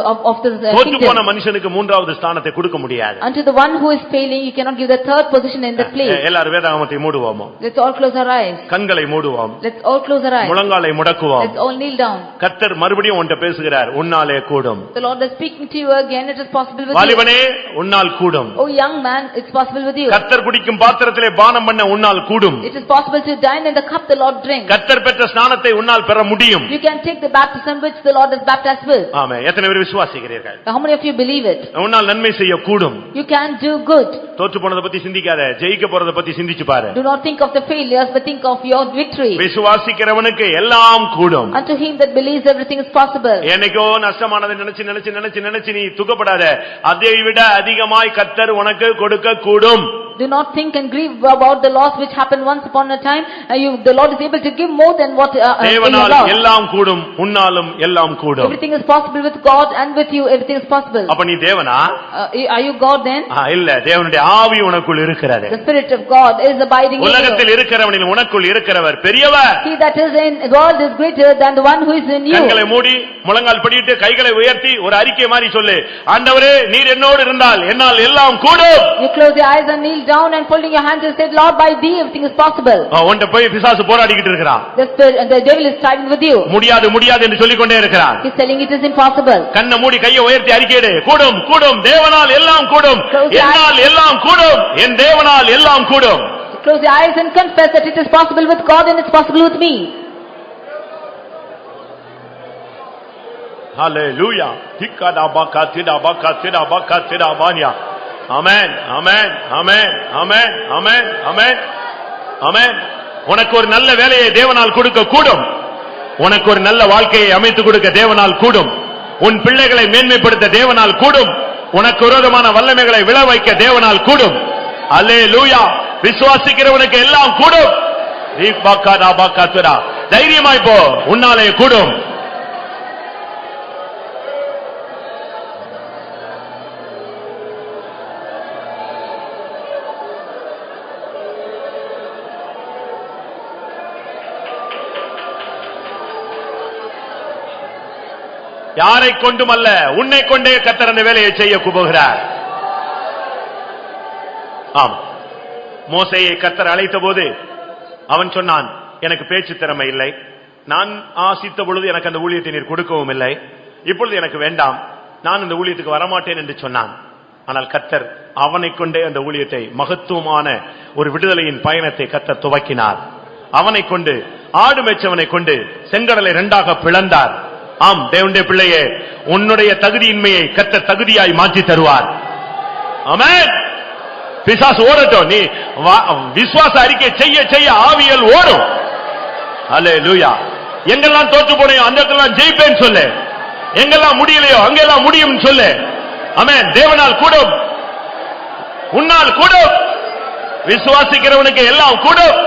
தோற்று போன kingdom. மனுஷனுக்கு மூன்றாவது ஸ்தானத்தை கொடுக்க முடியாது. Unto the one who is failing, you cannot give the third position in that place. எல்லாரும் வேதாகமத்தை மூடுவோம். Let's all close our eyes. கண்களை மூடுவோம். Let's all close our eyes. முழங்காலை முடக்குவோம். Let's all kneel down. கர்த்தர் மறுபடியும் உன்கிட்ட பேசுகிறார். உன்னாலே கூடும். The Lord is speaking to you again. It is possible with you. வாலிபனே உன்னால் கூடும். Oh young man, it's possible with you. கர்த்தர் குடிக்கும் பாத்திரத்திலே பானம் பண்ண உன்னால் கூடும். It is possible to dine in the cup the Lord drinks. கர்த்தர் பெற்ற ஸ்நானத்தை உன்னால் பெற முடியும். You can take the baptism which the Lord is baptized with. ஆமென். எத்தனை பேர் விசுவாசிக்கிறீர்கள்? How many of you believe it? உன்னால் நன்மை செய்ய கூடும். You can do good. தோற்று போனதை பத்தி சிந்திக்காத, ஜெயிக்க போறதை பத்தி சிந்திச்சு பாரு. Do not think of the failures, but think of your victory. விசுவாசிக்கிறவனுக்கு எல்லாம் கூடும். Unto him that believes, everything is possible. என்னைக்கோ நஷ்டமானதை நினைச்சு நீ துக்கப்படாத. அதை விட அதிகமாய் கர்த்தர் உனக்கு கொடுக்க கூடும். Do not think and grieve about the loss which happened once upon a time. The Lord is able to give more than what you தேவனால் lost. எல்லாம் கூடும், உன்னாலும் எல்லாம் கூடும். Everything is possible with God, and with you everything is possible. அப்ப நீ தேவனா? Are you God then? இல்ல, தேவனுடைய ஆவி உனக்குள் இருக்கிறது. The Spirit of God is abiding in you. உலகத்தில் இருக்கிறவனில் உனக்குள் இருக்கிறவர் பெரியவர். He that is in God is greater than the one who is in you. கண்களை மூடி முழங்கால் படியிட்டு கைகளை உயர்த்தி ஒரு அறிக்கை மாதிரி சொல்லு. ஆண்டவரே, நீர் என்னோடு இருந்தால் என்னால் எல்லாம் கூடும். You close your eyes and kneel down and folding your hands and say, Lord, by thee everything is possible. உன்கிட்ட போய் பிசாசு போராடிக்கிட்டு இருக்கிறான். The devil is striving with you. முடியாது முடியாது என்று சொல்லிக் கொண்டே இருக்கிறான். He's telling it is impossible. கண்ணை மூடி கையை உயர்த்தி அறிக்கையிடு. கூடும் கூடும், தேவனால் எல்லாம் கூடும். என்னால் எல்லாம் கூடும், என் தேவனால் எல்லாம் கூடும். Close your eyes and confess that it is possible with God and it's possible with me. Hallelujah. Tikadabaka tidabaka tidabaka tidabanya. Amen. Amen. Amen. Amen. Amen. Amen. Amen. உனக்கு ஒரு நல்ல வேலையை தேவனால் கொடுக்க கூடும். உனக்கு ஒரு நல்ல வாழ்க்கையை அமைத்து கொடுக்க தேவனால் கூடும். உன் பிள்ளைகளை மேன்மைப்படுத்த தேவனால் கூடும். உனக்கு விரோதமான வல்லமைகளை விழ வைக்க தேவனால் கூடும். அல்லேலூயா. விசுவாசிக்கிறவனுக்கு எல்லாம் கூடும். தைரியமாய் போ, உன்னாலே கூடும். யாரை கொண்டும் அல்ல, உன்னை கொண்டே கர்த்தர் அந்த வேலையை செய்ய போகிறார். ஆம், மோசேயை கர்த்தர் அழைத்த போது அவன் சொன்னான், எனக்கு பேச்சு திறமை இல்லை, நான் ஆசித்த பொழுது எனக்கு அந்த ஊழியத்தை நீர் கொடுக்கவும் இல்லை, இப்பொழுது எனக்கு வேண்டாம், நான் இந்த ஊழியத்துக்கு வரமாட்டேன் என்று சொன்னான். ஆனால் கர்த்தர் அவனை கொண்டே அந்த ஊழியத்தை, மகத்துவமான ஒரு விடுதலையின் பயணத்தை கர்த்தர் துவக்கினார். அவனை கொண்டு, ஆடு மேய்ச்சவனை கொண்டு செங்கடலை இரண்டாக பிளந்தார். ஆம், தேவனுடைய பிள்ளையே, உன்னுடைய தகுதியின்மையை கர்த்தர் தகுதியாய் மாற்றி தருவார். ஆமென். பிசாசு ஓடட்டும், நீ விசுவாச அறிக்கை செய்ய செய்ய ஆவியல் ஓடும். அல்லேலூயா. எங்கெல்லாம் தோற்று போனையோ அங்கெல்லாம் ஜெயிப்பேன்னு சொல்லு. எங்கெல்லாம் முடியலையோ அங்கெல்லாம் முடியும் சொல்லு. ஆமென். தேவனால் கூடும், உன்னால் கூடும். விசுவாசிக்கிறவனுக்கு எல்லாம் கூடும்.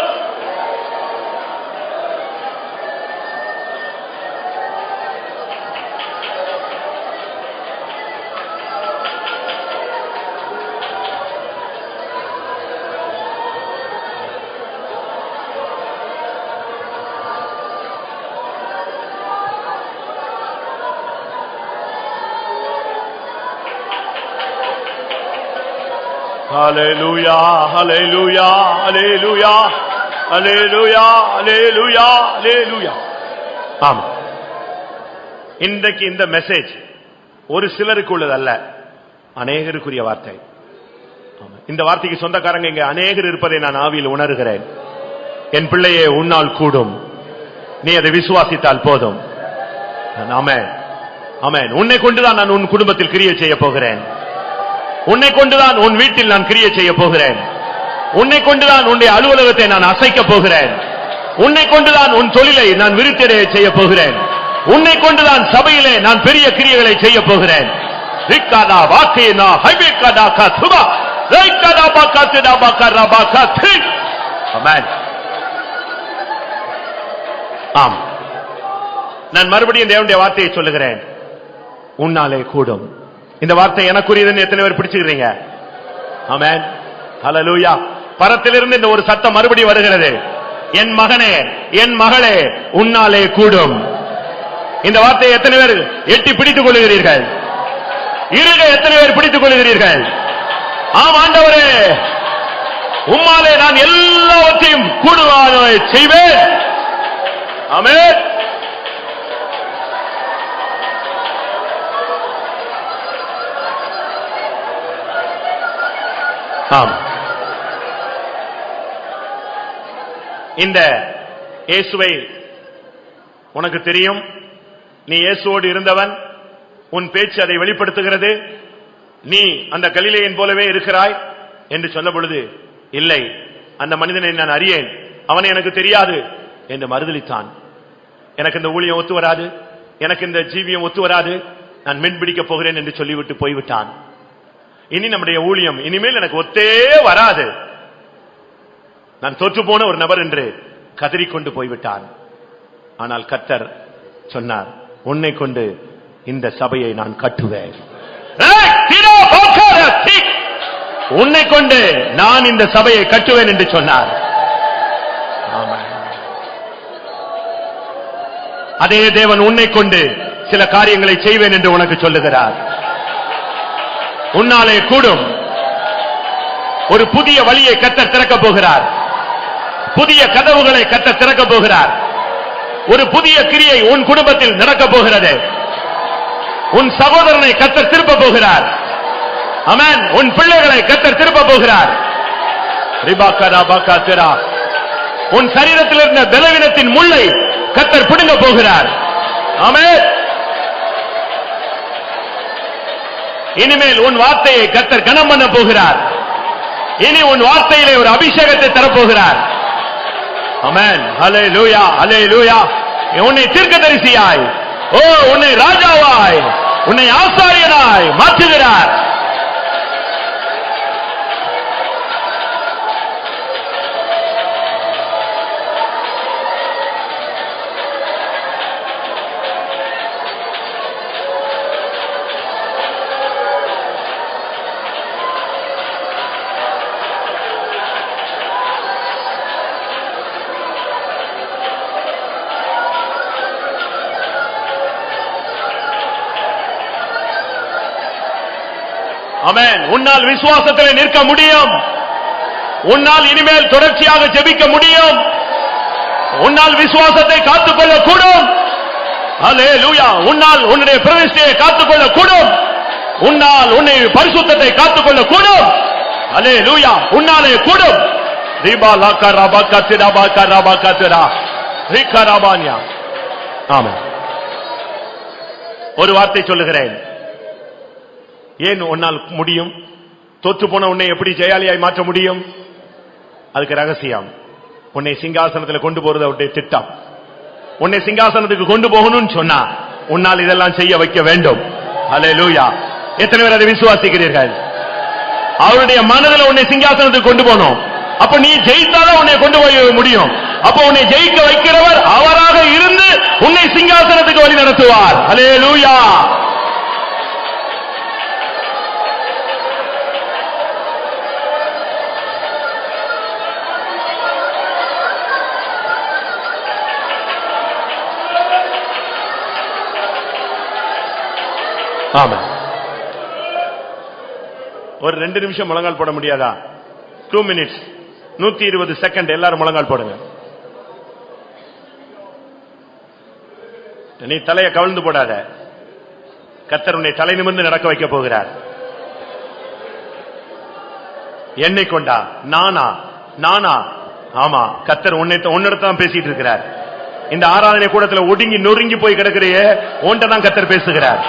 Hallelujah, hallelujah, hallelujah, hallelujah, hallelujah, hallelujah. ஆம், இன்றைக்கு இந்த மெசேஜ் ஒரு சிலருக்கு உள்ளதல்ல, அநேகருக்குரிய வார்த்தை. இந்த வார்த்தைக்கு சொந்தக்காரங்க இங்க அநேகர் இருப்பதை நான் ஆவியில் உணர்கிறேன். என் பிள்ளையே, உன்னால் கூடும், நீ அதை விசுவாசித்தால் போதும். ஆமென், ஆமென். உன்னை கொண்டுதான் நான் உன் குடும்பத்தில் கிரியை செய்ய போகிறேன். உன்னை கொண்டுதான் உன் வீட்டில் நான் கிரியை செய்ய போகிறேன். உன்னை கொண்டுதான் உன்னுடைய அலுவலகத்தை நான் அசைக்க போகிறேன். உன்னை கொண்டுதான் உன் தொழிலை நான் விருத்தியடைய செய்ய போகிறேன். உன்னை கொண்டுதான் சபையிலே நான் பெரிய கிரியைகளை செய்ய போகிறேன். ரிக்காதா வாக்கேனா ஹைபேகாதா கதுபா ரைக்காதா பக்கத்துடா பக்கரபா கத்து. ஆமென். ஆம், நான் மறுபடியும் தேவனுடைய வார்த்தையை சொல்லுகிறேன். உன்னாலே கூடும். இந்த வார்த்தை எனக்குரியதுன்னு எத்தனை பேர் பிடிச்சுக்கிறீங்க? ஆமென், ஹல்லேலூயா. பரத்திலிருந்து இந்த ஒரு சத்தம் மறுபடியும் வருகிறது. என் மகனே, என் மகளே, உன்னாலே கூடும். இந்த வார்த்தையை எத்தனை பேர் எட்டி பிடித்துக் கொள்கிறீர்கள்? இருக எத்தனை பேர் பிடித்துக் கொள்கிறீர்கள்? ஆம் ஆண்டவரே, உம்மாலே நான் எல்லாவற்றையும் கூடுவானவை செய்வேன். ஆமென். ஆம், இந்த இயேசுவை உனக்கு தெரியும். நீ இயேசுவோடு இருந்தவன். உன் பேச்சு அதை வெளிப்படுத்துகிறது. நீ அந்த கலிலேயன் போலவே இருக்கிறாய் என்று சொன்ன பொழுது, இல்லை, அந்த மனிதனை நான் அறியேன், அவனை எனக்கு தெரியாது என்று மறுதலித்தான். எனக்கு இந்த ஊழியம் ஒத்து வராது, எனக்கு இந்த ஜீவியம் ஒத்து வராது, நான் மீன்பிடிக்கப் போகிறேன் என்று சொல்லிவிட்டு போய்விட்டான். இனி நம்முடைய ஊழியம் இனிமேல் எனக்கு ஒத்தே வராது, நான் தோற்று போன ஒரு நபர் என்று கதறிக்கொண்டு போய்விட்டான். ஆனால் கர்த்தர் சொன்னார், உன்னை கொண்டு இந்த சபையை நான் கட்டுவேன். உன்னை கொண்டு நான் இந்த சபையை கட்டுவேன் என்று சொன்னார். அதே தேவன் உன்னை கொண்டு சில காரியங்களை செய்வேன் என்று உனக்கு சொல்லுகிறார். உன்னாலே கூடும். ஒரு புதிய வழியை கர்த்தர் திறக்கப் போகிறார். புதிய கதவுகளை கர்த்தர் திறக்கப் போகிறார். ஒரு புதிய கிரியை உன் குடும்பத்தில் நடக்கப் போகிறது. உன் சகோதரனை கர்த்தர் திருப்ப போகிறார். ஆமென். உன் பிள்ளைகளை கர்த்தர் திருப்ப போகிறார். உன் சரீரத்தில் இருந்த பலவீனத்தின் முள்ளை கர்த்தர் பிடுங்க போகிறார். ஆமென். இனிமேல் உன் வார்த்தையை கர்த்தர் கனம் பண்ண போகிறார். இனி உன் வார்த்தையிலே ஒரு அபிஷேகத்தை தரப்போகிறார். ஆமென், ஹல்லேலூயா, ஹல்லேலூயா. உன்னை தீர்க்கதரிசியாய், ஓ உன்னை ராஜாவாய், உன்னை ஆசாரியனாய் மாற்றுகிறார். ஆமென். உன்னால் விசுவாசத்திலே நிற்க முடியும். உன்னால் இனிமேல் தொடர்ச்சியாக ஜெபிக்க முடியும். உன்னால் விசுவாசத்தை காத்துக்கொள்ள கூடும். ஹல்லேலூயா. உன்னால் உன்னுடைய பிரதிஷ்டையை காத்துக்கொள்ள கூடும். உன்னால் உன்னை பரிசுத்தத்தை காத்துக்கொள்ள கூடும். ஹல்லேலூயா. உன்னாலே கூடும். தீபா லாக்கா ரபா கத்திரா பாக்கா ரபா கத்திரா ரிகா ரபான்யா. ஆமென். ஒரு வார்த்தை சொல்லுகிறேன். ஏன் உன்னால் முடியும்? தோற்று போன உன்னை எப்படி ஜெயாலியாய் மாற்ற முடியும்? அதுக்கு ரகசியம். உன்னை சிங்காசனத்தில் கொண்டு போறது அவருடைய திட்டம். உன்னை சிங்காசனத்துக்கு கொண்டு போகணும்னு சொன்னா உன்னால் இதெல்லாம் செய்ய வைக்க வேண்டும். ஹல்லேலூயா. எத்தனை பேர் அதை விசுவாசிக்கிறீர்கள்? அவருடைய மனதில் உன்னை சிங்காசனத்துக்கு கொண்டு போகணும். அப்ப நீ ஜெயித்தாலும் உன்னை கொண்டு போய் முடியும். அப்ப உன்னை ஜெயிக்க வைக்கிறவர் அவராக இருந்து உன்னை சிங்காசனத்துக்கு வழி நடத்துவார். ஹல்லேலூயா. ஆமென். ஒரு 2 நிமிஷம் முழங்கால் போட முடியாதா? 2 minutes, 120 செகண்ட். எல்லாரும் முழங்கால் போடுங்க. நீ தலையை கவிழ்ந்து போடாத. கர்த்தர் உன்னை தலை நிமிர்ந்து நடக்க வைக்க போகிறார். என்னை கொண்டா? நானா? நானா? ஆமா, கர்த்தர் உன்னிடத்தான் பேசிட்டு இருக்கிறார். இந்த ஆராதனை கூடத்தில் ஒடுங்கி நொறுங்கி போய் கிடக்கிறையே, உன்கிட்ட தான் கர்த்தர் பேசுகிறார்.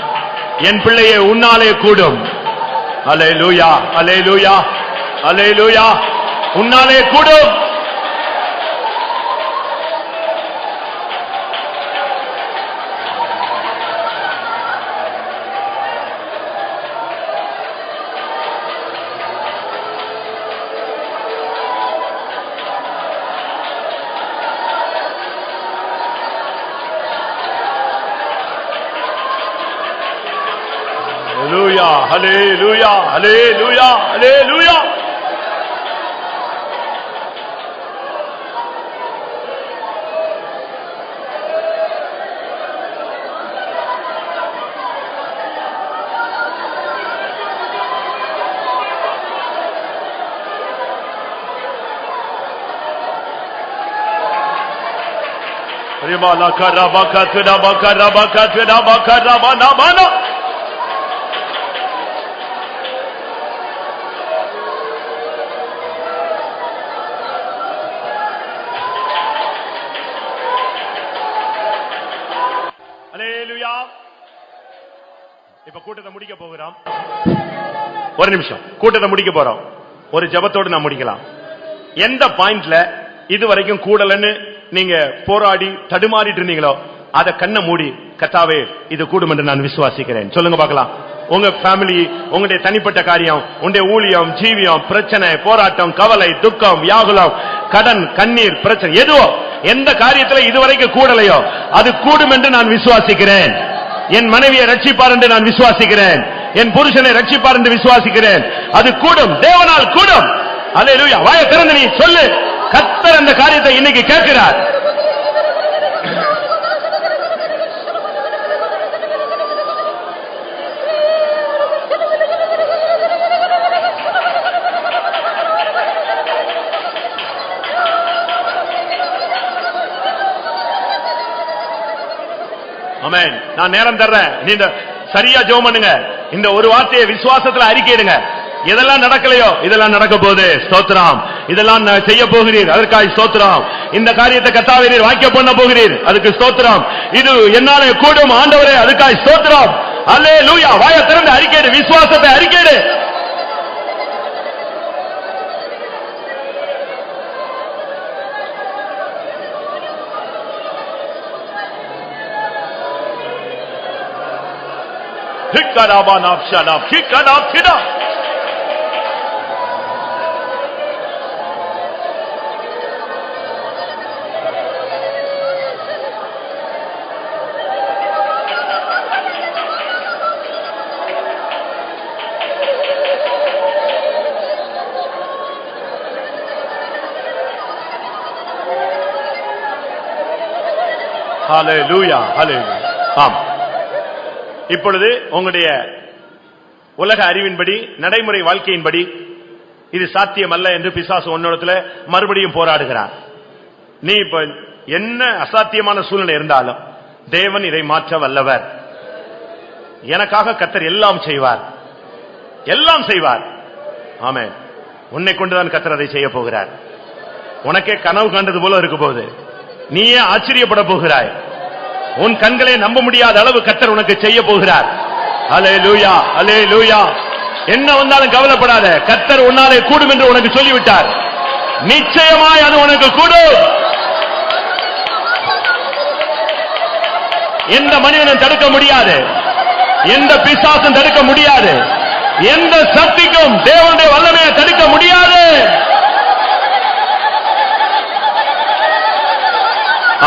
என் பிள்ளையே, உன்னாலே கூடும். அல்லேலூயா, அல்லேலூயா, அல்லேலூயா. உன்னாலே கூடும். ஹalleluya ஹalleluya ஹalleluya ஹalleluya. Rimala karabaka tudabaka rabaka tudabaka rabana bana. Hallelujah. இப்ப கூட்டத்தை முடிக்க போகிறோம். ஒரு நிமிஷம் கூட்டத்தை முடிக்க போறோம். ஒரு ஜெபத்தோடு நான் முடிக்கலாம். எந்த பாயிண்ட்ல இதுவரைக்கும் கூடலன்னு நீங்க போராடி தடுமாறிட்டு இருந்தீங்களோ அத கண்ணை மூடி கர்த்தாவே இது கூடும் என்று நான் விசுவாசிக்கிறேன் சொல்லுங்க பார்க்கலாம். உங்க ஃபேமிலி, உங்களுடைய தனிப்பட்ட காரியம், உங்களுடைய ஊழியம், ஜீவியம், பிரச்சனை, போராட்டம், கவலை, துக்கம், வியாகுலம், கடன், கண்ணீர், பிரச்சனை, எதுவோ எந்த காரியத்துல இதுவரைக்கும் கூடலையோ அது கூடும் என்று நான் விசுவாசிக்கிறேன். என் மனைவியை ரட்சிப்பார் என்று நான் விசுவாசிக்கிறேன். என் புருஷனை ரட்சிப்பார் என்று விசுவாசிக்கிறேன். அது கூடும், தேவனால் கூடும். அல்லேலூயா. வாயை திறந்து நீ சொல்லு. கர்த்தர் அந்த காரியத்தை இன்னைக்கு கேட்கிறார். ஆமென். நான் நேரம் தர்றேன். நீங்க சரியா ஜெபம் பண்ணுங்க. இந்த ஒரு வார்த்தையை விசுவாசத்துல அறிக்கையிடுங்க. எதெல்லாம் நடக்கலையோ இதெல்லாம் நடக்க போகுது. ஸ்தோத்திரம். இதெல்லாம் செய்ய போகிறீர், அதற்காக ஸ்தோத்திரம். இந்த காரியத்தை கர்த்தாவே நீர் வாக்கியம் பண்ண போகிறீர், அதுக்கு ஸ்தோத்திரம். இது என்னாலே கூடும் ஆண்டவரே, அதுக்காக ஸ்தோத்திரம். அல்லேலூயா. வாயை திறந்து அறிக்கையிடு, விசுவாசத்தை அறிக்கையிடு. கிக்கடாபானாப் ஷடாப் கிக்கடாப் கிடா. ஹalleluya ஹalleluya. ஆம். இப்பொழுது உங்களுடைய உலக அறிவின்படி, நடைமுறை வாழ்க்கையின்படி இது சாத்தியம் அல்ல என்று பிசாசு உன்னிடத்துல மறுபடியும் போராடுகிறார். நீ இப்ப என்ன அசாத்தியமான சூழ்நிலை இருந்தாலும் தேவன் இதை மாற்ற வல்லவர். எனக்காக கர்த்தர் எல்லாம் செய்வார், எல்லாம் செய்வார். ஆமென். உன்னை கொண்டுதான் கர்த்தர் அதை செய்ய போகிறார். உனக்கே கனவு கண்டது போல இருக்க போகுது. நீயே ஆச்சரியப்பட போகிறாய். உன் கண்களை நம்ப முடியாத அளவு கர்த்தர் உனக்கு செய்ய போகிறார். அல்லேலூயா அல்லேலூயா. என்ன வந்தாலும் கவலைப்படாத. கர்த்தர் உன்னாலே கூடும் என்று உனக்கு சொல்லிவிட்டார். நிச்சயமாய் அது உனக்கு கூடும். எந்த மனிதனும் தடுக்க முடியாது, எந்த பிசாசும் தடுக்க முடியாது, எந்த சக்திக்கும் தேவனுடைய வல்லமையை தடுக்க முடியாது.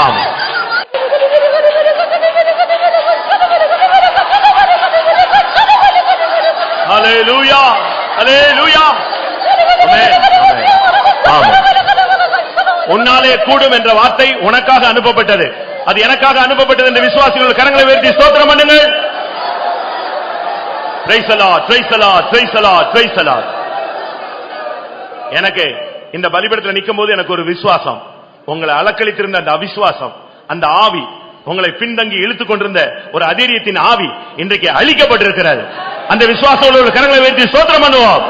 ஆமாம். ஹalleluya ஹalleluya. ஆமென் ஆமென். உன்னாலே கூடும் என்ற வார்த்தை உனக்காக அனுப்பப்பட்டது. அது எனக்காக அனுப்பப்பட்டது என்று விசுவாசிகள் கரங்களை உயர்த்தி ஸ்தோத்திரம் பண்ணுங்கள். Praise the Lord praise the Lord praise the Lord praise the Lord. எனக்கு இந்த பலிபீடத்தில் நிக்கும்போது எனக்கு ஒரு விசுவாசம், உங்களை அலக்களித்திருந்த அந்த அவிசுவாசம், அந்த ஆவி, உங்களை பின்தங்கி இழுத்துக் கொண்டிருந்த ஒரு அதீரியத்தின் ஆவி இன்றைக்கு அழிக்கப்பட்டிருக்கிறது. அந்த விசுவாசத்தோடு கரங்களை உயர்த்தி ஸ்தோத்திரம் பண்ணுவோம்.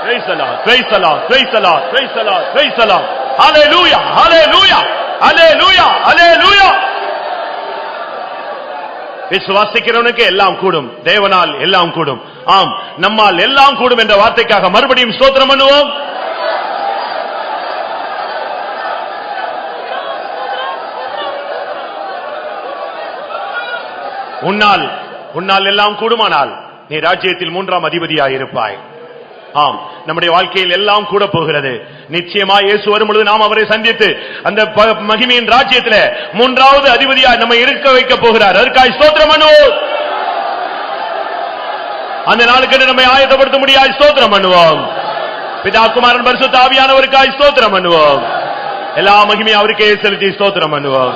Praise the Lord, praise the Lord, praise the Lord, praise the Lord, praise the Lord. Hallelujah, hallelujah, hallelujah, hallelujah. விசுவாசிக்கிறவனுக்கு எல்லாம் கூடும், தேவனால் எல்லாம் கூடும். ஆம், நம்மால் எல்லாம் கூடும் என்ற வார்த்தைக்காக மறுபடியும் ஸ்தோத்திரம் பண்ணுவோம். உன்னால் எல்லாம் கூடுமானால் நீ ராஜ்யத்தில் 3ஆம் அதிபதியாய் இருப்பாய். ஆம், நம்முடைய வாழ்க்கையில் எல்லாம் கூட போகிறது. நிச்சயமா இயேசு வரும்பொழுது நாம் அவரை சந்தித்து அந்த மகிமையின் ராஜ்யத்திலே மூன்றாவது அதிபதியாய் நம்மை இருக்க வைக்க போகிறார். அதற்காக ஸ்தோத்திரம் பண்ணுவோம். அந்த நாளுக்கு நம்மை ஆயத்தப்படுத்த முடியாது. ஸ்தோத்திரம் பண்ணுவோம். பிதா குமாரன் பரிசுத்த ஆவியானவருக்காய் ஸ்தோத்திரம் பண்ணுவோம். எல்லா மகிமையும் அவருக்கே செலுத்தி ஸ்தோத்திரம் பண்ணுவோம்.